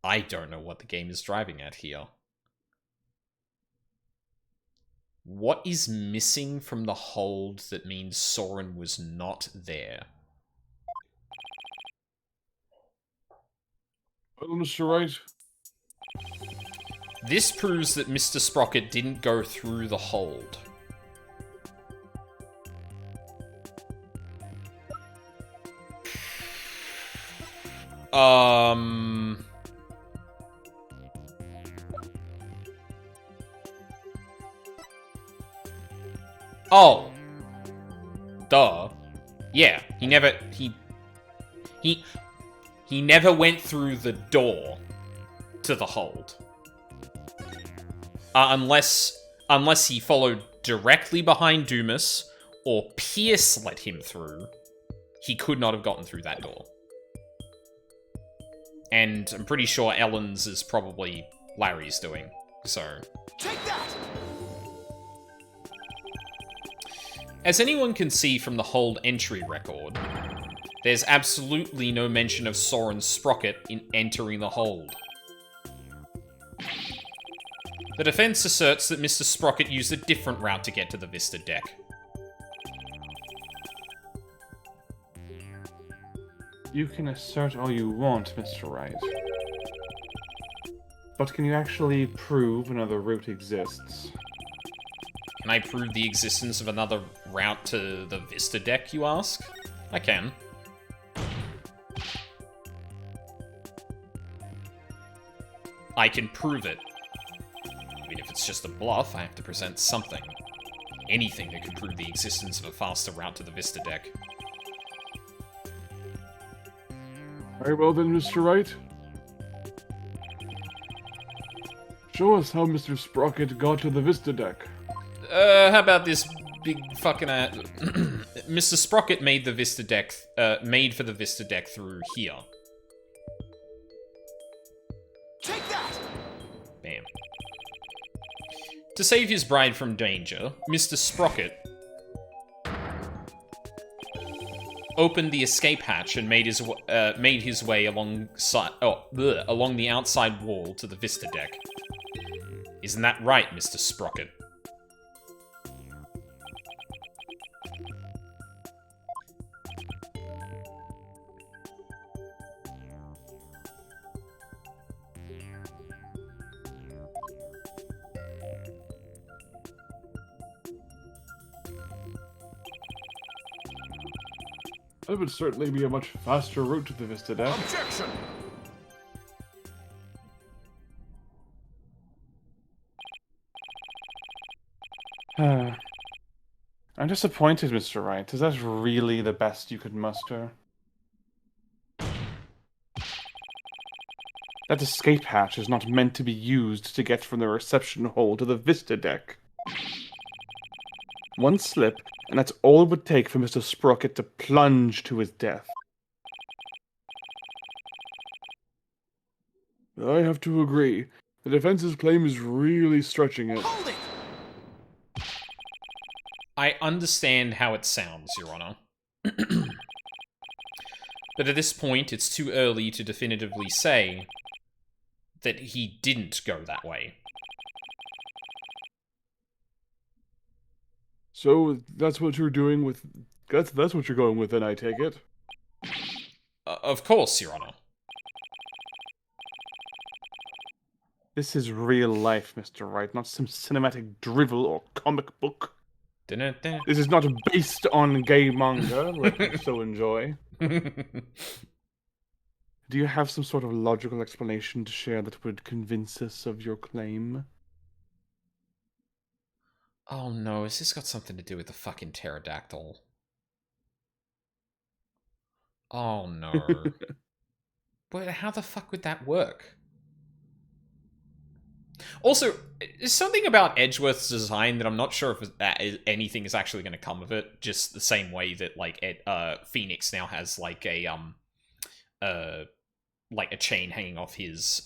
I don't know what the game is driving at here. What is missing from the hold that means Soren was not there? Well, Mr. Wright. This proves that Mr. Sprocket didn't go through the hold. Oh. Duh. Yeah, he never went through the door to the hold. Unless he followed directly behind Dumas, or Pierce let him through, he could not have gotten through that door. And I'm pretty sure Ellen's is probably Larry's doing, so... Take that! As anyone can see from the hold entry record, there's absolutely no mention of Soren Sprocket in entering the hold. The defense asserts that Mr. Sprocket used a different route to get to the Vista deck. You can assert all you want, Mr. Wright. But can you actually prove another route exists? Can I prove the existence of another route to the Vista deck, you ask? I can. I can prove it. I mean, if it's just a bluff, I have to present something. Anything that could prove the existence of a faster route to the Vista deck. Very well then, Mr. Wright. Show us how Mr. Sprocket got to the Vista deck. How about this big fucking Mr. Sprocket made the Vista deck, made for the Vista deck through here. Take that! Bam. To save his bride from danger, Mr. Sprocket opened the escape hatch and made his way along the outside wall to the Vista deck. Isn't that right, Mr. Sprocket? That would certainly be a much faster route to the Vista deck. Objection! I'm disappointed, Mr. Wright. Is that really the best you could muster? That escape hatch is not meant to be used to get from the reception hall to the Vista deck. One slip, and that's all it would take for Mr. Sprocket to plunge to his death. I have to agree. The defense's claim is really stretching it. Hold it! I understand how it sounds, Your Honor. But at this point, it's too early to definitively say that he didn't go that way. So that's what you're doing with... That's what you're going with, then, I take it? Of course, Your Honor. This is real life, Mr. Wright, not some cinematic drivel or comic book. Dun-dun-dun. This is not based on gay manga, like you so enjoy. Do you have some sort of logical explanation to share that would convince us of your claim? Oh no, has this got something to do with the fucking pterodactyl? Oh no. But how the fuck would that work? Also, there's something about Edgeworth's design that I'm not sure if anything is actually going to come of it. Just the same way that like Phoenix now has like a chain hanging off his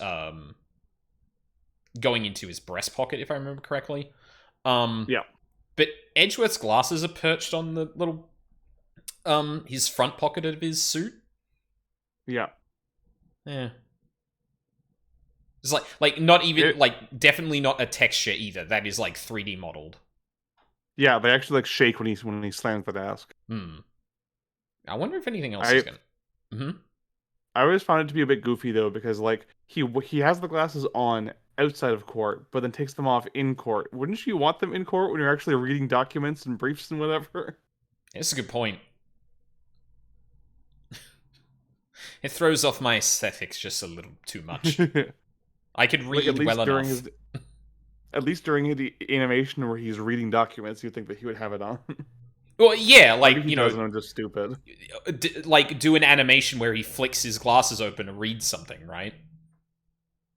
going into his breast pocket, if I remember correctly. Yeah. But Edgeworth's glasses are perched on the little, his front pocket of his suit. Yeah. Yeah. It's like not even, definitely not a texture either. That is, 3D modeled. Yeah, they actually, shake when he slams the desk. I wonder if anything else is gonna... Mm-hmm. I always found it to be a bit goofy, though, because, he has the glasses on outside of court, but then takes them off in court. Wouldn't you want them in court when you're actually reading documents and briefs and whatever? That's a good point. It throws off my aesthetics just a little too much. I could read well enough. At least during the animation where he's reading documents, you'd think that he would have it on. Well, yeah, Maybe he doesn't, I'm just stupid. Do an animation where he flicks his glasses open and reads something, right?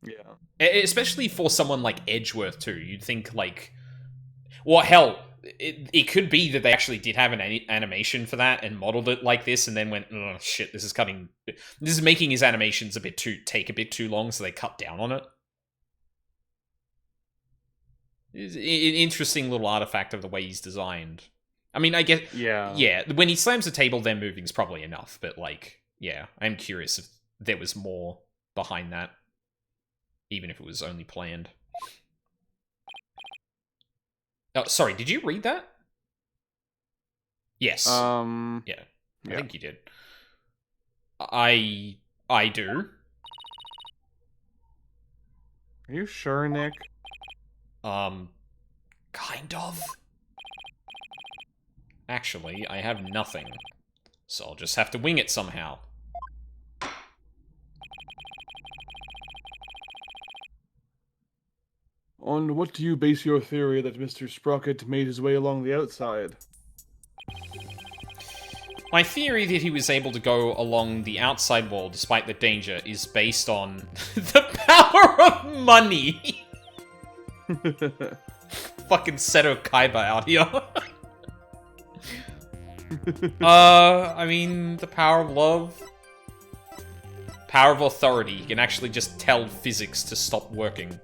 Yeah. Especially for someone like Edgeworth, too. You'd think, well, hell, it could be that they actually did have an animation for that and modeled it like this and then went, oh, shit, this is making his animations take a bit too long, so they cut down on it. It's an interesting little artifact of the way he's designed. I mean, I guess... Yeah, when he slams the table, then moving's probably enough, but, yeah, I'm curious if there was more behind that, even if it was only planned. Oh, sorry, did you read that? Yes. Yeah, I think you did. I do. Are you sure, Nick? Kind of. Actually, I have nothing. So I'll just have to wing it somehow. On what do you base your theory that Mr. Sprocket made his way along the outside? My theory that he was able to go along the outside wall despite the danger is based on the power of money. Fucking Seto Kaiba out here. I mean, the power of love. Power of authority. You can actually just tell physics to stop working.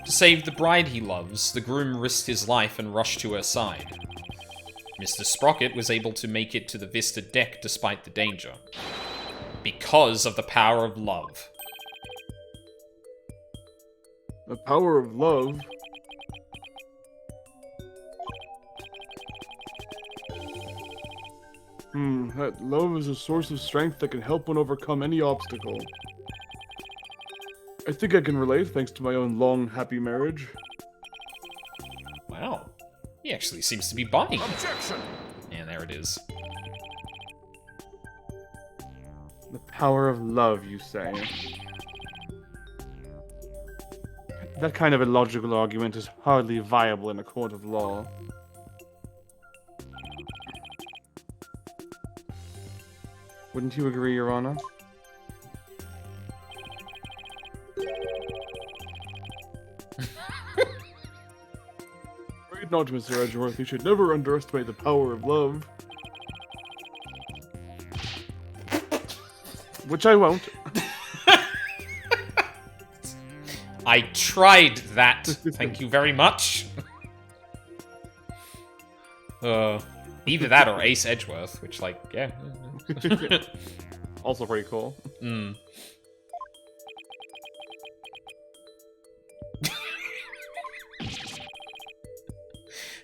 To save the bride he loves, the groom risked his life and rushed to her side. Mr. Sprocket was able to make it to the Vista deck despite the danger. Because of the power of love. The power of love? That love is a source of strength that can help one overcome any obstacle. I think I can relate, thanks to my own long, happy marriage. Wow. He actually seems to be buying. Objection! And there it is. The power of love, you say? That kind of illogical argument is hardly viable in a court of law. Wouldn't you agree, Your Honor? Afraid not, Mr. Edgeworth. You should never underestimate the power of love. Which I won't. I tried that. Thank you very much. Either that or Ace Edgeworth, which, yeah. Also pretty cool.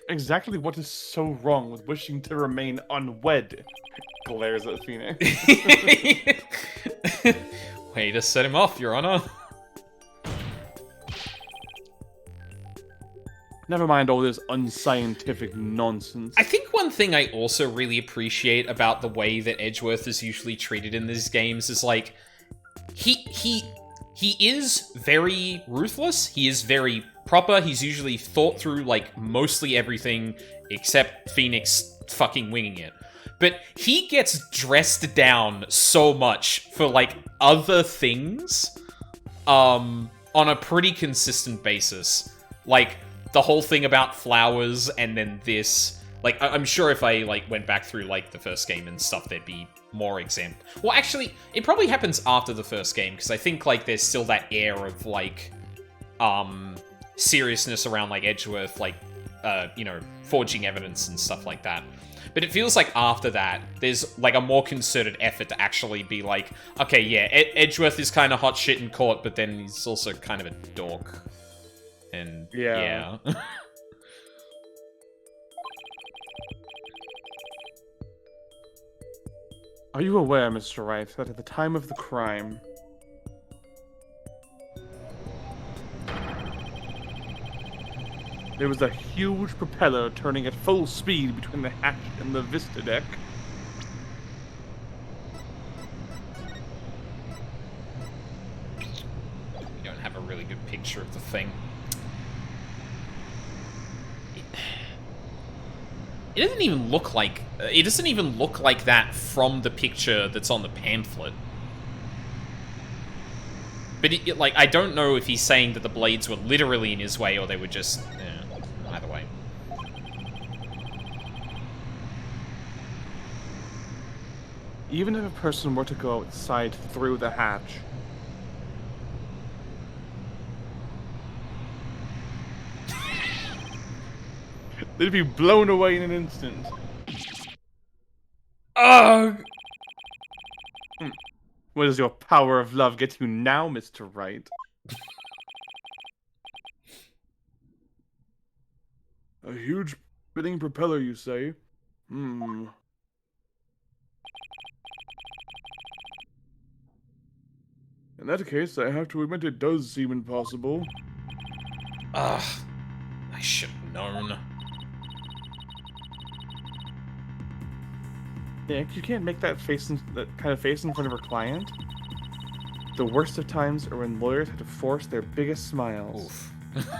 Exactly what is so wrong with wishing to remain unwed? Glares at Phoenix. Way to set him off, Your Honor. Never mind all this unscientific nonsense. I think one thing I also really appreciate about the way that Edgeworth is usually treated in these games is he is very ruthless. He is very proper. He's usually thought through mostly everything except Phoenix fucking winging it. But he gets dressed down so much for other things on a pretty consistent basis. The whole thing about flowers, and then this. I'm sure if I, went back through, the first game and stuff, there'd be more example. Well, actually, it probably happens after the first game, because I think, there's still that air of, seriousness around like Edgeworth, like forging evidence and stuff like that. But it feels like after that, there's like a more concerted effort to actually be like, okay, yeah, Edgeworth is kind of hot shit in court, but then he's also kind of a dork. And yeah. Are you aware, Mr. Wright, that at the time of the crime, there was a huge propeller turning at full speed between the hatch and the Vista deck? We don't have a really good picture of the thing. It doesn't even look like... It doesn't even look like that from the picture that's on the pamphlet. But, like, I don't know if he's saying that the blades were literally in his way or they were just... either way. Even if a person were to go outside through the hatch, they'd be blown away in an instant. Ugh! What does your power of love get you now, Mr. Wright? A huge spinning propeller, you say? Hmm. In that case, I have to admit it does seem impossible. Ugh. I should have known. Nick, you can't make that kind of face in front of her client. The worst of times are when lawyers have to force their biggest smiles. Oof.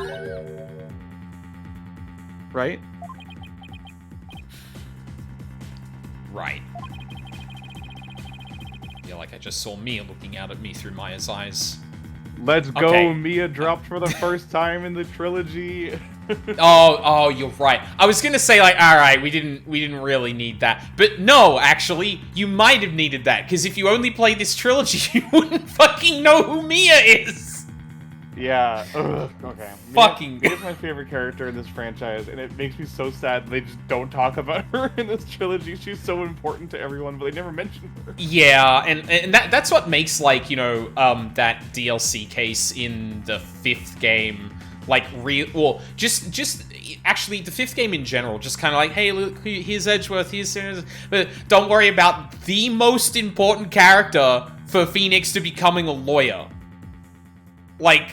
Right? Right. Yeah, like I just saw Mia looking out at me through Maya's eyes. Let's go, Okay. Mia dropped for the first time in the trilogy. Oh, you're right. I was gonna say, like, alright, we didn't really need that. But no, actually, you might have needed that, because if you only played this trilogy, you wouldn't fucking know who Mia is! Yeah. Ugh. Okay. Fucking- Mia's my favorite character in this franchise, and it makes me so sad they just don't talk about her in this trilogy. She's so important to everyone, but they never mention her. Yeah, and that's what makes, like, that DLC case in the 5th game, like, well, just actually, the 5th game in general, just kind of like, hey, look, here's Edgeworth, but don't worry about the most important character for Phoenix to becoming a lawyer. Like,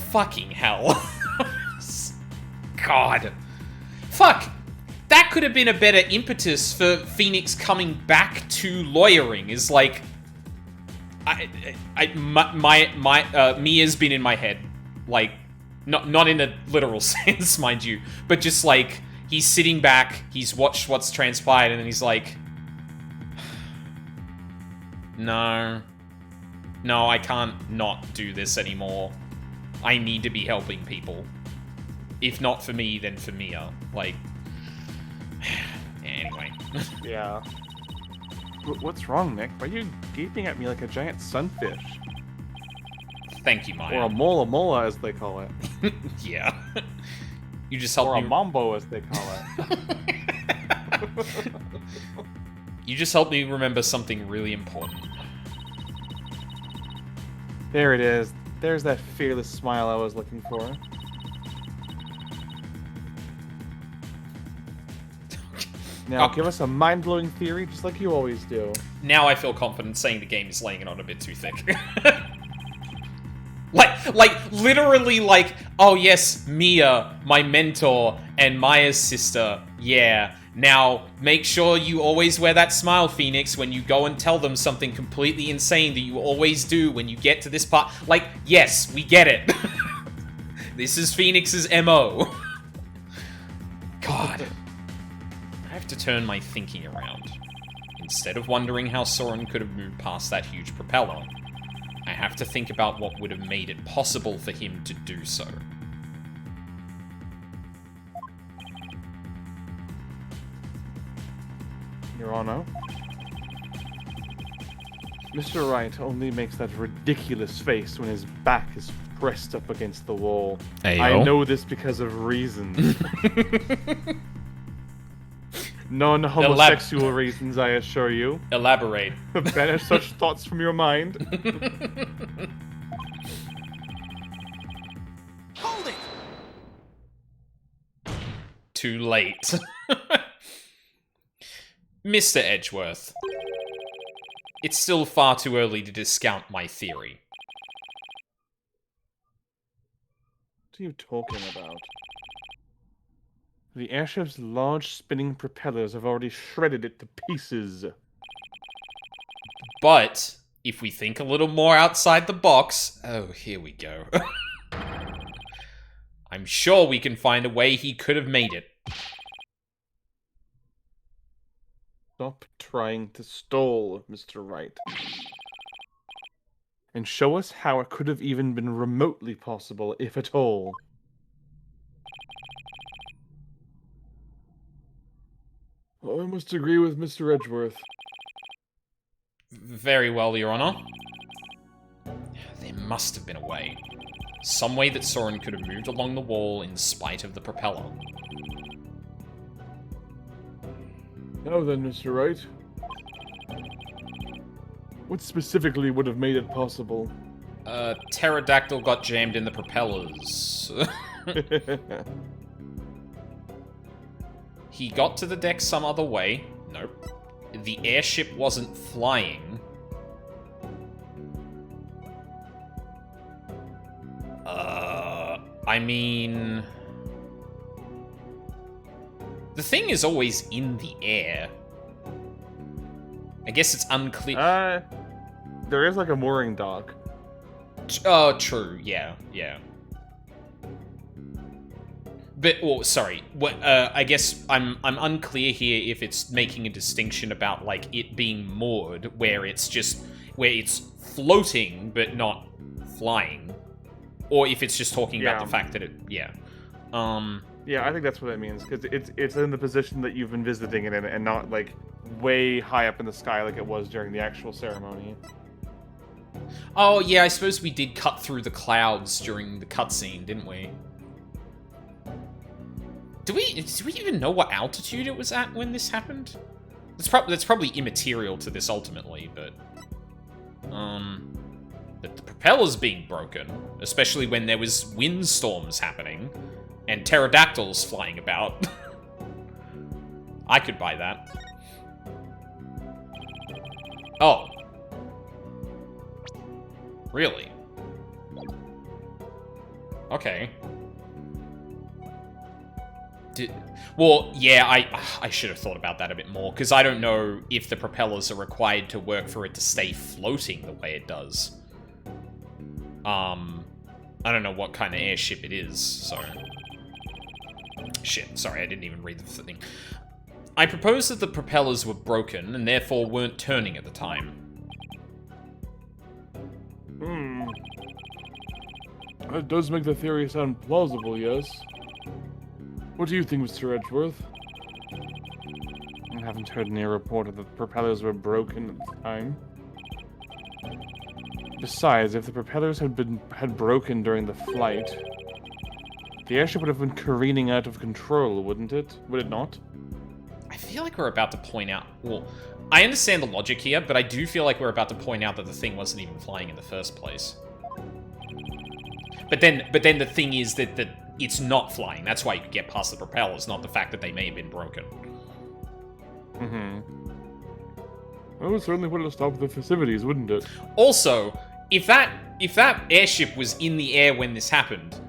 fucking hell. God. Fuck. That could have been a better impetus for Phoenix coming back to lawyering, is like... Mia's been in my head. Like, not in a literal sense, mind you, but just like, he's sitting back, he's watched what's transpired, and then he's like... No, I can't not do this anymore. I need to be helping people. If not for me, then for Mia. Like... Anyway. Yeah. What's wrong, Nick? Why are you gaping at me like a giant sunfish? Thank you, Maya. Or a mola mola, as they call it. Yeah. You just helped Or a me... mambo, as they call it. You just helped me remember something really important. There it is. There's that fearless smile I was looking for. Now, give us a mind-blowing theory, just like you always do. Now I feel confident saying the game is laying it on a bit too thick. like, literally, like, oh yes, Mia, my mentor, and Maya's sister, yeah. Now, make sure you always wear that smile, Phoenix, when you go and tell them something completely insane that you always do when you get to this part. Like, yes, we get it. This is Phoenix's MO. God. I have to turn my thinking around. Instead of wondering how Soren could have moved past that huge propeller, I have to think about what would have made it possible for him to do so. Your Honor? Mr. Wright only makes that ridiculous face when his back is pressed up against the wall. Ayo. I know this because of reasons. Non-homosexual reasons, I assure you. Elaborate. Banish such thoughts from your mind. Hold it! Too late. Mr. Edgeworth. It's still far too early to discount my theory. What are you talking about? The airship's large spinning propellers have already shredded it to pieces. But, if we think a little more outside the box... Oh, here we go. I'm sure we can find a way he could have made it. Stop trying to stall, Mr. Wright. And show us how it could have even been remotely possible, if at all. I must agree with Mr. Edgeworth. Very well, Your Honor. There must have been a way. Some way that Soren could have moved along the wall in spite of the propeller. Now then, Mr. Wright. What specifically would have made it possible? Pterodactyl got jammed in the propellers. He got to the deck some other way. Nope. The airship wasn't flying. I mean... The thing is always in the air. I guess it's unclear. There is like a mooring dock. Oh, true. Yeah, yeah. But, oh, sorry. What? I guess I'm unclear here if it's making a distinction about like it being moored, where it's floating but not flying, or if it's just talking about the fact that it. Yeah. Yeah, I think that's what it means, because it's in the position that you've been visiting it in, and not like way high up in the sky like it was during the actual ceremony. Oh yeah, I suppose we did cut through the clouds during the cutscene, didn't we? Do we even know what altitude it was at when this happened? That's probably immaterial to this ultimately, but the propeller's being broken, especially when there was windstorms happening and pterodactyls flying about. I could buy that. Oh. Really? Okay. Well, yeah, I should have thought about that a bit more, because I don't know if the propellers are required to work for it to stay floating the way it does. I don't know what kind of airship it is, so... Shit, sorry, I didn't even read the thing. I propose that the propellers were broken, and therefore weren't turning at the time. That does make the theory sound plausible, yes. What do you think, Mr. Edgeworth? I haven't heard any report that the propellers were broken at the time. Besides, if the propellers had broken during the flight, the airship would have been careening out of control, wouldn't it? Would it not? I feel like we're about to point out... Well, I understand the logic here, but I do feel like we're about to point out that the thing wasn't even flying in the first place. But then the thing is that it's not flying. That's why you could get past the propellers, not the fact that they may have been broken. Well, it certainly would have stopped the festivities, wouldn't it? Also, if that airship was in the air when this happened,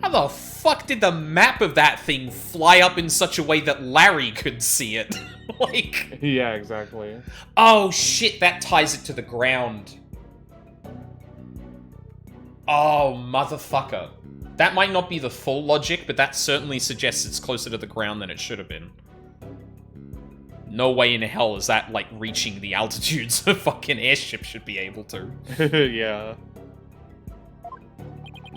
how the fuck did the map of that thing fly up in such a way that Larry could see it? Like... Yeah, exactly. Oh shit, that ties it to the ground. Oh, motherfucker. That might not be the full logic, but that certainly suggests it's closer to the ground than it should have been. No way in hell is that, like, reaching the altitudes a fucking airship should be able to. Yeah.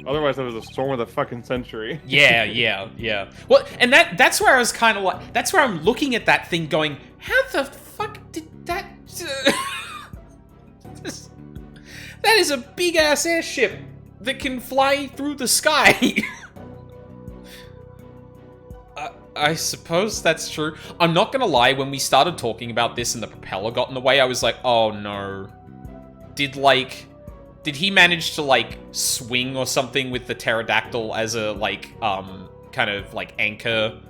Otherwise, that was a storm of the fucking century. Yeah. Well, and that's where I was kind of like... That's where I'm looking at that thing going, how the fuck did that... is a big-ass airship that can fly through the sky. I suppose that's true. I'm not gonna lie, when we started talking about this and the propeller got in the way, I was like, oh no. Did he manage to, like, swing or something with the pterodactyl as a, like, kind of, like, anchor,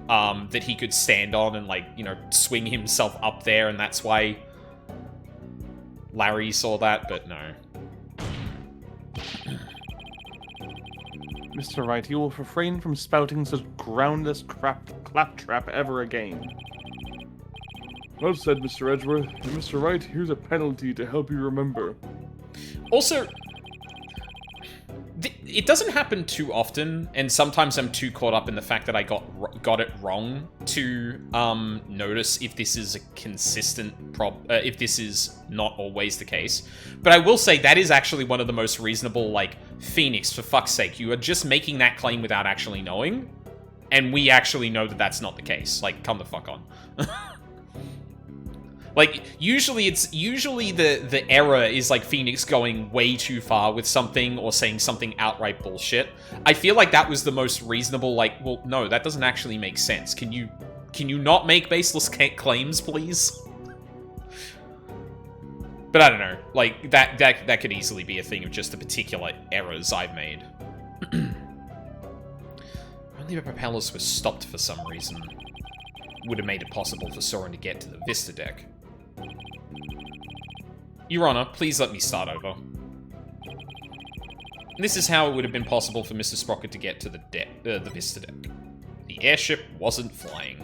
that he could stand on and, like, you know, swing himself up there, and that's why Larry saw that, but no. Mr. Wright, you will refrain from spouting such groundless claptrap ever again. Well said, Mr. Edgeworth. And Mr. Wright, here's a penalty to help you remember. Also, it doesn't happen too often, and sometimes I'm too caught up in the fact that I got it wrong to notice if this is a consistent if this is not always the case. But I will say that is actually one of the most reasonable, like, Phoenix, for fuck's sake, you are just making that claim without actually knowing, and we actually know that that's not the case. Like, come the fuck on. Like, usually the error is, like, Phoenix going way too far with something or saying something outright bullshit. I feel like that was the most reasonable, like, well, no, that doesn't actually make sense. Can you not make baseless claims, please? But I don't know. Like, that could easily be a thing of just the particular errors I've made. Only the propellers were stopped for some reason. Would have made it possible for Soren to get to the Vista deck. Your Honor, please let me start over. This is how it would have been possible for Mr. Sprocket to get to the Vista deck. The airship wasn't flying.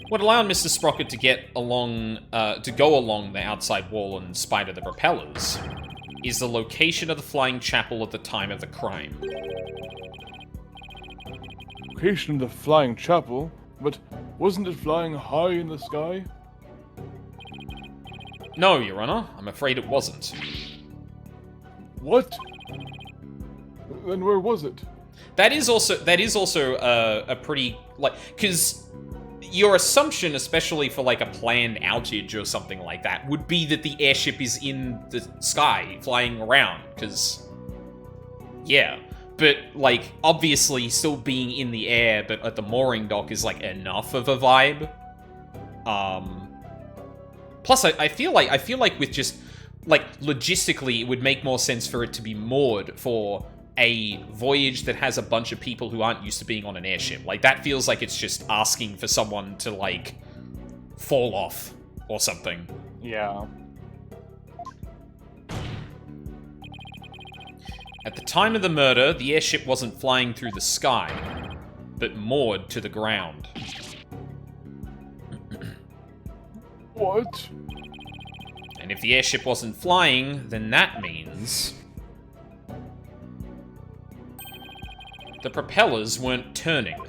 What allowed Mr. Sprocket to get along, to go along the outside wall in spite of the propellers, is the location of the flying chapel at the time of the crime. Location of the flying chapel? But wasn't it flying high in the sky? No, Your Honor, I'm afraid it wasn't. What? Then where was it? That is also a pretty, like, because your assumption, especially for, like, a planned outage or something like that, would be that the airship is in the sky, flying around, because, yeah. But, like, obviously still being in the air, but at the mooring dock is, like, enough of a vibe. Plus, I feel like with just, like, logistically, it would make more sense for it to be moored for a voyage that has a bunch of people who aren't used to being on an airship. Like, that feels like it's just asking for someone to, like, fall off or something. Yeah. At the time of the murder, the airship wasn't flying through the sky, but moored to the ground. What? And if the airship wasn't flying, then that means the propellers weren't turning.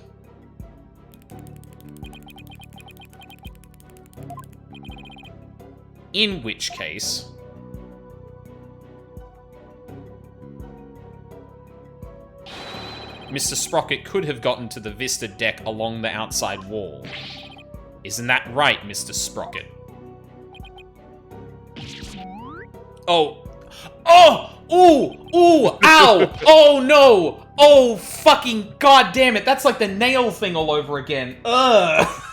In which case, Mr. Sprocket could have gotten to the Vista deck along the outside wall. Isn't that right, Mr. Sprocket? Oh. Oh! Ooh! Ooh! Ow! Oh no! Oh fucking god damn it! That's like the nail thing all over again. Ugh!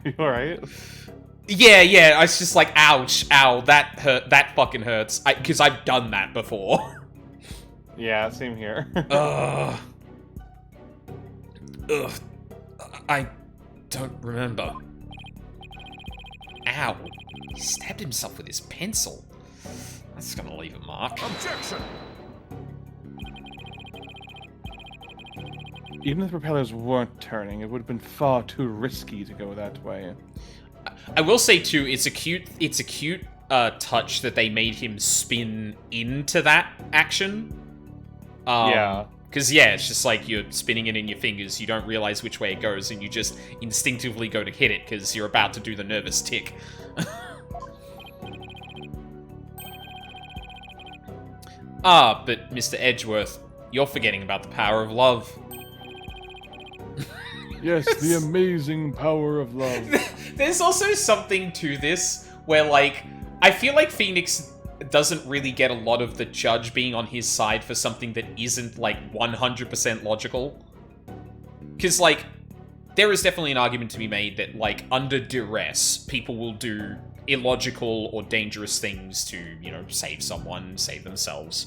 You alright? Yeah, I was just like, ouch, ow, that hurt, that fucking hurts. Because I've done that before. Yeah, same here. Ugh. I don't remember. Ow. He stabbed himself with his pencil. That's gonna leave a mark. Objection! Even if the propellers weren't turning, it would have been far too risky to go that way. I will say too, it's a cute touch that they made him spin into that action. Yeah. Because, yeah, it's just like you're spinning it in your fingers, you don't realize which way it goes, and you just instinctively go to hit it because you're about to do the nervous tick. But Mr. Edgeworth, you're forgetting about the power of love. Yes, the amazing power of love. There's also something to this where, like, I feel like Phoenix doesn't really get a lot of the judge being on his side for something that isn't, like, 100% logical. Because, like, there is definitely an argument to be made that, like, under duress, people will do illogical or dangerous things to, you know, save someone, save themselves.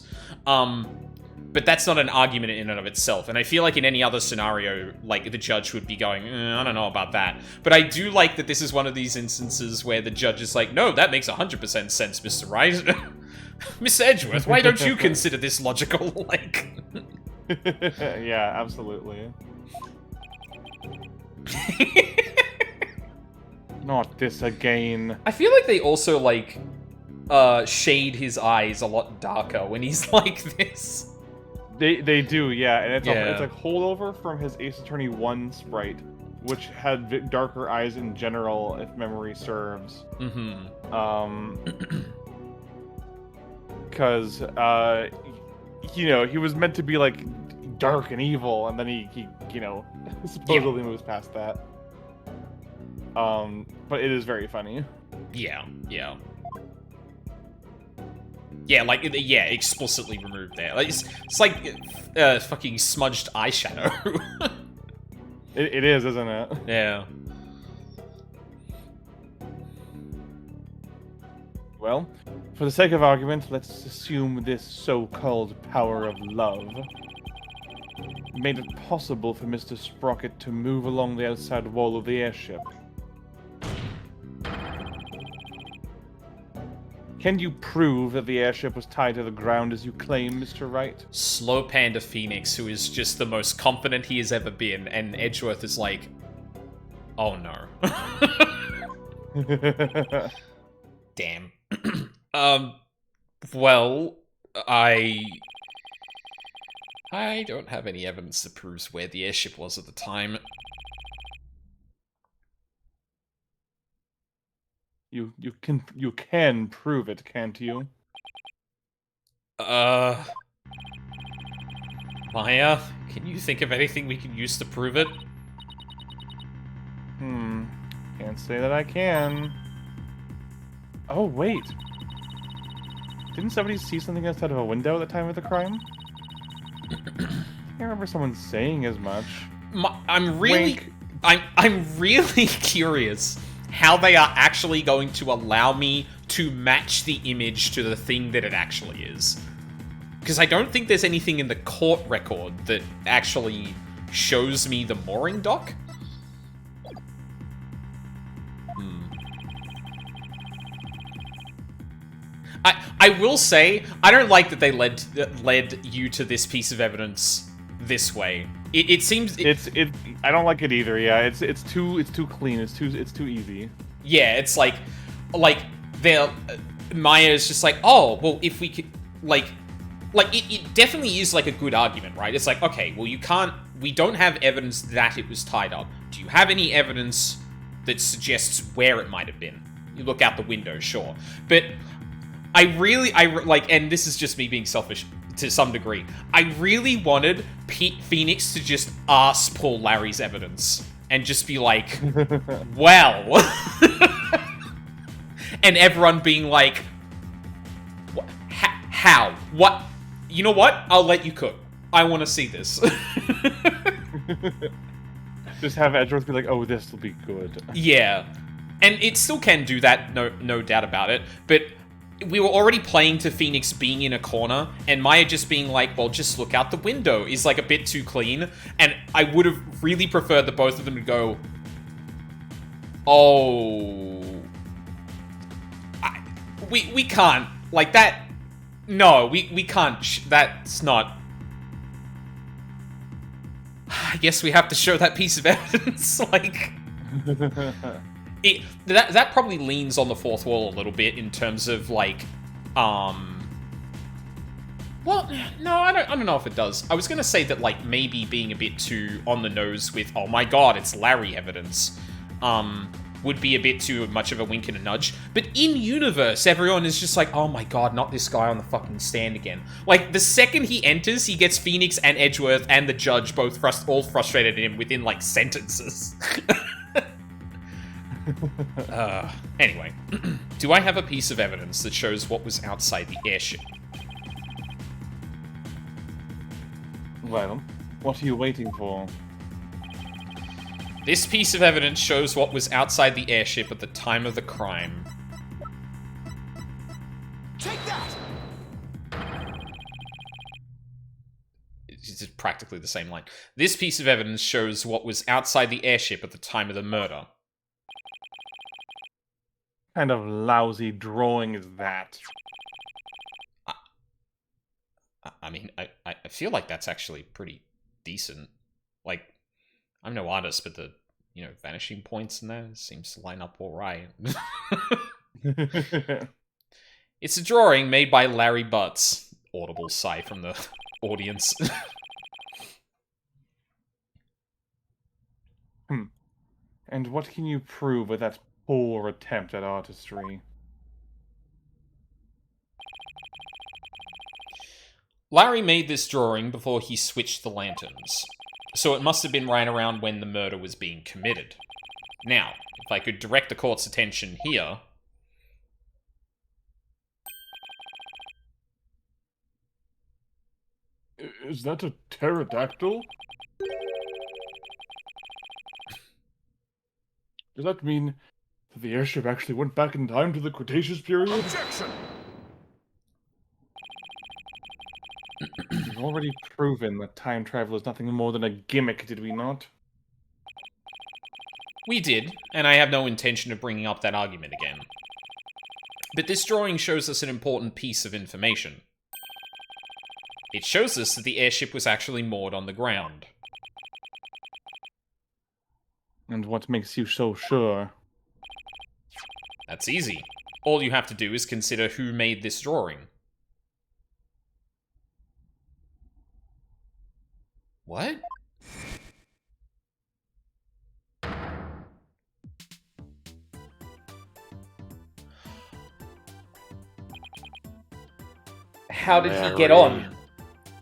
But that's not an argument in and of itself. And I feel like in any other scenario, like, the judge would be going, I don't know about that. But I do like that this is one of these instances where the judge is like, no, that makes 100% sense, Mr. Wright. Miss Edgeworth, why don't you consider this logical? Like... Yeah, absolutely. Not this again. I feel like they also, like, shade his eyes a lot darker when he's like this. They do, yeah, and it's Yeah. it's a holdover from his Ace Attorney 1 sprite, which had darker eyes in general, if memory serves. Mm-hmm. Because, you know, he was meant to be, like, dark and evil, and then he you know, supposedly moves past that. But it is very funny. Yeah, yeah. Yeah, like, yeah, explicitly removed there. Like, it's like fucking smudged eyeshadow. It is, isn't it? Yeah. Well, for the sake of argument, let's assume this so-called power of love made it possible for Mr. Sprocket to move along the outside wall of the airship. Can you prove that the airship was tied to the ground as you claim, Mr. Wright? Slow Panda Phoenix, who is just the most confident he has ever been, and Edgeworth is like, oh no. Damn. Well, I don't have any evidence that proves where the airship was at the time. You can prove it, can't you? Maya, can you think of anything we can use to prove it? Can't say that I can. Oh, wait. Didn't somebody see something outside of a window at the time of the crime? I remember someone saying as much. I'm really curious how they are actually going to allow me to match the image to the thing that it actually is. Because I don't think there's anything in the court record that actually shows me the mooring dock. I will say, I don't like that they led you to this piece of evidence this way. It seems I don't like it either. Yeah, it's too clean. It's too easy. Yeah, it's like they're Maya is just like, oh well, if we could like it definitely is like a good argument, right? It's like, okay, well we don't have evidence that it was tied up. Do you have any evidence that suggests where it might have been? You look out the window, sure, but I like, and this is just me being selfish to some degree, I really wanted Phoenix to just ask Paul Larry's evidence and just be like, well, and everyone being like, how? What? You know what? I'll let you cook. I want to see this. Just have Edgeworth be like, oh, this will be good. Yeah. And it still can do that, no doubt about it, but we were already playing to Phoenix being in a corner, and Maya just being like, well, just look out the window is like a bit too clean, and I would have really preferred that both of them would go, oh, we can't, like that, no, we can't, that's not, I guess we have to show that piece of evidence, like... That probably leans on the fourth wall a little bit in terms of like, well, no, I don't know if it does. I was gonna say that like maybe being a bit too on the nose with, oh my god, it's Larry evidence, would be a bit too much of a wink and a nudge. But in universe, everyone is just like, oh my god, not this guy on the fucking stand again. Like the second he enters, he gets Phoenix and Edgeworth and the judge both all frustrated at him within like sentences. Anyway, do I have a piece of evidence that shows what was outside the airship? Well, what are you waiting for? This piece of evidence shows what was outside the airship at the time of the crime. Take that! It's practically the same line. This piece of evidence shows what was outside the airship at the time of the murder. Kind of lousy drawing is that? I mean, I feel like that's actually pretty decent. Like, I'm no artist, but the, vanishing points in there seems to line up all right. It's a drawing made by Larry Butts. Audible sigh from the audience. And what can you prove with that poor attempt at artistry? Larry made this drawing before he switched the lanterns, so it must have been right around when the murder was being committed. Now, if I could direct the court's attention here... Is that a pterodactyl? Does that mean that the airship actually went back in time to the Cretaceous period? Objection! We've already proven that time travel is nothing more than a gimmick, did we not? We did, and I have no intention of bringing up that argument again. But this drawing shows us an important piece of information. It shows us that the airship was actually moored on the ground. And what makes you so sure? That's easy. All you have to do is consider who made this drawing. What? How did he get on?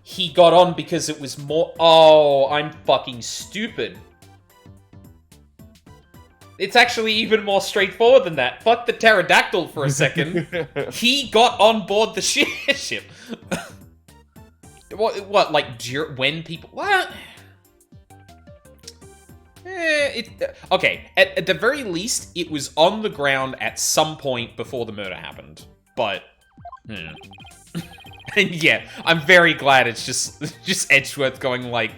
He got on because it was more... Oh, I'm fucking stupid. It's actually even more straightforward than that. Fuck the pterodactyl for a second. He got on board the ship. What, like, when people... What? Okay, at the very least, it was on the ground at some point before the murder happened. But... And yeah, I'm very glad it's just Edgeworth going like...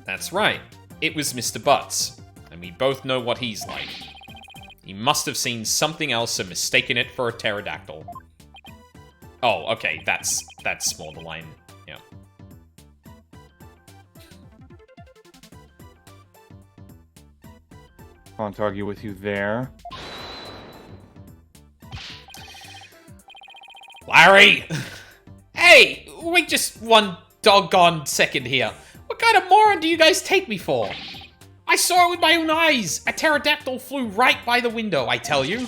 That's right. It was Mr. Butts. And we both know what he's like. He must have seen something else and mistaken it for a pterodactyl. Oh, okay, that's more the line. Yeah. Can't argue with you there. Larry! Hey! Wait just one doggone second here. What kind of moron do you guys take me for? I saw it with my own eyes! A pterodactyl flew right by the window, I tell you.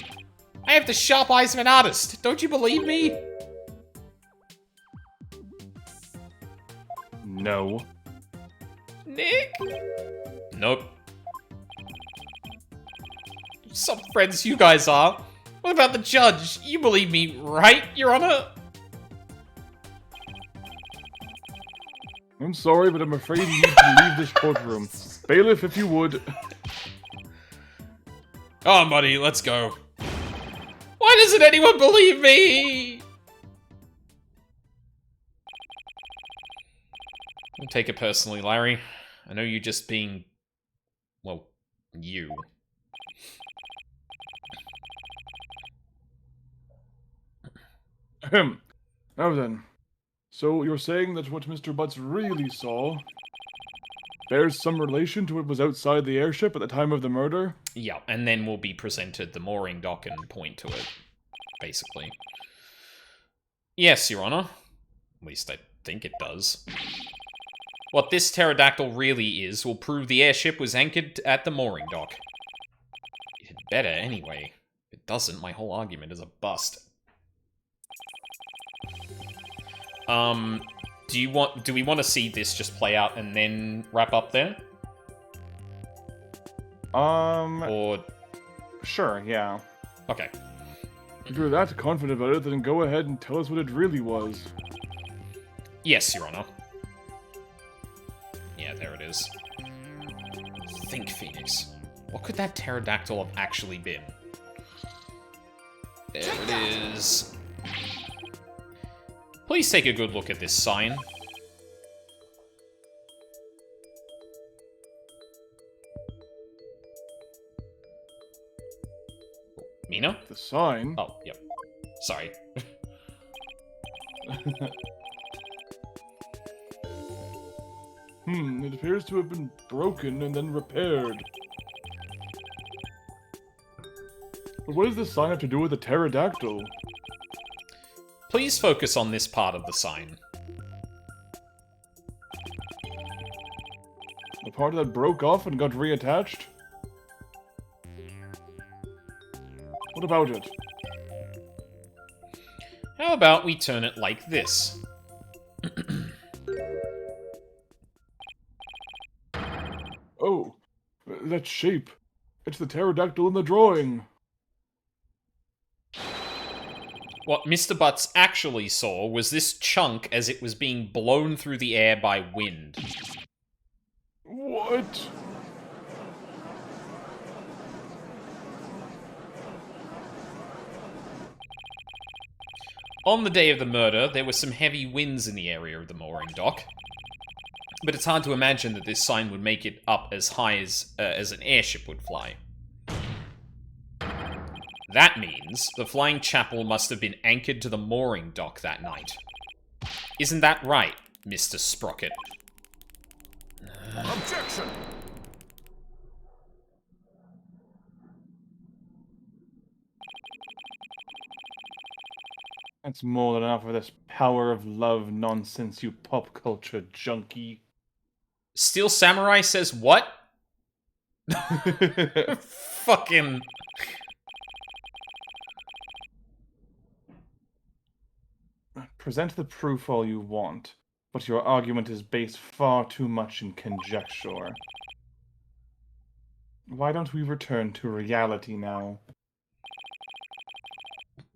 I have the sharp eyes of an artist. Don't you believe me? No. Nick? Nope. Some friends you guys are. What about the judge? You believe me, right, Your Honor? I'm sorry, but I'm afraid you need to leave this courtroom. Bailiff, if you would. Come on, buddy, let's go. Why doesn't anyone believe me? Don't take it personally, Larry. I know you're just being... well, you. Ahem. Now then. So you're saying that what Mr. Butts really saw bears some relation to what was outside the airship at the time of the murder? Yeah, and then we'll be presented the mooring dock and point to it, basically. Yes, Your Honor. At least I think it does. What this pterodactyl really is will prove the airship was anchored at the mooring dock. It had better, anyway. If it doesn't, my whole argument is a bust. Do we want to see this just play out and then wrap up there? Or Sure, yeah. okay. If you're that confident about it, then go ahead and tell us what it really was. Yes, Your Honor. Yeah, there it is. Think, Phoenix. What could that pterodactyl have actually been? There it is. Please take a good look at this sign. Mina? The sign? Oh, yep. Sorry. It appears to have been broken and then repaired. But what does this sign have to do with the pterodactyl? Please focus on this part of the sign. The part that broke off and got reattached? What about it? How about we turn it like this? Oh, that shape. It's the pterodactyl in the drawing. What Mr. Butts actually saw was this chunk as it was being blown through the air by wind. What? On the day of the murder, there were some heavy winds in the area of the mooring dock. But it's hard to imagine that this sign would make it up as high as an airship would fly. That means the flying chapel must have been anchored to the mooring dock that night. Isn't that right, Mr. Sprocket? Objection! That's more than enough of this power of love nonsense, you pop culture junkie. Steel Samurai says what? Fucking... Present the proof all you want, but your argument is based far too much in conjecture. Why don't we return to reality now?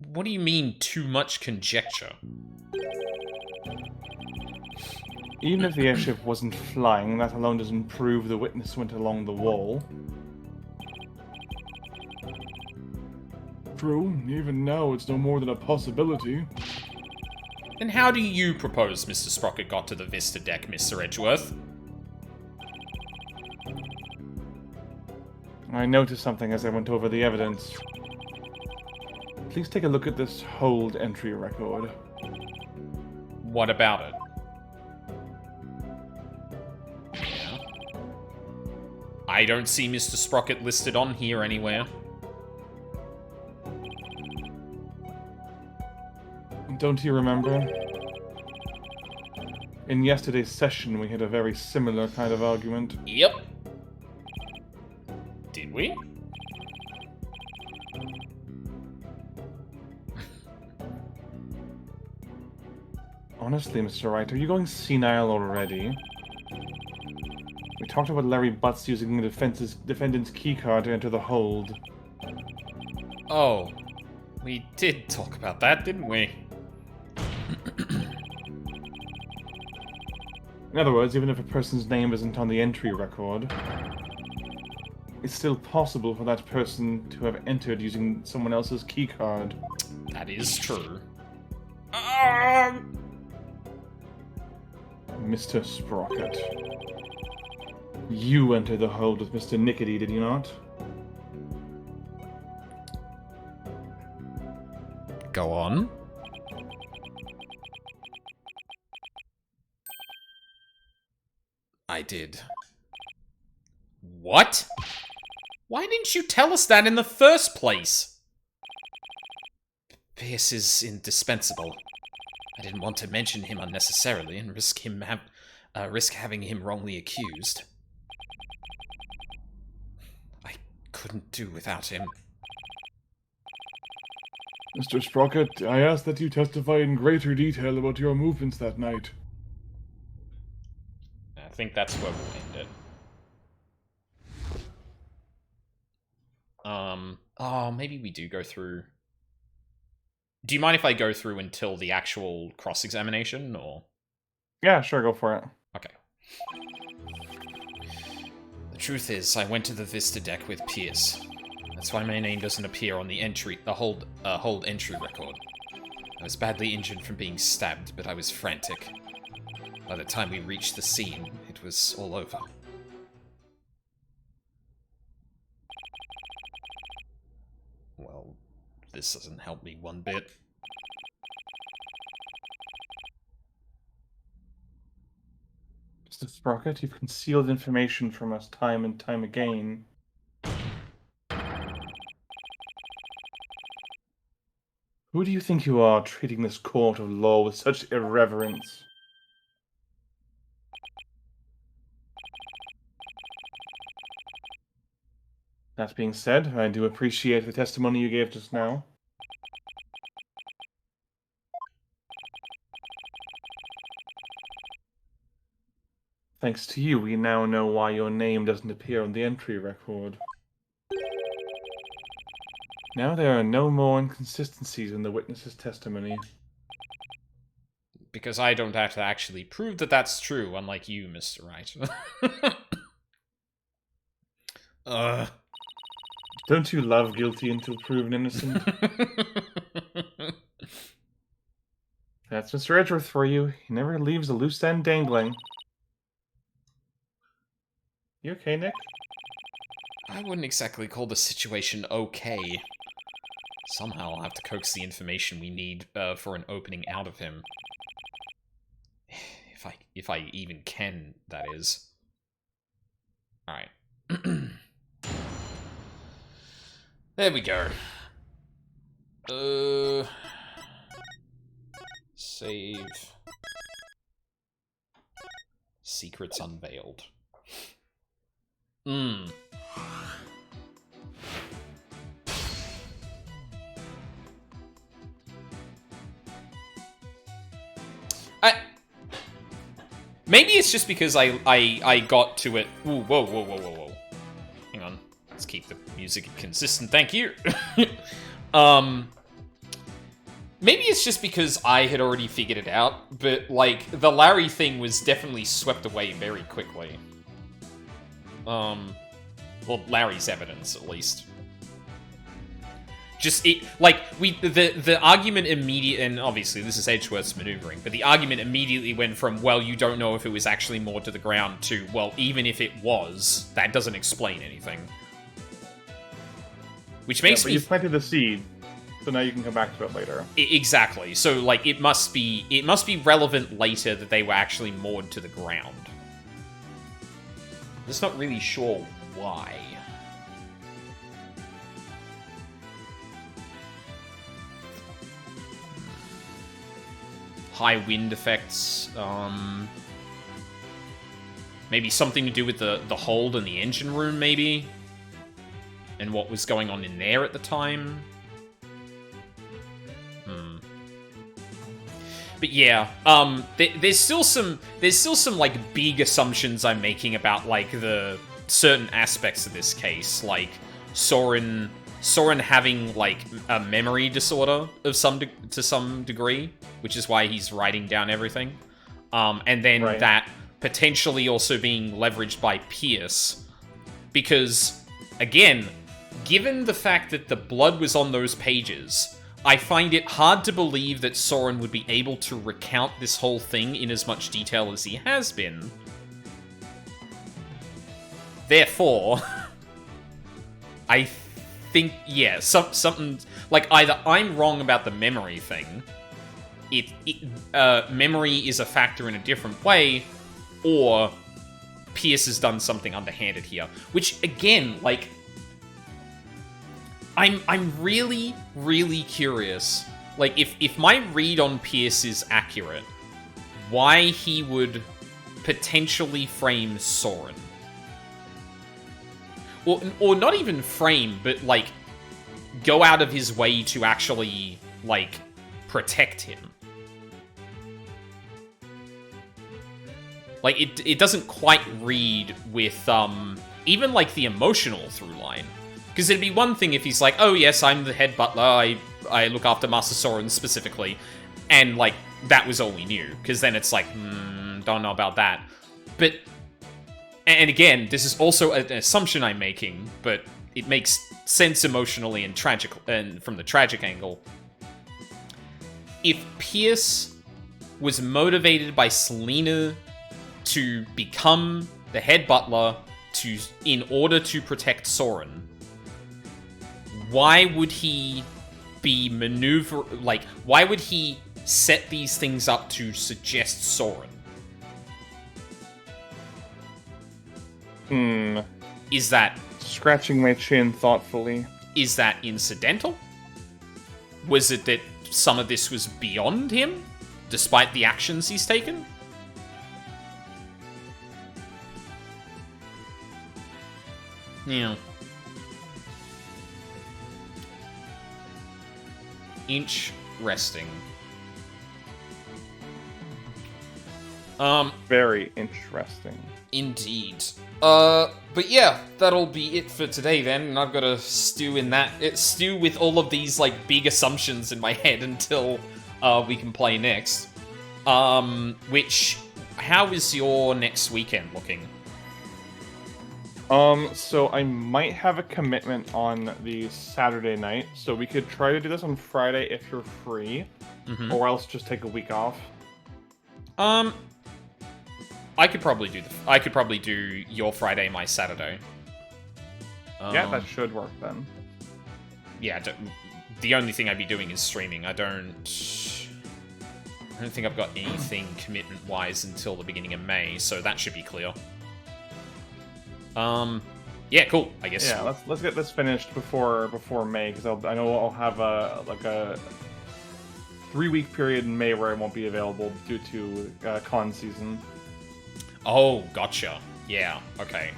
What do you mean, too much conjecture? Even if the airship wasn't flying, that alone doesn't prove the witness went along the wall. True, even now it's no more than a possibility. Then how do you propose Mr. Sprocket got to the Vista deck, Mr. Edgeworth? I noticed something as I went over the evidence. Please take a look at this hold entry record. What about it? Yeah. I don't see Mr. Sprocket listed on here anywhere. Don't you remember? In yesterday's session, we had a very similar kind of argument. Yep. Did we? Honestly, Mr. Wright, are you going senile already? We talked about Larry Butts using the defendant's keycard to enter the hold. Oh. We did talk about that, didn't we? In other words, even if a person's name isn't on the entry record, it's still possible for that person to have entered using someone else's keycard. That is true. Mr. Sprocket. You entered the hold with Mr. Nickety, did you not? Go on. I did. What? Why didn't you tell us that in the first place? Pierce is indispensable. I didn't want to mention him unnecessarily and risk having him wrongly accused. I couldn't do without him. Mr. Sprocket, I ask that you testify in greater detail about your movements that night. think that's where we'll end it. Oh, maybe we do go through... Do you mind if I go through until the actual cross-examination, or...? Yeah, sure, go for it. Okay. The truth is, I went to the Vista deck with Pierce. That's why my name doesn't appear on the hold entry record. I was badly injured from being stabbed, but I was frantic. By the time we reached the scene, it was all over. Well, this doesn't help me one bit. Mr. Sprocket, you've concealed information from us time and time again. Who do you think you are, treating this court of law with such irreverence? That being said, I do appreciate the testimony you gave just now. Thanks to you, we now know why your name doesn't appear on the entry record. Now there are no more inconsistencies in the witness's testimony. Because I don't have to actually prove that that's true, unlike you, Mr. Wright. Don't you love guilty until proven innocent? That's Mr. Edgeworth for you. He never leaves a loose end dangling. You okay, Nick? I wouldn't exactly call the situation okay. Somehow I'll have to coax the information we need for an opening out of him. If I even can, that is. Alright. There we go. Save. Secrets unveiled. Maybe it's just because I got to it. Ooh, whoa. Hang on. Let's keep the music consistent. Thank you. Maybe it's just because I had already figured it out, but like the Larry thing was definitely swept away very quickly. Well, Larry's evidence at least. Just it, like the argument immediate, and obviously this is Edgeworth's maneuvering, but the argument immediately went from, well, you don't know if it was actually moored to the ground, to, well, even if it was, that doesn't explain anything. Which makes me. You planted the seed, so now you can come back to it later. Exactly. So like it must be relevant later that they were actually moored to the ground. I'm just not really sure why. High wind effects, maybe something to do with the hold in the engine room, maybe? And what was going on in there at the time? But yeah, there's still some like big assumptions I'm making about like the certain aspects of this case, like Soren having like a memory disorder of to some degree, which is why he's writing down everything, and then that potentially also being leveraged by Pierce, because again, given the fact that the blood was on those pages, I find it hard to believe that Soren would be able to recount this whole thing in as much detail as he has been. Therefore, I think, yeah, something like either I'm wrong about the memory thing, memory is a factor in a different way, or Pierce has done something underhanded here. Which, again, like, I'm really, really curious. Like, if my read on Pierce is accurate, why he would potentially frame Soren. Or not even frame, but, like, go out of his way to actually, like, protect him. Like, it doesn't quite read with, even, like, the emotional through line. Because it'd be one thing if he's like, oh, yes, I'm the head butler, I look after Master Soren specifically, and, like, that was all we knew. Because then it's like, don't know about that. But, and again, this is also an assumption I'm making, but it makes sense emotionally and from the tragic angle. If Pierce was motivated by Selena to become the head butler in order to protect Soren, why would he be why would he set these things up to suggest Soren? Is that... Scratching my chin thoughtfully. Is that incidental? Was it that some of this was beyond him, despite the actions he's taken? Yeah. Inch resting. Very interesting. Indeed. But yeah, that'll be it for today then, and I've got to stew with all of these, like, big assumptions in my head until, we can play next. How is your next weekend looking? So I might have a commitment on the Saturday night, so we could try to do this on Friday if you're free, or else just take a week off. I could probably do your Friday, my Saturday. Yeah, that should work then. Yeah, the only thing I'd be doing is streaming. I don't think I've got anything commitment-wise until the beginning of May, so that should be clear. Yeah, cool. I guess. Yeah, let's get this finished before May, because I know I'll have a 3-week period in May where I won't be available due to con season. Oh, gotcha. Yeah. Okay.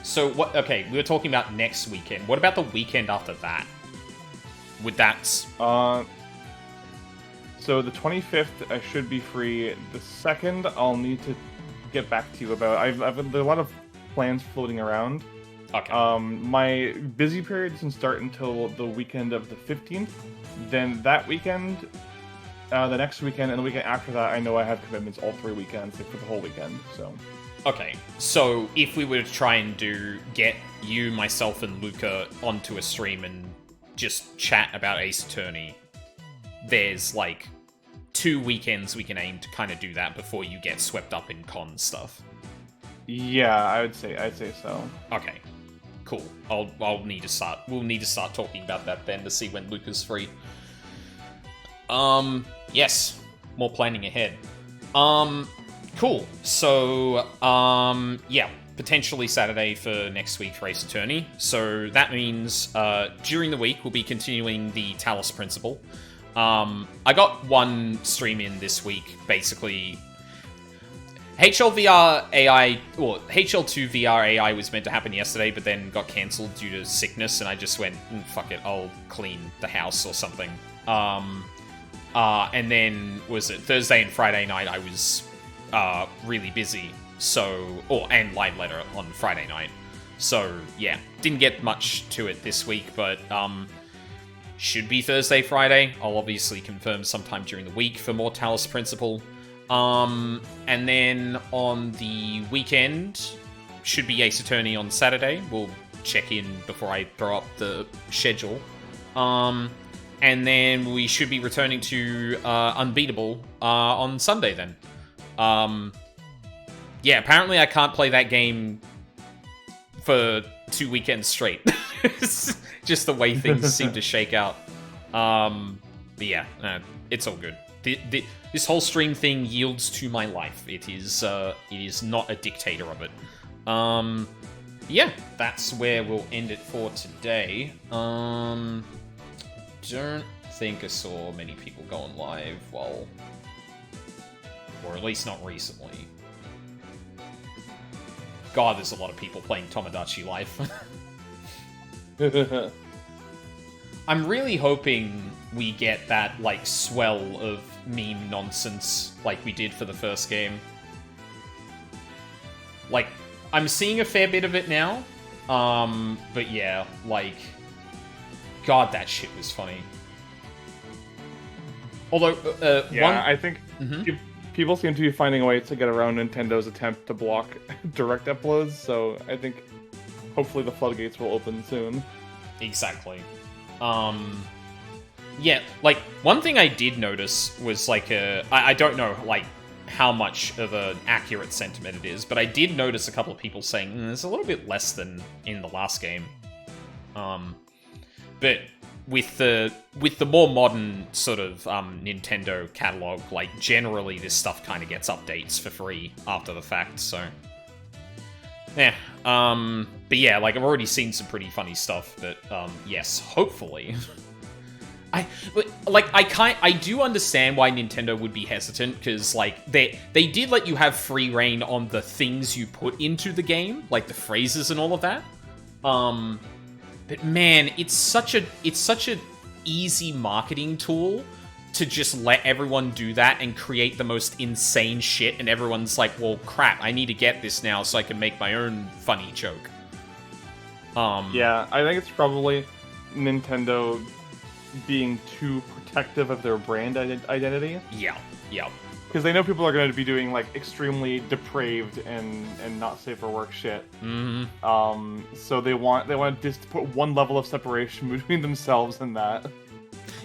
So what? Okay, we were talking about next weekend. What about the weekend after that? Would that? So the 25th I should be free. The 2nd I'll need to get back to you about. There are a lot of plans floating around. Okay. My busy period doesn't start until the weekend of the 15th. Then that weekend, the next weekend, and the weekend after that, I know I have commitments all 3 weekends, like for the whole weekend. So. Okay, so if we were to try and get you, myself, and Luca onto a stream and just chat about Ace Attorney, there's like 2 weekends we can aim to kind of do that before you get swept up in con stuff. Yeah, I'd say so. Okay, cool. We'll need to start talking about that then to see when Luca's free. Yes, more planning ahead. Cool. So, yeah, potentially Saturday for next week for Ace Attorney. So that means during the week we'll be continuing the Talos Principle. I got one stream in this week, basically. HL2 VR AI was meant to happen yesterday, but then got cancelled due to sickness, and I just went, fuck it, I'll clean the house or something. And then, was it Thursday and Friday night, I was really busy, and live later on Friday night. So, yeah, didn't get much to it this week, but, should be Thursday, Friday. I'll obviously confirm sometime during the week for more Talos Principle. And then on the weekend, should be Ace Attorney on Saturday. We'll check in before I throw up the schedule. And then we should be returning to Unbeatable on Sunday then. Yeah, apparently I can't play that game for 2 weekends straight. Just the way things seem to shake out. But yeah, it's all good. This whole stream thing yields to my life. It is not a dictator of it. Yeah, that's where we'll end it for today. Don't think I saw many people going live or at least not recently. God, there's a lot of people playing Tomodachi Life. I'm really hoping we get that, like, swell of meme nonsense like we did for the first game. Like, I'm seeing a fair bit of it now. But yeah, like... God, that shit was funny. Although, I think people seem to be finding a way to get around Nintendo's attempt to block direct uploads, so I think hopefully the floodgates will open soon. Exactly. Yeah, like, one thing I did notice was, like, I don't know, like, how much of an accurate sentiment it is, but I did notice a couple of people saying, there's a little bit less than in the last game. But with the more modern sort of Nintendo catalog, like, generally this stuff kind of gets updates for free after the fact, so... Yeah, but yeah, like, I've already seen some pretty funny stuff that, yes, hopefully... I do understand why Nintendo would be hesitant, because, like, they did let you have free reign on the things you put into the game, like the phrases and all of that. But man, it's such a easy marketing tool to just let everyone do that and create the most insane shit, and everyone's like, well, crap, I need to get this now so I can make my own funny joke. Yeah, I think it's probably Nintendo being too protective of their brand identity. Yeah. Because they know people are going to be doing, like, extremely depraved and not safe for work shit. Mm-hmm. So they want just to put one level of separation between themselves and that.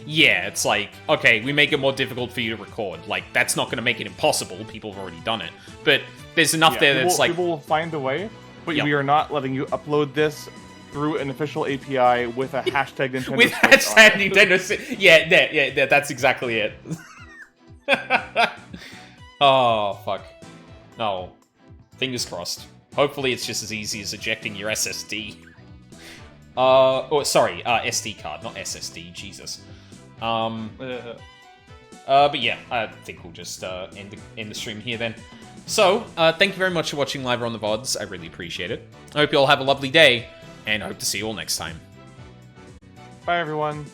Yeah, it's like, okay, we make it more difficult for you to record. Like, that's not going to make it impossible. People have already done it. But there's enough there that's like... People will find a way, but Yep. we are not letting you upload this through an official API with a hashtag Nintendo with Switch hashtag on it. Nintendo... Yeah, that's exactly it. Oh, fuck. No. Fingers crossed. Hopefully it's just as easy as ejecting your SSD. SD card, not SSD, Jesus. But yeah, I think we'll just end the stream here then. So, thank you very much for watching live or on the VODs. I really appreciate it. I hope you all have a lovely day, and I hope to see you all next time. Bye, everyone.